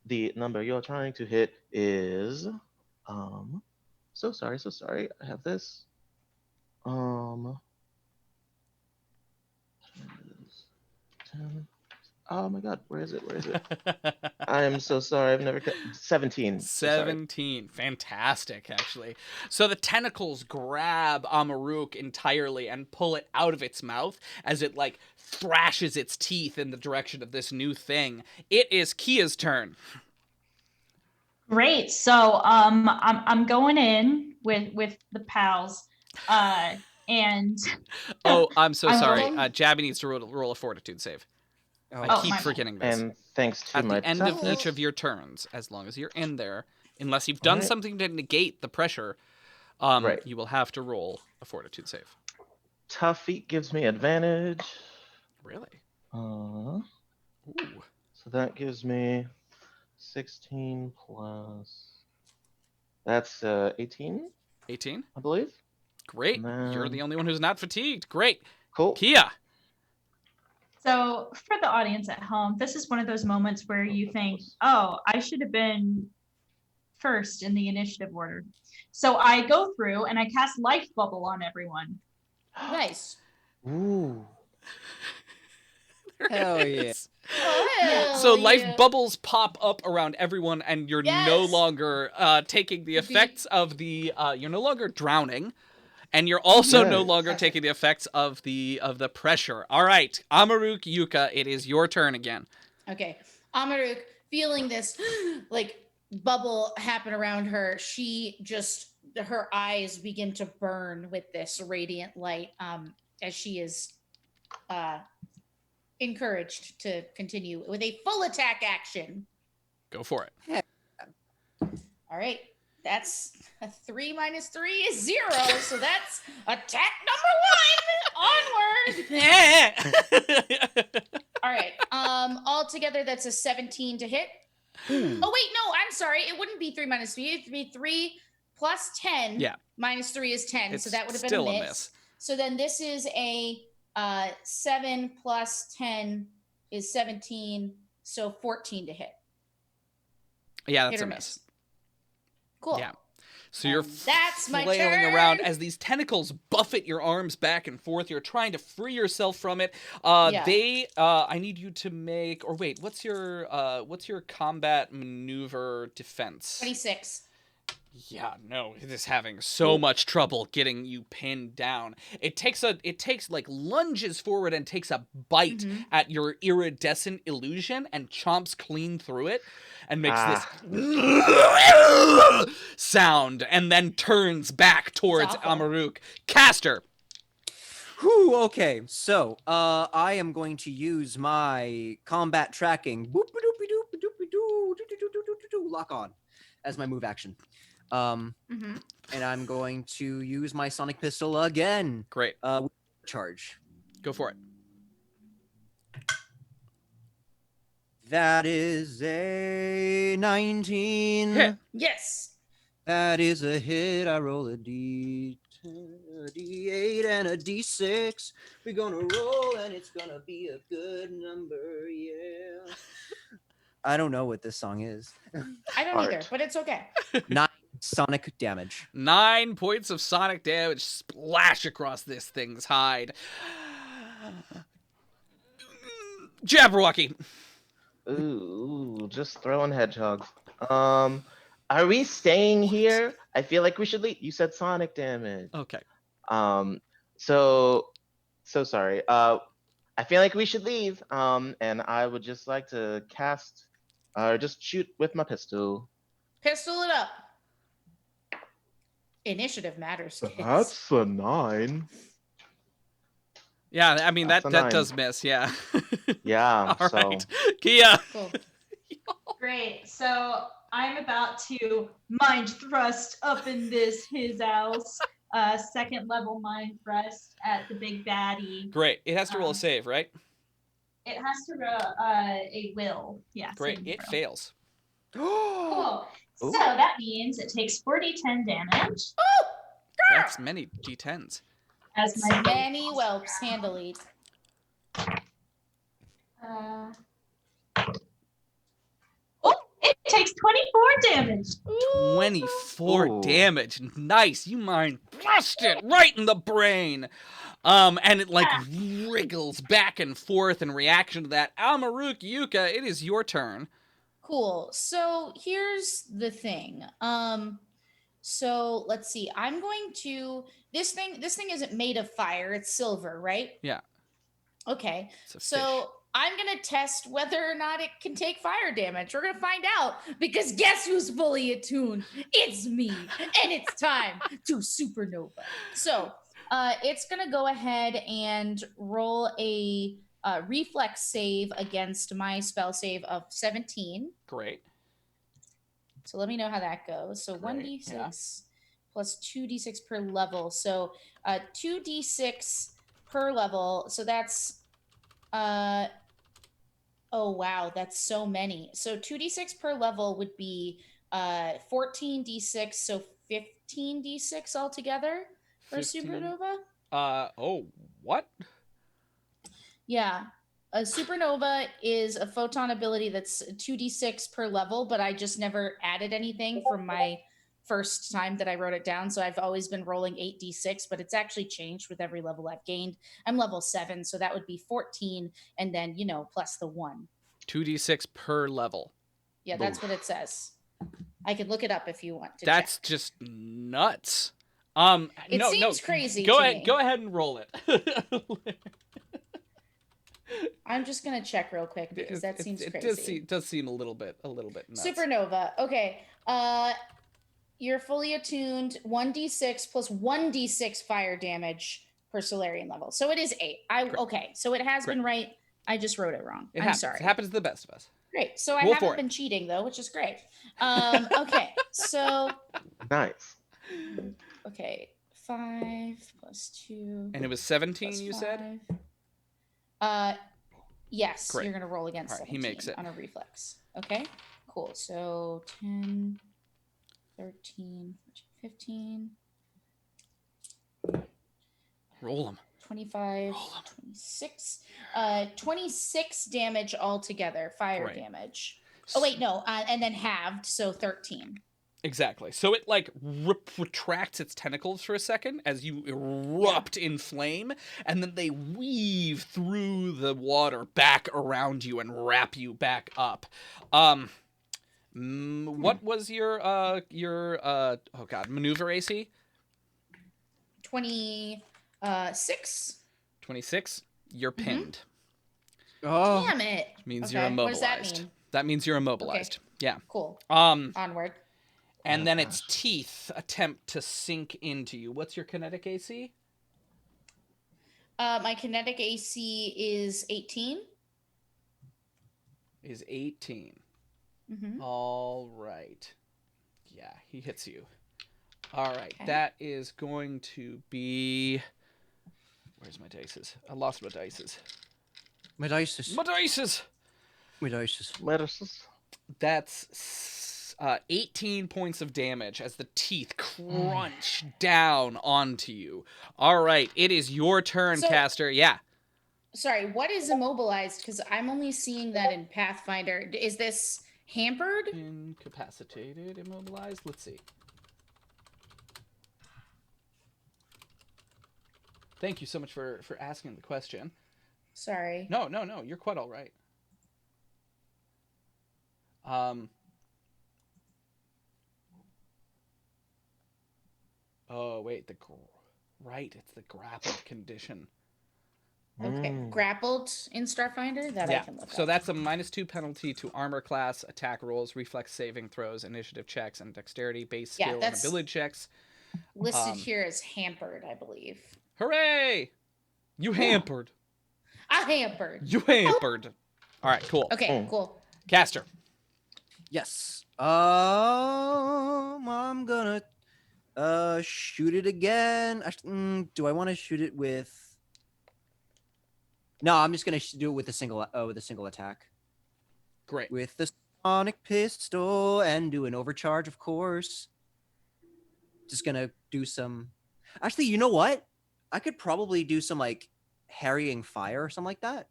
The number you're trying to hit is so sorry. I have this. 10. Oh my god, where is it? I am so sorry. I've never 17. So sorry. 17. Fantastic, actually. So the tentacles grab Amaruk entirely and pull it out of its mouth as it like thrashes its teeth in the direction of this new thing. It is Kia's turn. Great. So I'm going in with the pals. And Oh, I'm so I'm sorry. rolling. Jabby needs to roll a fortitude save. I Oh, keep my bad. forgetting this. And thanks to At my the end of toughness- each of your turns, as long as you're in there, unless you've done Alright. something to negate the pressure, Right. you will have to roll a fortitude save. Tough feet gives me advantage. Really? Uh, Ooh. so that gives me 16 plus. That's 18, 18? I believe. Great. And You're then- the only one who's not fatigued. Great. Cool. Kia. So for the audience at home, this is one of those moments where you think, oh, I should have been first in the initiative order. So I go through and I cast Life Bubble on everyone. Nice. Ooh. Hell yeah. Yes. Oh, So hell life yeah. bubbles pop up around everyone, and you're no Yes. longer taking the You're being- effects of the. You're no longer drowning, and you're also no Yes. longer taking the effects of the pressure. All right, Amaruk Yuka, it is your turn again. Okay. Amaruk, feeling this like bubble happen around her, she just her eyes begin to burn with this radiant light as she is encouraged to continue with a full attack action. Go for it. All right. That's a 3 minus 3 is 0. So that's attack number 1. Onward. All right. Altogether, that's a 17 to hit. Oh, wait, no, I'm sorry. It wouldn't be 3 minus 3. It'd be 3 plus 10. Yeah. Minus 3 is 10. It's so that would have been still a a miss. miss. So then this is a 7 plus 10 is 17. So 14 to hit. Yeah, Hit that's or a miss. miss. Cool. Yeah. So you're That's my flailing turn. around as these tentacles buffet your arms back and forth. You're trying to free yourself from it. Yeah. I need you to make, or wait, what's your combat maneuver defense? 26. Yeah, no, it is having so much trouble getting you pinned down. It takes like lunges forward and takes a bite Mhm. at your iridescent illusion and chomps clean through it and makes this sound and then turns back towards awful. Amaruk. Caster. Whew, okay, so I am going to use my combat tracking lock on as my move action. Mm-hmm. And I'm going to use my sonic pistol again. Great. Charge. Go for it. That is a 19. Hit. Yes. That is a hit. I roll a D10, a D8, and a D6. We're gonna roll, and it's gonna be a good number, yeah. I don't know what this song is. I don't either, Art. but it's okay. 9 sonic damage. 9 points of sonic damage splash across this thing's hide. Jabberwocky. Ooh, just throwing hedgehogs. Are we staying here? I feel like we should leave. You said sonic damage. Okay. So sorry. I feel like we should leave. And I would just like to cast, or just shoot with my pistol. Pistol it up. Initiative matters, kids. That's a 9. Yeah, I mean That's that a 9. does miss. Yeah. Yeah. All So right, Kia. Cool. Great. So I'm about to mind thrust up in his house. Second level mind thrust at the big baddie. Great. It has to roll a save, right? It has to roll a will. Yeah. Great. saving It throw. fails. Cool. Ooh. So that means it takes 4d10 damage. That's many d10s. As my Many whelps handily. Oh, it takes 24 damage. 24 Ooh. damage. Nice. You mind thrust it right in the brain. And it like wriggles back and forth in reaction to that. Amaruk Yuka, it is your turn. Cool. So here's the thing. So let's see. I'm going to this thing isn't made of fire, it's silver, right? Yeah. Okay. It's a fish. So I'm gonna test whether or not it can take fire damage. We're gonna find out because guess who's fully attuned? It's me, and it's time to supernova. So it's gonna go ahead and roll a reflex save against my spell save of 17. Great. So let me know how that goes. So Great, 1d6 yeah. plus 2d6 per level. So 2d6 per level. So that's oh wow, that's so many. So 2d6 per level would be 14d6, so 15d6 altogether for 15. supernova. Oh, what? Yeah. A supernova is a photon ability that's 2d6 per level, but I just never added anything from my first time that I wrote it down. So I've always been rolling 8d6, but it's actually changed with every level I've gained. I'm level 7, so that would be 14, and then, plus the 1. 2d6 per level. Yeah, that's what it says. I can look it up if you want to That's check. just nuts. It seems crazy Go to ahead. me. Go ahead and roll it. I'm just gonna check real quick because that seems it crazy. does seem a little bit nuts. Supernova. Okay. You're fully attuned. 1d6 plus 1d6 fire damage per Solarian level. So it is 8. Okay. So it has been right. I just wrote it wrong. I'm happens. sorry. It happens to the best of us. Great. So I Roll for haven't been cheating though, which is great. Okay. So nice. okay. 5 plus 2. And it was 17, plus you 5. said? Yes, Great. you're going to roll against All right, 17 he makes it. on a reflex. Okay, cool. So 10, 13, 15, Roll them. 25, 26. 26 damage altogether, fire Great. damage. Oh, wait, no. And then halved, so 13. Exactly. So it like retracts its tentacles for a second as you erupt in flame, and then they weave through the water back around you and wrap you back up. What was your maneuver AC? 26. 26. You're pinned. Oh, Damn it. Which means Okay, you're immobilized. what does that mean? That means you're immobilized. Okay. Yeah. Cool. Onward. Onward. And then its teeth attempt to sink into you. What's your kinetic AC? My kinetic AC is 18. Is 18. Mm-hmm. All right. Yeah, he hits you. All right. Okay. That is going to be... Where's my dices? I lost my dices. my dices. My dices! My dices. Lettuces. That's 18 points of damage as the teeth crunch down onto you. All right. It is your turn, So- caster. Yeah. Sorry, what is immobilized? Because I'm only seeing that in Pathfinder. Is this hampered? Incapacitated, immobilized. Let's see. Thank you so much for asking the question. Sorry. No, you're quite all right. Oh wait, it's the grappled condition. Okay. Mm. Grappled in Starfinder? That I Yeah. can look So up. that's a -2 penalty to armor class, attack rolls, reflex saving throws, initiative checks, and dexterity, base Yeah, skill, and that's ability checks. listed here as hampered, I believe. Hooray! You hampered. A hampered. You hampered. All right, cool. Okay, Mm. cool. Caster. Yes. I'm gonna shoot it again. Do I want to shoot it with? No, I'm just gonna do it with a single attack Great. with the sonic pistol and do an overcharge, of course. Just gonna do some. Actually, you know what? I could probably do some like harrying fire or something like that.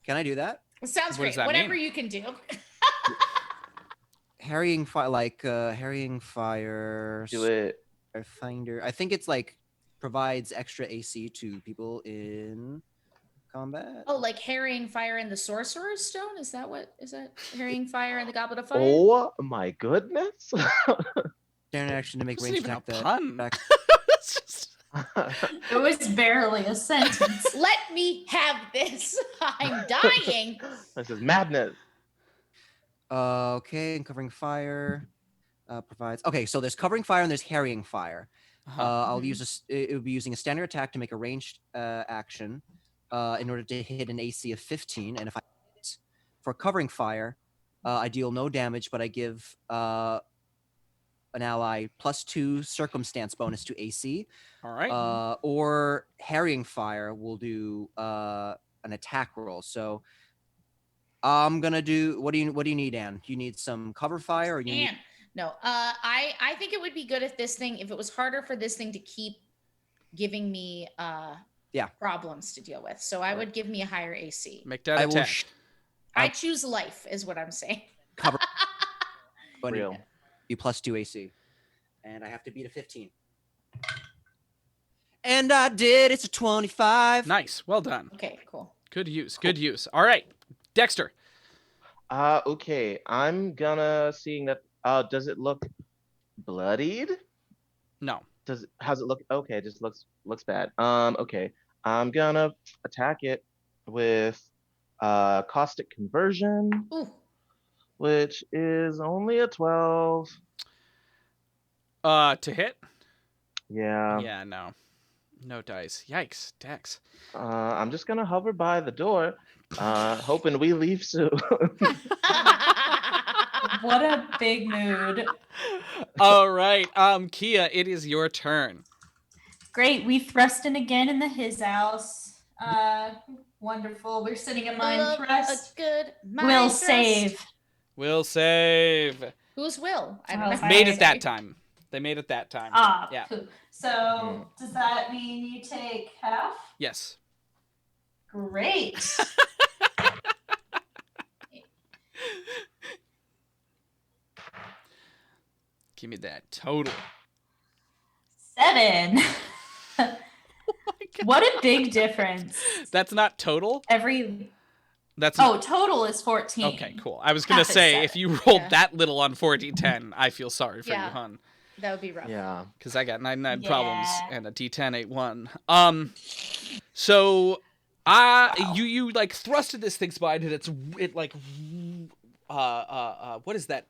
Can I do that? Sounds What does great. that Whatever mean? you can do. Harrying fire, like harrying fire. Do it. Starfinder. I think it's like provides extra AC to people in combat. Oh, like harrying fire in the sorcerer's stone? Is that harrying fire in the goblet of fire? Oh my goodness. Standard action to make This isn't range even a attack that. pun. Back. It's just- It was barely a sentence. Let me have this. I'm dying. This is madness. Okay, and covering fire provides. Okay, so there's covering fire and there's harrying fire. I'll Mhm. use it would be using a standard attack to make a ranged action in order to hit an AC of 15. And if I hit for covering fire, I deal no damage, but I give an ally +2 circumstance bonus to AC. All right. Or harrying fire will do an attack roll. So I'm gonna do. What do you need, Anne? Do you need some cover fire, or you need? And no, I think it would be good if it was harder for this thing to keep giving me problems to deal with. So I would give me a higher AC. Make that I will attack. I choose life, is what I'm saying. cover. Real. Be +2 AC, and I have to beat a 15. And I did. It's a 25. Nice. Well done. Okay, cool. Good use. Good use. All right. Dexter. Okay. I'm gonna seeing that. Does it look bloodied? No. How's it look? Okay, it just looks bad. Okay. I'm gonna attack it with caustic conversion, Ooh, which is only a 12. To hit? Yeah. Yeah, no. No dice. Yikes. Dex. I'm just gonna hover by the door, hoping we leave soon. What a big mood. All right. Kia, it is your turn. Great. We thrust in again in the his house. Wonderful. We're sitting in mind love thrust. a good mind Will thrust. save. Will save. Who's Will? I don't Well, know. Made it that time. They made it that time. Ah, Yeah. poo. So does that mean you take half? Yes. Great. Give me that total. 7. Oh my God. What a big difference. That's not total. That's Oh, total is 14. okay. Cool. I was gonna Half is say 7. if you rolled Yeah. that little on 4d10, I feel sorry for you, Yeah. hon. That would be rough. Yeah. Because I got 99 problems Yeah. and a d10 ain't one. So you like thrusted this thing's spine and it like what is that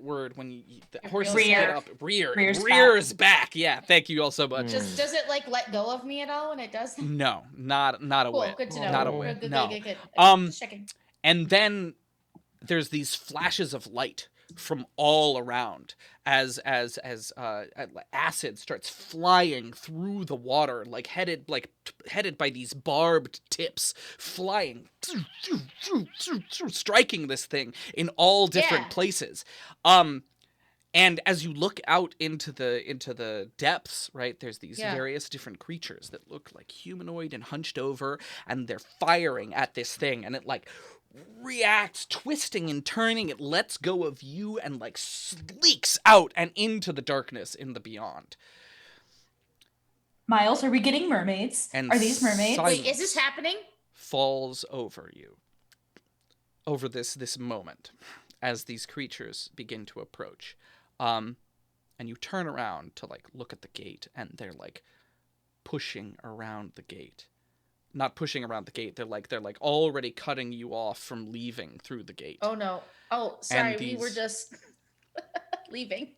word when the horses Rear. get up Rears back. Yeah, thank you all so much. Just does it like let go of me at all when it does that? No, not a Cool, whit. good to know. Not a Good, whit. Good, No. good. Um, Just checking. And then there's these flashes of light from all around as acid starts flying through the water, headed by these barbed tips, flying, striking this thing in all different Yeah. places. And as you look out into the depths, right, there's these Yeah. various different creatures that look like humanoid and hunched over, and they're firing at this thing, and it reacts, twisting and turning. It lets go of you and sleeks out and into the darkness in the beyond. Miles, are we getting mermaids? And Are these mermaids? silence Wait, is this happening? falls over you over this moment as these creatures begin to approach. And you turn around to look at the gate, and they're pushing around the gate. not pushing around the gate. They're like already cutting you off from leaving through the gate. Oh no. Oh, sorry. We were just leaving.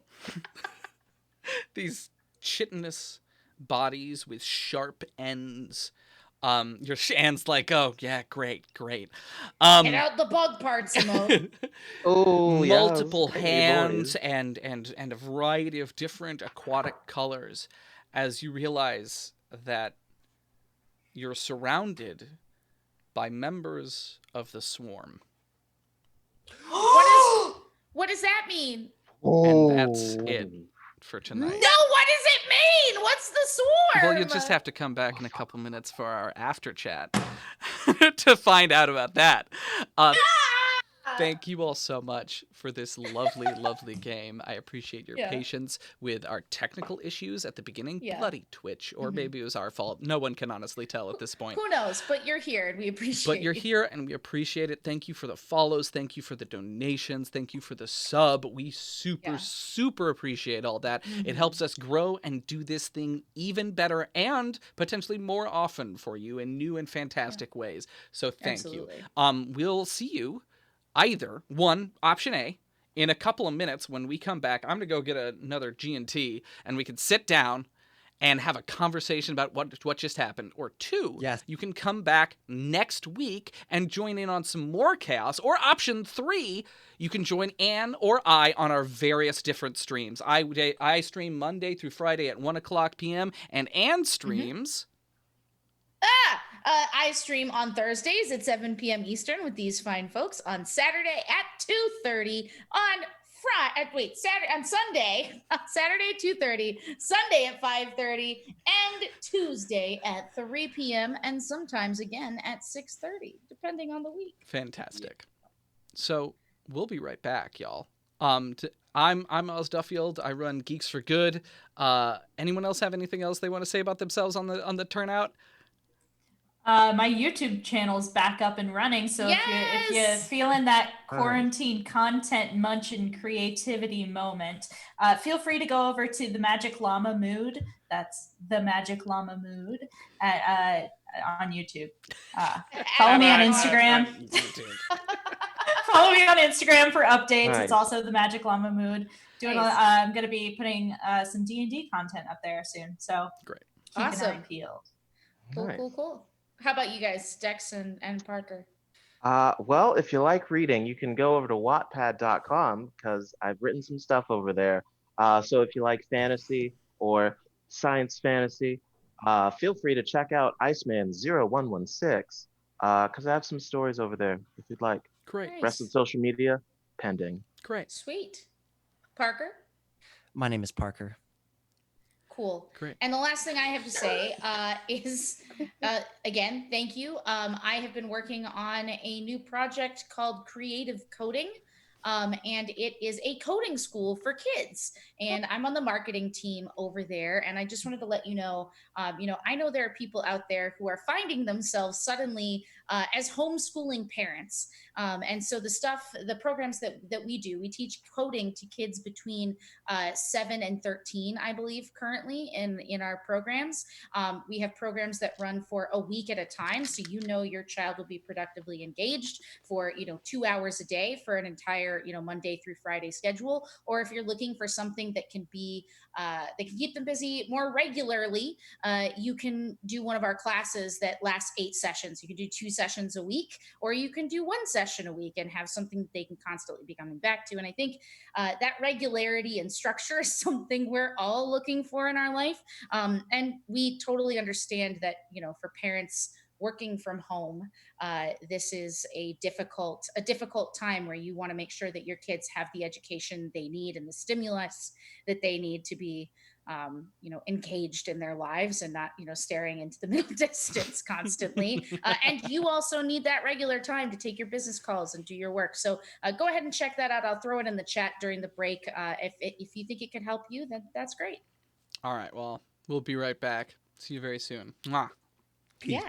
These chitinous bodies with sharp ends. Your Shan's like, oh yeah, great. Get out the bug parts, Simone. Oh multiple yes, hey, hands boys. and a variety of different aquatic colors as you realize that you're surrounded by members of the swarm. What does that mean? And that's it for tonight. No, what does it mean? What's the swarm? Well, you'll just have to come back in a couple minutes for our after chat to find out about that. Thank you all so much for this lovely, lovely game. I appreciate your patience with our technical issues at the beginning. Bloody Twitch, or maybe it was our fault. No one can honestly tell at this point. Who knows? But you're here, and we appreciate it. But you're here, and we appreciate it. Thank you for the follows. Thank you for the donations. Thank you for the sub. We super appreciate all that. It helps us grow and do this thing even better and potentially more often for you in new and fantastic ways. So thank you. We'll see you either option A, in a couple of minutes when we come back. I'm gonna go get another G&T, and we can sit down and have a conversation about what just happened. Or two, you can come back next week and join in on some more chaos. Or option three, you can join Anne or I on our various different streams. I stream Monday through Friday at 1:00 p.m. and Anne streams. I stream on Thursdays at 7 p.m. Eastern with these fine folks. On Saturday at 2:30. On Sunday, Saturday 2:30, Sunday at 5:30, and Tuesday at 3 p.m. and sometimes again at 6:30, depending on the week. Fantastic. So we'll be right back, y'all. I'm Oz Duffield. I run Geeks for Good. Anyone else have anything else they want to say about themselves on the turnout? My YouTube channel's back up and running, so if you're feeling that quarantine content munch and creativity moment, feel free to go over to the Magic Llama Mood. That's the Magic Llama Mood on YouTube. Follow me on Instagram. Follow me on Instagram for updates. Nice. It's also the Magic Llama Mood. I'm going to be putting some D&D content up there soon, so great. Keep an eye peeled. Cool. How about you guys, Dex and Parker? Well, if you like reading, you can go over to wattpad.com because I've written some stuff over there. So if you like fantasy or science fantasy, feel free to check out Iceman0116 because I have some stories over there if you'd like. Great. Nice. Rest of social media, pending. Great. Sweet. Parker? My name is Parker. Cool. Great. And the last thing I have to say is, again, thank you. I have been working on a new project called Creative Coding. And it is a coding school for kids. And I'm on the marketing team over there. And I just wanted to let you know, I know there are people out there who are finding themselves suddenly as homeschooling parents. And so the programs that we do, we teach coding to kids between 7 and 13, I believe, currently in our programs. We have programs that run for a week at a time. So your child will be productively engaged for 2 hours a day for an entire Monday through Friday schedule. Or if you're looking for something that can be that can keep them busy more regularly, you can do one of our classes that lasts 8 sessions. You can do 2 sessions a week, or you can do 1 session a week and have something that they can constantly be coming back to. And I think that regularity and structure is something we're all looking for in our life. And we totally understand that, for parents working from home, this is a difficult time where you want to make sure that your kids have the education they need and the stimulus that they need to be engaged in their lives and not staring into the middle distance constantly. And you also need that regular time to take your business calls and do your work. So go ahead and check that out. I'll throw it in the chat during the break. If you think it could help you, then that's great. All right, well, we'll be right back. See you very soon. Mwah. Yeah.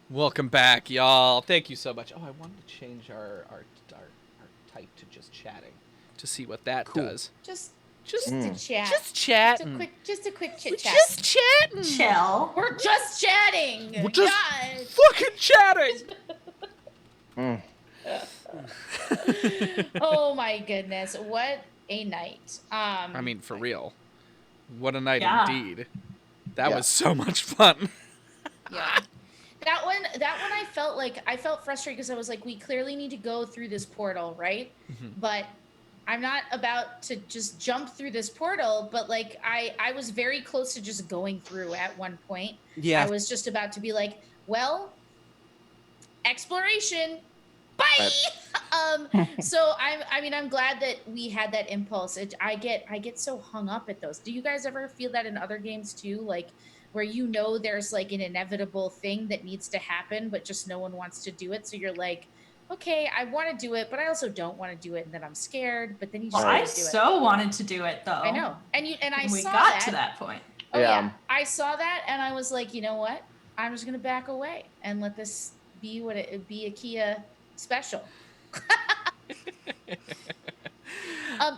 Welcome back, y'all. Thank you so much. Oh, I wanted to change our type to just chatting to see what that does. Just Just to chat. Just chatting. Just a quick chit chat. Just chatting. Chill. We're just chatting. We're just God. fucking chatting. Oh my goodness, what a night. I mean, for real. What a night Yeah. indeed. That Yeah. was so much fun. Yeah. That one I felt frustrated because I was like, we clearly need to go through this portal, right? But I'm not about to just jump through this portal, but like I was very close to just going through at one point. Yeah. I was just about to be like, well, exploration. Bye. So I'm glad that we had that impulse. I get so hung up at those. Do you guys ever feel that in other games too? Like where there's like an inevitable thing that needs to happen, but just no one wants to do it. So you're like, okay, I want to do it, but I also don't want to do it, and then I'm scared. But then you just Well, I gotta do it. so wanted to do it though. I know, and I when we saw got that. to that point. Oh yeah. Yeah. I saw that, and I was like, you know what? I'm just gonna back away and let this be be a Kia special.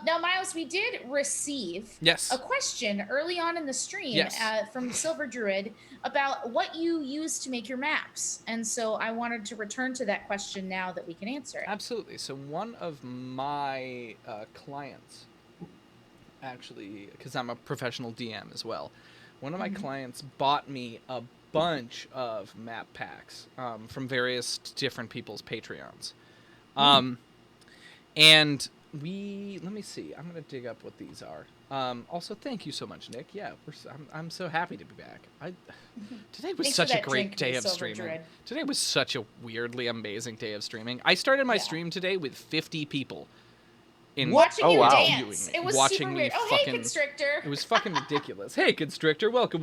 Now, Miles, we did receive Yes. a question early on in the stream Yes. from Silver Druid about what you use to make your maps. And so I wanted to return to that question now that we can answer it. Absolutely. So one of my clients, actually, because I'm a professional DM as well, one of my clients bought me a bunch of map packs from various different people's Patreons. And let me see. I'm going to dig up what these are. Also, thank you so much, Nick. Yeah, I'm so happy to be back. Today was Thanks such for a that great drink, day of Silver streaming. Druid. Today was such a weirdly amazing day of streaming. I started my Yeah. stream today with 50 people. Watching Oh, you wow. dance. Viewing me, It was watching super me weird. Oh, fucking- hey, Constrictor. It was fucking ridiculous. Hey, Constrictor, welcome.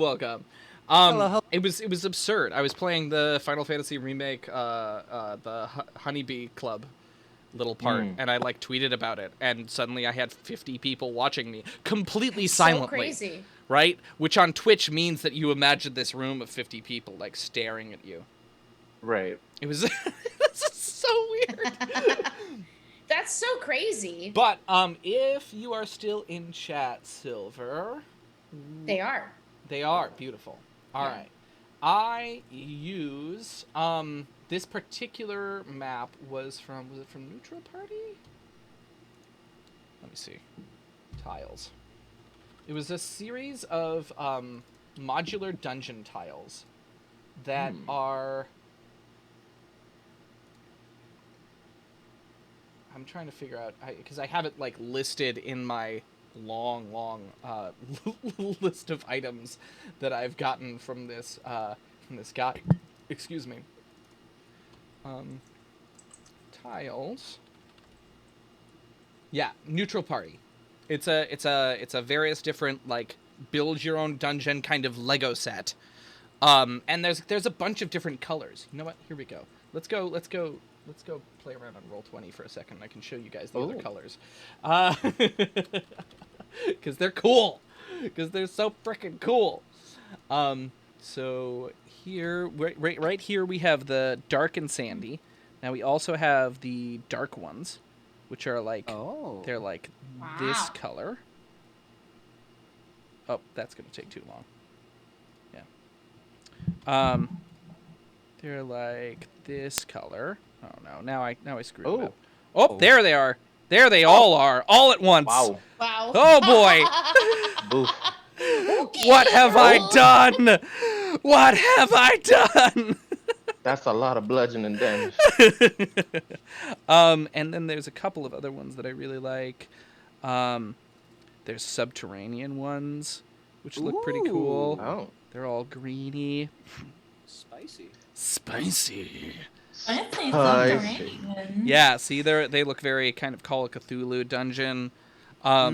Hello. It was absurd. I was playing the Final Fantasy remake, the Honeybee Club little part, and I like tweeted about it, and suddenly I had 50 people watching me completely silently. So crazy. Right? Which on Twitch means that you imagine this room of 50 people like staring at you. Right. It was this is so weird. That's so crazy. But if you are still in chat, Silver, They are. they are beautiful. All right. I use this particular map was it from Neutral Party? Let me see. Tiles. It was a series of modular dungeon tiles that are. I'm trying to figure out because I have it like listed in my long list of items that I've gotten from this guy. Excuse me. Tiles. Yeah, Neutral Party. It's a various different like build your own dungeon kind of Lego set. And there's a bunch of different colors. You know what? Here we go. Let's go play around on Roll20 for a second. I can show you guys the other colors. Because they're cool. Because they're so freaking cool. So here, right here, we have the dark and sandy. Now we also have the dark ones, which are like, they're like this color. Oh, that's going to take too long. Yeah. They're like this color. Oh no! Now I screwed it up. Oh, Oh, Oh. there they are. There they all are, all at once. wow. Wow. Oh boy! Boof. Okay, What have I girl. done? What have I done? That's a lot of bludgeoning damage. And then there's a couple of other ones that I really like. There's subterranean ones, which look pretty cool. Ooh. Oh. They're all greeny. Spicy. Spicy. Honestly, Spicy. subterranean. Yeah, see, they look very kind of Call of Cthulhu dungeon. Yeah.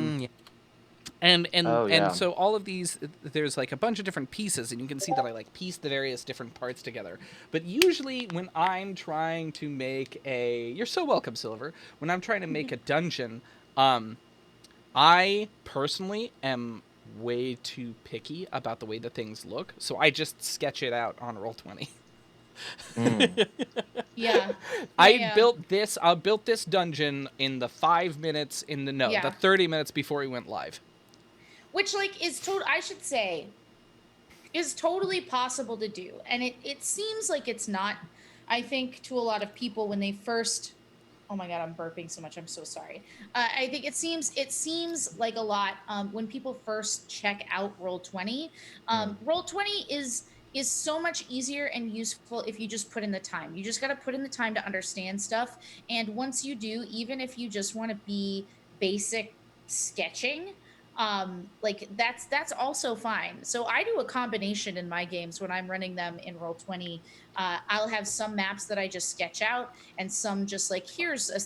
Oh, yeah. And so all of these, there's like a bunch of different pieces, and you can see that I like piece the various different parts together. But usually when I'm trying to make you're so welcome, Silver. When I'm trying to make a dungeon, I personally am way too picky about the way that things look, so I just sketch it out on Roll20. Mm. Yeah. I built this dungeon in the 5 minutes Yeah. the 30 minutes before we went live. Which like is total. I should say is totally possible to do, and it seems like it's not. I think to a lot of people when they first. Oh my god, I'm burping so much. I'm so sorry. I think it seems like a lot when people first check out Roll20. Roll20 is so much easier and useful if you just put in the time. You just got to put in the time to understand stuff, and once you do, even if you just want to be basic sketching, like that's also fine. So I do a combination in my games when I'm running them in Roll20. I'll have some maps that I just sketch out, and some just like here's a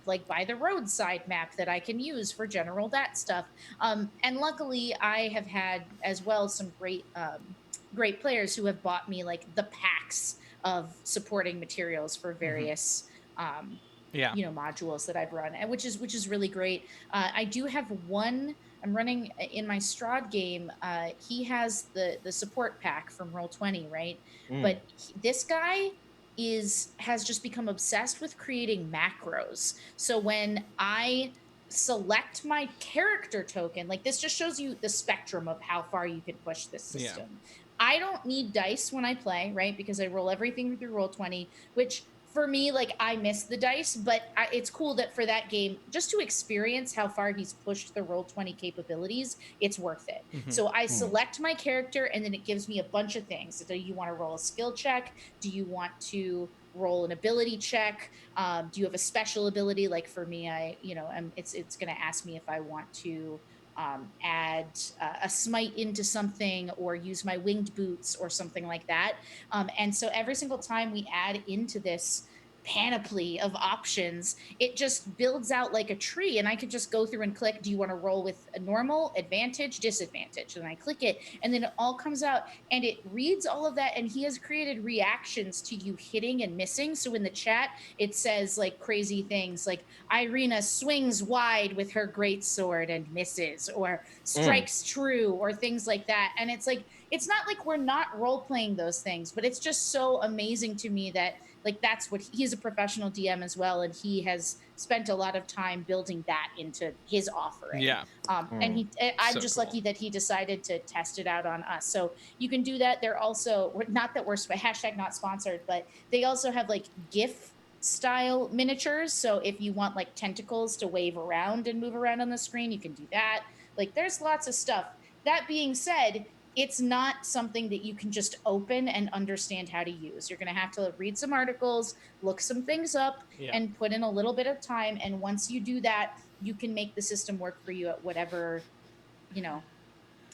like by the roadside map that I can use for general that stuff. And luckily I have had as well some great players who have bought me like the packs of supporting materials for various Yeah. modules that I've run, and which is really great. I do have one I'm running in my Strahd game. He has the support pack from Roll20, right? Mm. But this guy has just become obsessed with creating macros. So when I select my character token, like this just shows you the spectrum of how far you can push this system. I don't need dice when I play, right? Because I roll everything through Roll20, which for me, like I miss the dice, but it's cool that for that game, just to experience how far he's pushed the Roll20 capabilities, it's worth it. So I select my character, and then it gives me a bunch of things. Do you want to roll a skill check? Do you want to roll an ability check? Do you have a special ability? Like for me, it's going to ask me if I want to add a smite into something or use my winged boots or something like that. And so every single time we add into this panoply of options, it just builds out like a tree, and I could just go through and click, do you want to roll with a normal, advantage, disadvantage? And I click it, and then it all comes out, and it reads all of that, and he has created reactions to you hitting and missing. So in the chat it says like crazy things like Irina swings wide with her great sword and misses, or strikes true, or things like that. And it's like, it's not like we're not role playing those things, but it's just so amazing to me that like that's what he's a professional DM as well, and he has spent a lot of time building that into his offering. Yeah. And I'm So just cool. lucky that he decided to test it out on us. So you can do that. They're also, not that we're hashtag not sponsored, but they also have like GIF style miniatures. So if you want like tentacles to wave around and move around on the screen, you can do that. Like there's lots of stuff. That being said, it's not something that you can just open and understand how to use. You're going to have to read some articles, look some things up, and put in a little bit of time. And once you do that, you can make the system work for you at whatever,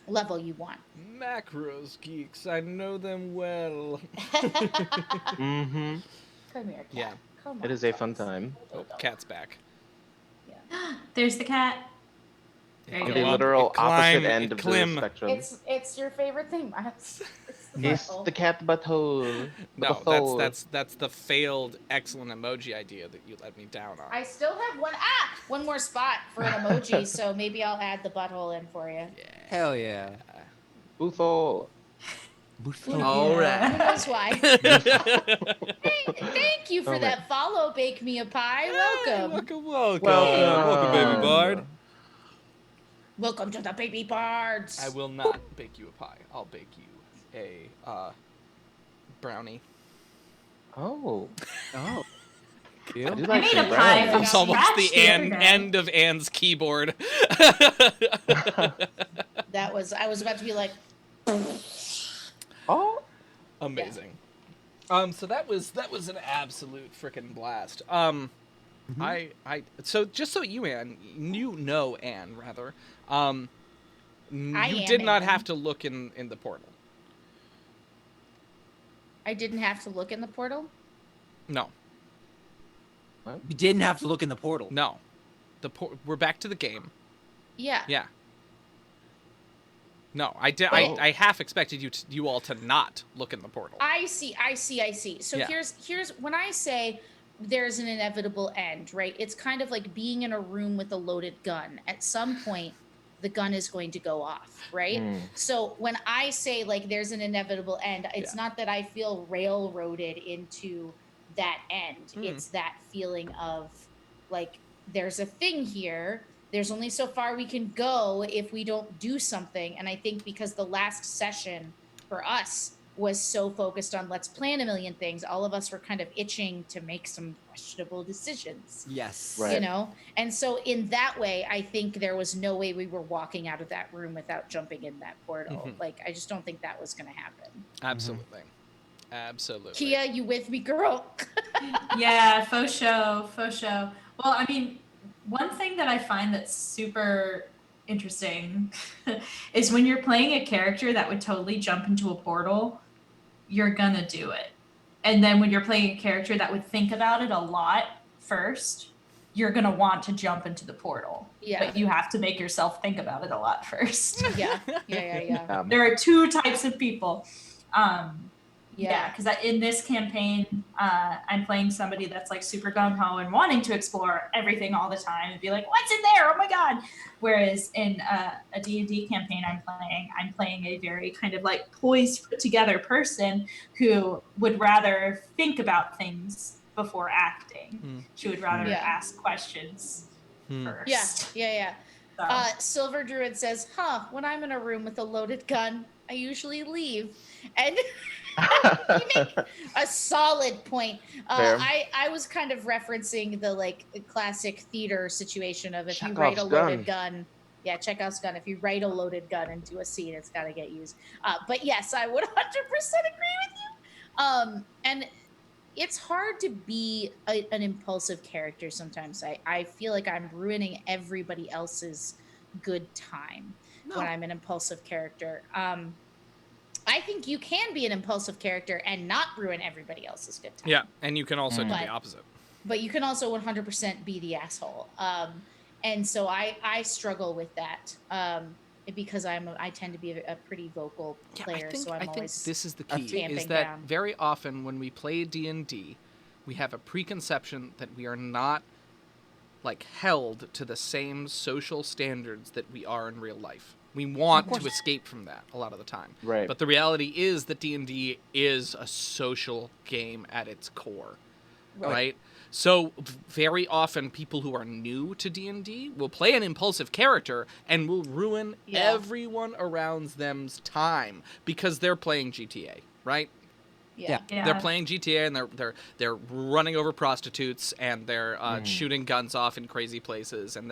level you want. Macros geeks, I know them well. Mm-hmm. Come here, cat. Yeah. Come on. It is a fun time. Oh, cat's back. There's the cat. Very On good. the Go up, literal it climb, opposite end it of climb. the spectrum. It's your favorite thing, Miles. It's the cat butthole. The No, butthole. that's the failed excellent emoji idea that you let me down on. I still have one more spot for an emoji, so maybe I'll add the butthole in for you. Hell yeah. Boothole. All right. Who knows why? Thank you for Oh, that follow, Bake Me a Pie. Welcome. Welcome, baby bard. Welcome to the Baby Bards. I will not bake you a pie. I'll bake you brownie. Oh, Oh. I You? do I like made some a pie brownies. from It's almost scratch the other day. end of Anne's keyboard. That was, I was about to be like, Oh, Amazing. So that was an absolute freaking blast. Mhm. So just so Anne, you know Anne rather. Um, I you am did not Anne. have to look in the portal. I didn't have to look in the portal. No, You didn't have to look in the portal. no. We're back to the game. Yeah. Yeah. No, I did. Oh. I half expected you all to not look in the portal. I see. So Yeah. here's when I say there's an inevitable end, right? It's kind of like being in a room with a loaded gun. At some point, the gun is going to go off, right? Mm. So when I say like there's an inevitable end, it's Yeah. not that I feel railroaded into that end. Mm. It's that feeling of like there's a thing here. There's only so far we can go if we don't do something. And I think because the last session for us was so focused on let's plan a million things, all of us were kind of itching to make some questionable decisions. Yes. Right. You know? And so in that way, I think there was no way we were walking out of that room without jumping in that portal. Mhm. Like I just don't think that was going to happen. Absolutely. Absolutely. Kia, you with me, girl? Yeah, faux show. Well, I mean, one thing that I find that's super interesting is when you're playing a character that would totally jump into a portal, you're gonna do it. And then when you're playing a character that would think about it a lot first, you're gonna want to jump into the portal. Yeah. But you have to make yourself think about it a lot first. Yeah. There are two types of people. Yeah. Because in this campaign, I'm playing somebody that's like super gung ho and wanting to explore everything all the time and be like, "What's in there? Oh my god!" Whereas in a D&D campaign I'm playing a very kind of like poised, put together person who would rather think about things before acting. Mm. She would rather Yeah. ask questions first. Yeah. So. Silver Druid says, when I'm in a room with a loaded gun, I usually leave. And you make a solid point. Fair. I was kind of referencing the like classic theater situation of if you Chekhov's write a loaded gun. Yeah, Chekhov's gun. If you write a loaded gun into a scene, it's got to get used. But yes, I would 100% agree with you. And it's hard to be an impulsive character sometimes. I feel like I'm ruining everybody else's good time when I'm an impulsive character. I think you can be an impulsive character and not ruin everybody else's good time. Yeah, and you can also do But- the opposite. But you can also 100% be the asshole. And so I struggle with that because I tend to be a pretty vocal player. So I'm I think always this is the a key, is tamping that down. very often when we play D&D, we have a preconception that we are not like held to the same social standards that we are in real life. We want to escape from that a lot of the time. Right. But the reality is that D&D is a social game at its core. Right? So very often people who are new to D&D will play an impulsive character and will ruin everyone around them's time because they're playing GTA, right? Yeah. They're playing GTA and they're running over prostitutes and they're shooting guns off in crazy places and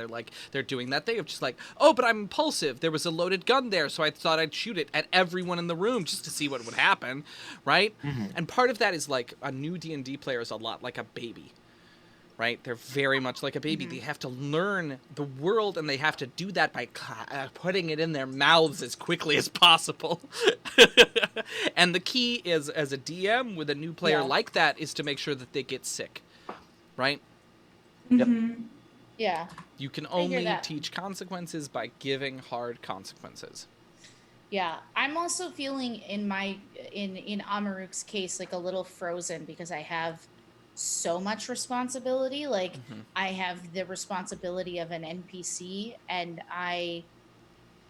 they're doing that thing of just like, oh, but I'm impulsive. There was a loaded gun there, so I thought I'd shoot it at everyone in the room just to see what would happen, right? And part of that is like a new D&D player is a lot like a baby. Right? They're very much like a baby. They have to learn the world, and they have to do that by putting it in their mouths as quickly as possible. And the key is, as a DM with a new player like that, is to make sure that they get sick. Right? Yep. Yeah. You can I hear only that. teach consequences by giving hard consequences. Yeah, I'm also feeling in Amaruk's case like a little frozen because I have so much responsibility. Like I have the responsibility of an NPC and I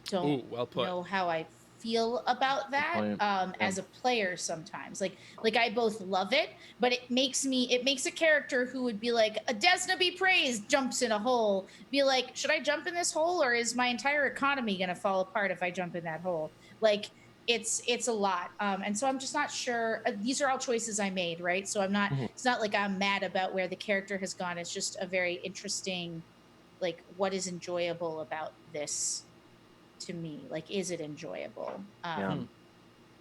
don't Ooh, well put. know how I feel about that point. as a player sometimes. Like I both love it, but it makes a character who would be like, a Desna be praised, jumps in a hole, be like, should I jump in this hole or is my entire economy gonna fall apart if I jump in that hole? Like it's a lot, and so I'm just not sure. These are all choices I made, right? So I'm not. Mhm. It's not like I'm mad about where the character has gone. It's just a very interesting, like, what is enjoyable about this to me? Like, is it enjoyable? Yeah.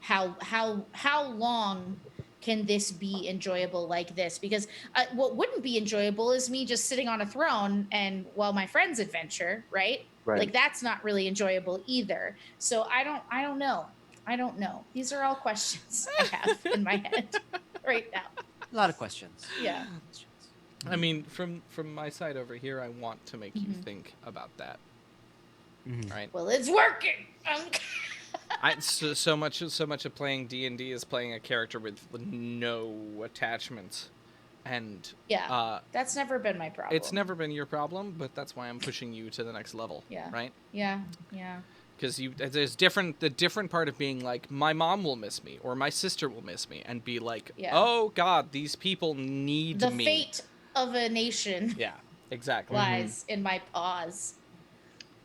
How long can this be enjoyable like this? Because what wouldn't be enjoyable is me just sitting on a throne and while my friends adventure, right? Right. Like that's not really enjoyable either. So I don't know. These are all questions I have in my head right now. A lot of questions. Yeah. I mean, from my side over here, I want to make you Mhm. think about that, Mhm. right? Well, it's working. So much of playing D&D is playing a character with no attachments, and Yeah. That's never been my problem. it's never been your problem, but that's why I'm pushing you to the next level, Yeah. right? Yeah. Yeah. Because there's the different part of being like, my mom will miss me or my sister will miss me, and be like, Yeah. oh God, these people need The me. fate of a nation Yeah, exactly. lies in my paws.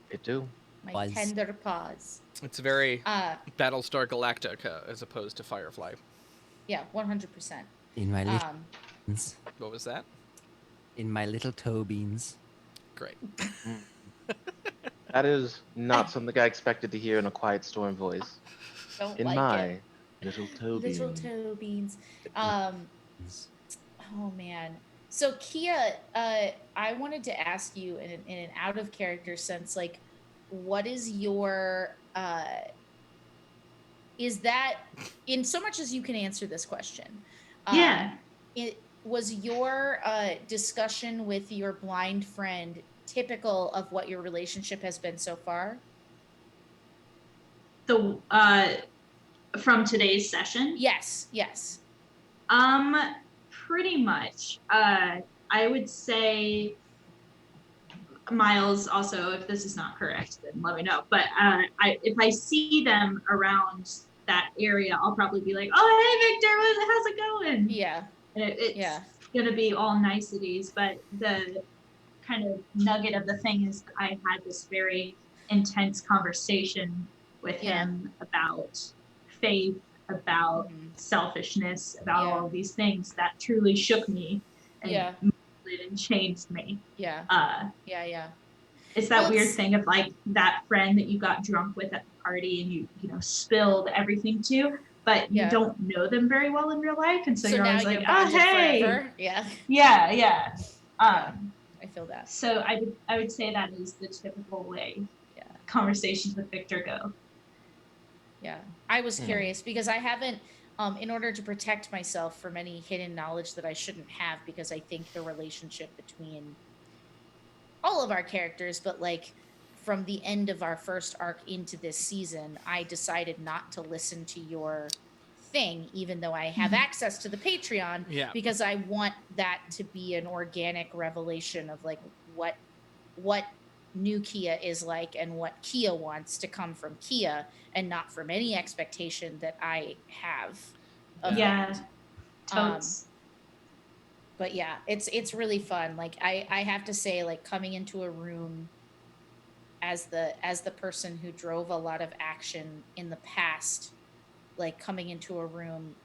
It do. My Paws. tender paws. It's very Uh Battlestar Galactica as opposed to Firefly. yeah, 100%. In my little Um beans. What was that? In my little toe beans. Great. Mm. That is not something I expected to hear in a Quiet Storm voice. don't In like my it. little toe Little bean. toe beans. Little Um beans. oh man. So Kia, I wanted to ask you in an out of character sense, like, what is your is that, in so much as you can answer this question, Yeah. it was your discussion with your blind friend typical of what your relationship has been so far? The from today's session. Yes, yes. Um, pretty much. I would say Miles. Also, if this is not correct, then let me know. But if I see them around that area, I'll probably be like, "Oh, hey, Victor, how's it going?" Yeah. And it's Yeah. gonna be all niceties. But the kind of nugget of the thing is, I had this very intense conversation with Yeah. him about faith, about Mhm. selfishness, about Yeah. all of these things that truly shook me and Yeah. molded and changed me. Yeah. Uh, Yeah. it's that Well, weird it's thing of like that friend that you got drunk with at the party and you know spilled everything to, but you Yeah. don't know them very well in real life, and so so you're now always like, you're oh bonded hey, forever. Yeah. yeah. Yeah. I feel that. So I would say that is the typical way Yeah. conversations with Victor go. Yeah. I was Hmm. curious because I haven't, in order to protect myself from any hidden knowledge that I shouldn't have, because I think the relationship between all of our characters, but like from the end of our first arc into this season, I decided not to listen to your thing, even though I have access to the Patreon, Yeah. because I want that to be an organic revelation of like what new Kia is like and what Kia wants to come from Kia and not from any expectation that I have of Yeah, that. totes. But yeah, it's really fun. Like I have to say, like, coming into a room as the person who drove a lot of action in the past, like coming into a room,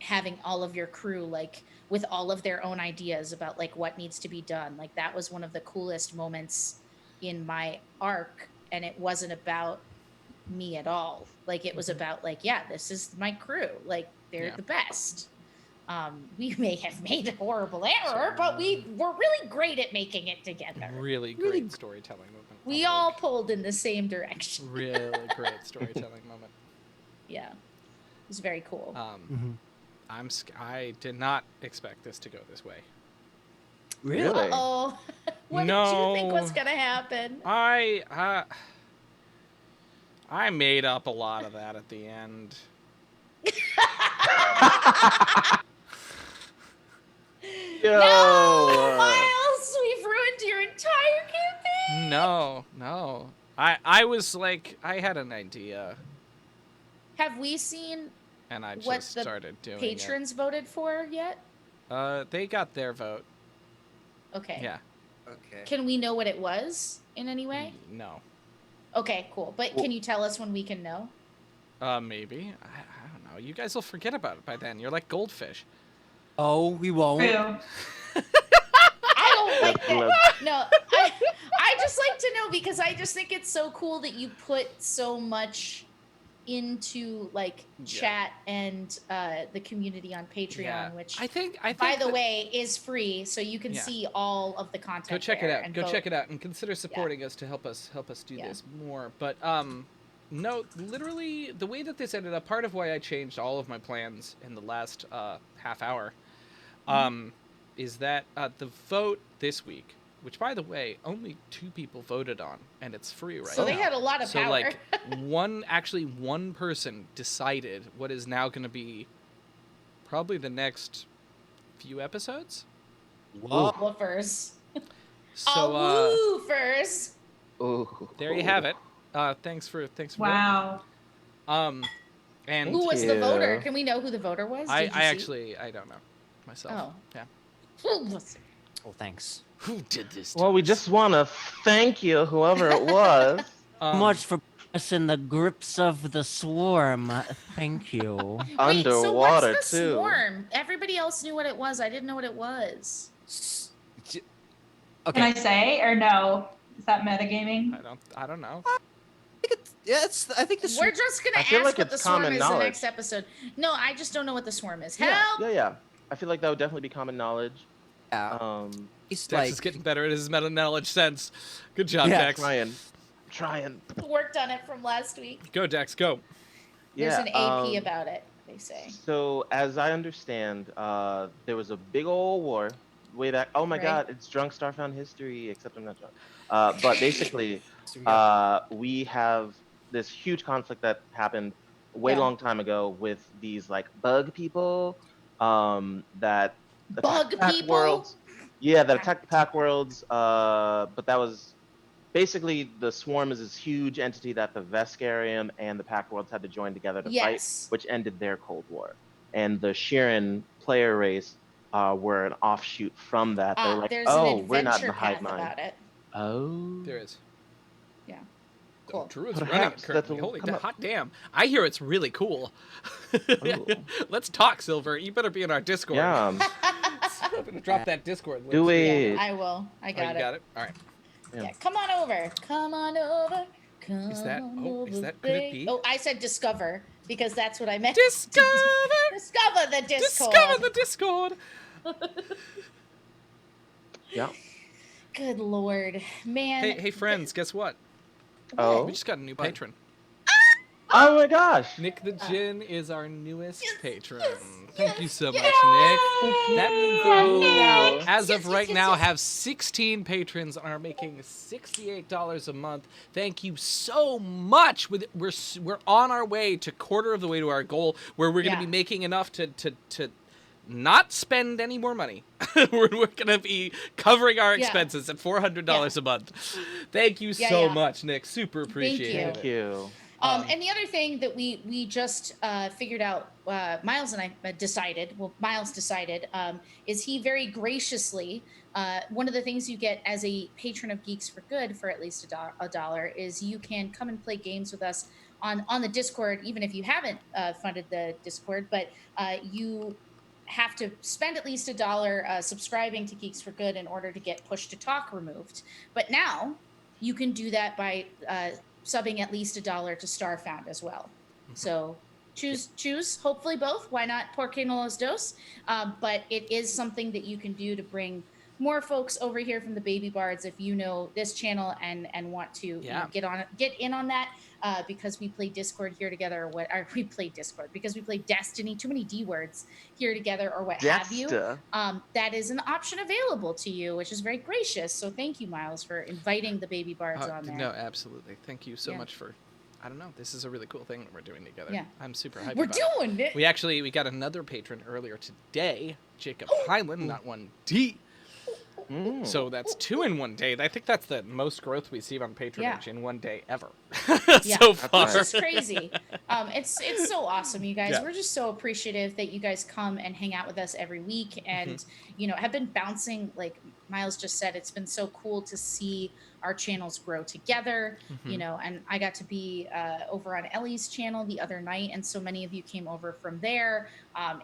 having all of your crew like with all of their own ideas about like what needs to be done, like that was one of the coolest moments in my arc, and it wasn't about me at all. Like it was about like, yeah, this is my crew, like they're Yeah. the best. We may have made a horrible error, but we were really great at making it together. Really Really great storytelling moment. We all pulled in the same direction. Really great storytelling moment. Yeah, it was very cool. Mhm. I did not expect this to go this way. Really? Oh, what did you think was No. gonna happen? I made up a lot of that at the end. Yo. No, Miles, we've ruined your entire campaign. No. I was like, I had an idea, Have we seen and I what just the started doing patrons voted for yet? it. They got their vote. Okay. Yeah. Okay. Can we know what it was in any way? No. Okay, cool. But Well- can you tell us when we can know? Maybe. I don't know. You guys will forget about it by then. You're like goldfish. Oh, we won't. True. I don't like Glug, glug. that. No, I just like to know because I just think it's so cool that you put so much into like Yeah. chat and the community on Patreon, Yeah. which I think by the that- way is free, so you can Yeah. see all of the content. Go check it there out. and Go vote. check it out and consider supporting us to help us do Yeah. this more. But no, literally the way that this ended up, part of why I changed all of my plans in the last half hour, is that the vote this week, which by the way only 2 people voted on, and it's free right So now. they had a lot of So power. like one person decided what is now going to be probably the next few episodes. Whoa. Woofers. So Woofers. Ooh. there you have it. Thanks for voting. Wow. And Who was you. the voter? Can we know who the voter was? I Did you see? I don't know myself. Oh. Yeah. Oh, thanks. Who did this? Well, we just want to thank you, whoever it was. Much for us in the grips of the swarm. Thank you. Wait, so what's Underwater, the too. swarm? Everybody else knew what it was. I didn't know what it was. Can Okay. I say or no? Is that metagaming? I don't know. I think the We're just gonna I feel ask like what the it's swarm common is the knowledge. next episode. No, I just don't know what the swarm is. Yeah, Help! yeah. I feel like that would definitely be common knowledge. It's Dex like is getting better at his meta knowledge sense. Good job, Yeah, Dex. Trying. Worked on it from last week. Go, Dex. Go. There's Yeah, an AP about it, they say. So, as I understand, there was a big old war way back. Oh my Right. God, it's drunk Starfound history, except I'm not drunk. But basically, we have this huge conflict that happened way Yeah. long time ago with these like bug people that attacked Bug the pack people? worlds. Yeah, that attacked the pack worlds. But that was basically the swarm is this huge entity that the Veskarium and the pack worlds had to join together to fight, Yes. which ended their Cold War. And the Sheeran player race were an offshoot from that. They were like, There's oh, an we're not in adventure the hive path mind. about it. Oh. There is. Yeah. Oh, Cool. Druid's running it Perhaps currently. that'll Holy come up. hot damn. I hear it's really cool. Ooh. Let's talk, Silver. You better be in our Discord. Yeah. I'm gonna drop that Discord link. Do for you. it. Yeah, I will. I Oh, got you it. got it? All right. Yeah. Come on over. Come on over. Come Is that- on oh, is over, that- could it babe. be? Oh, I said discover because that's what I meant. Discover! Discover the Discord. Discover the Discord! Yeah. Good Lord, man. Hey, friends, guess what? Oh. We just got a new patron. Oh my gosh. Nick the Djinn is our newest patron. Thank you so much, yes. Nick. That means that we now, as of Yes, right yes, now, yes. have 16 patrons and are making $68 a month. Thank you so much. We're on our way to quarter of the way to our goal, where we're going to Yeah. be making enough to not spend any more money. we're going to be covering our Yeah. expenses at $400 a month. Thank you Yeah, so yeah. much, Nick. Super appreciate you. it. Thank you. And the other thing that we just figured out, Miles and I decided, Miles decided, is he very graciously, one of the things you get as a patron of Geeks for Good for at least a dollar is you can come and play games with us on the Discord, even if you haven't funded the Discord, but you have to spend at least a dollar subscribing to Geeks for Good in order to get push to talk removed. But now you can do that by subbing at least a dollar to Starfound as well. So choose hopefully both. Why not Por qué no los dos? But it is something that you can do to bring more folks over here from the Baby Bards if you know this channel and want to you know, get in on that because we play Discord here together or we play Discord because we play Destiny, too many D words here together or what have you. That is an option available to you, which is very gracious. So thank you, Miles, for inviting the Baby Bards on there. No, absolutely. Thank you so much for, I don't know, this is a really cool thing that we're doing together. Yeah. I'm super hyped We're about doing it. We got another patron earlier today, Jacob Highland, not 1D. So that's 2 in one day. I think that's the most growth we see on patronage in one day ever Yeah. so far. It's just crazy. It's so awesome, you guys. Yeah. We're just so appreciative that you guys come and hang out with us every week, and have been bouncing. Like Miles just said, it's been so cool to see our channels grow together. And I got to be over on Ellie's channel the other night, and so many of you came over from there.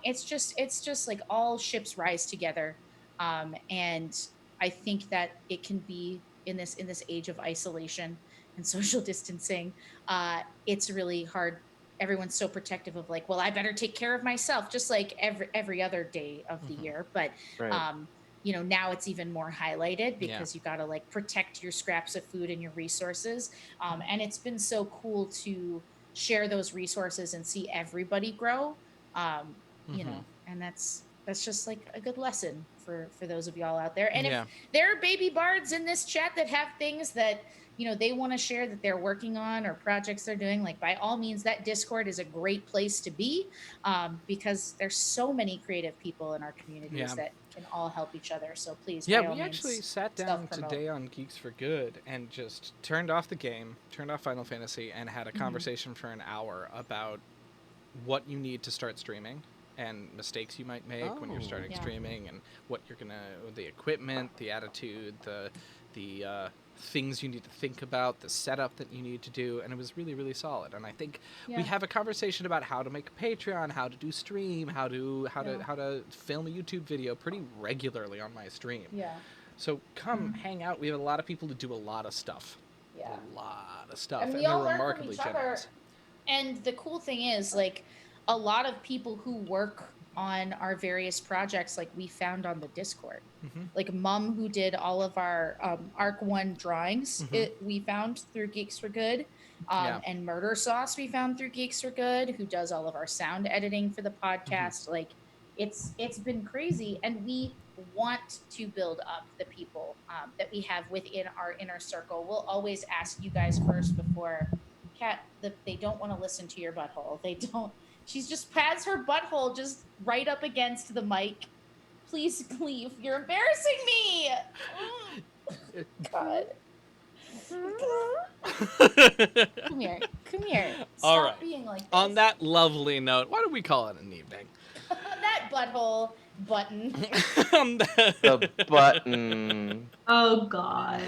It's just like all ships rise together, and I think that it can be in this age of isolation and social distancing. It's really hard. Everyone's so protective of like, well, I better take care of myself, just like every other day of the year. But Right. now it's even more highlighted because you got to like protect your scraps of food and your resources. And it's been so cool to share those resources and see everybody grow. And that's just like a good lesson for those of y'all out there. And if there are baby bards in this chat that have things that they want to share that they're working on or projects they're doing, like by all means, that Discord is a great place to be, because there's so many creative people in our communities that can all help each other. So please, by all we means, actually sat down self-promote. today on Geeks for Good and just turned off the game, turned off Final Fantasy, and had a conversation for an hour about what you need to start streaming and mistakes you might make when you're starting streaming, and what you're the equipment, the attitude, the things you need to think about, the setup that you need to do, and it was really, really solid. And I think we have a conversation about how to make a Patreon, how to do stream, how to film a YouTube video pretty regularly on my stream. So come hang out. We have a lot of people to do a lot of stuff. A lot of stuff, and we they're all learn from remarkably each other. generous. And the cool thing is, like, a lot of people who work on our various projects, like we found on the Discord, like Mum, who did all of our Arc 1 drawings, we found through Geeks for Good, and Murder Sauce we found through Geeks for Good, who does all of our sound editing for the podcast. Like, it's been crazy, and we want to build up the people that we have within our inner circle. We'll always ask you guys first before Kat, they don't want to listen to your butthole. They don't. She's just has her butthole just right up against the mic. Please leave. You're embarrassing me. God. Come here. Stop All right. being like this. On that lovely note, why don't we call it an evening? That butthole button. The button. Oh God.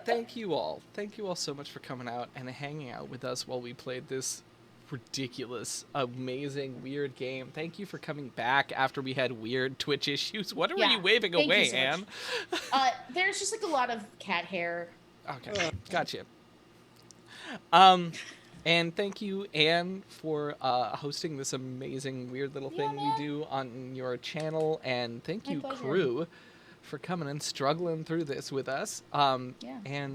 Thank you all. Thank you all so much for coming out and hanging out with us while we played this ridiculous, amazing, weird game. Thank you for coming back after we had weird Twitch issues. What are you waving thank away, you so Anne? There's just like a lot of cat hair. Okay, gotcha. And thank you, Anne, for hosting this amazing, weird little thing we do on your channel. And thank you, crew, for coming and struggling through this with us. And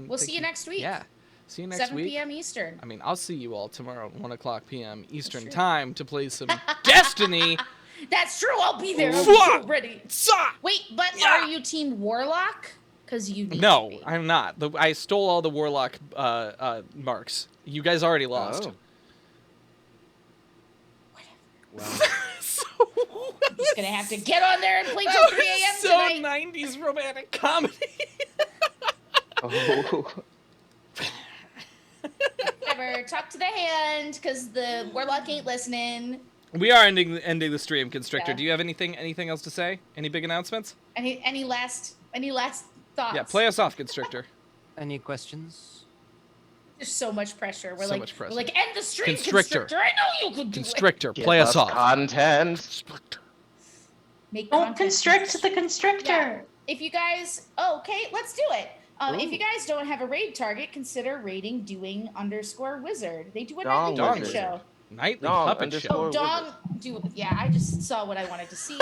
we'll see you next week. Yeah. See you next week. 7 p.m. Eastern. I mean, I'll see you all tomorrow at 1 o'clock p.m. Eastern time to play some Destiny. That's true. I'll be there. I'm ready. Wait, but are you Team Warlock? Because you need to be. I'm not. I stole all the Warlock marks. You guys already lost. Whatever. Well, I'm just going to have to get on there and play till 3 a.m. so tonight. 90s romantic comedy. Whatever. Talk to the hand, because the Warlock ain't listening. We are ending the stream, Constrictor. Yeah. Do you have anything else to say? Any big announcements? Any last thoughts? Yeah, play us off, Constrictor. any questions? There's so much pressure. We're So like, much pressure. we're like, end the stream, Constrictor. Constrictor. I know you can do Constrictor, Give play us off. Content. it. Make Don't content. constrict the constrictor. Yeah. If you guys, okay, let's do it. If you guys don't have a raid target, consider raiding doing_wizard. They do a Dong nightly puppet Wizard. show. Nightly Dong puppet show. underscore- Dong, I just saw what I wanted to see.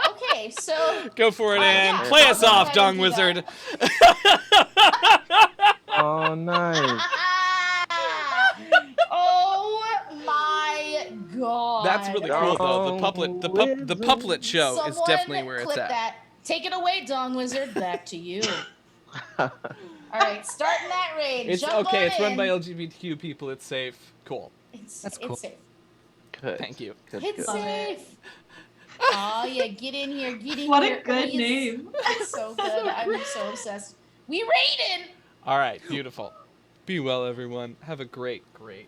Okay, so Go for it, Ann. yeah, Play I'll us go off, ahead Dong and do Wizard. Oh, nice. Oh my god. That's really cool, though. The puppet show is Someone definitely where it's clip at. that. Take it away, Dong Wizard. Back to you. All right, starting that raid. It's Jump okay. on It's run in. by LGBTQ people. It's safe. Cool. That's That's cool. It's safe. Good. Thank you. Good, It's good. Love it. safe. Oh yeah. Yeah, get in here. Get in What here. a good yes. name. It's so good. I'm so obsessed. We raided. All right, beautiful. Be well, everyone. Have a great, great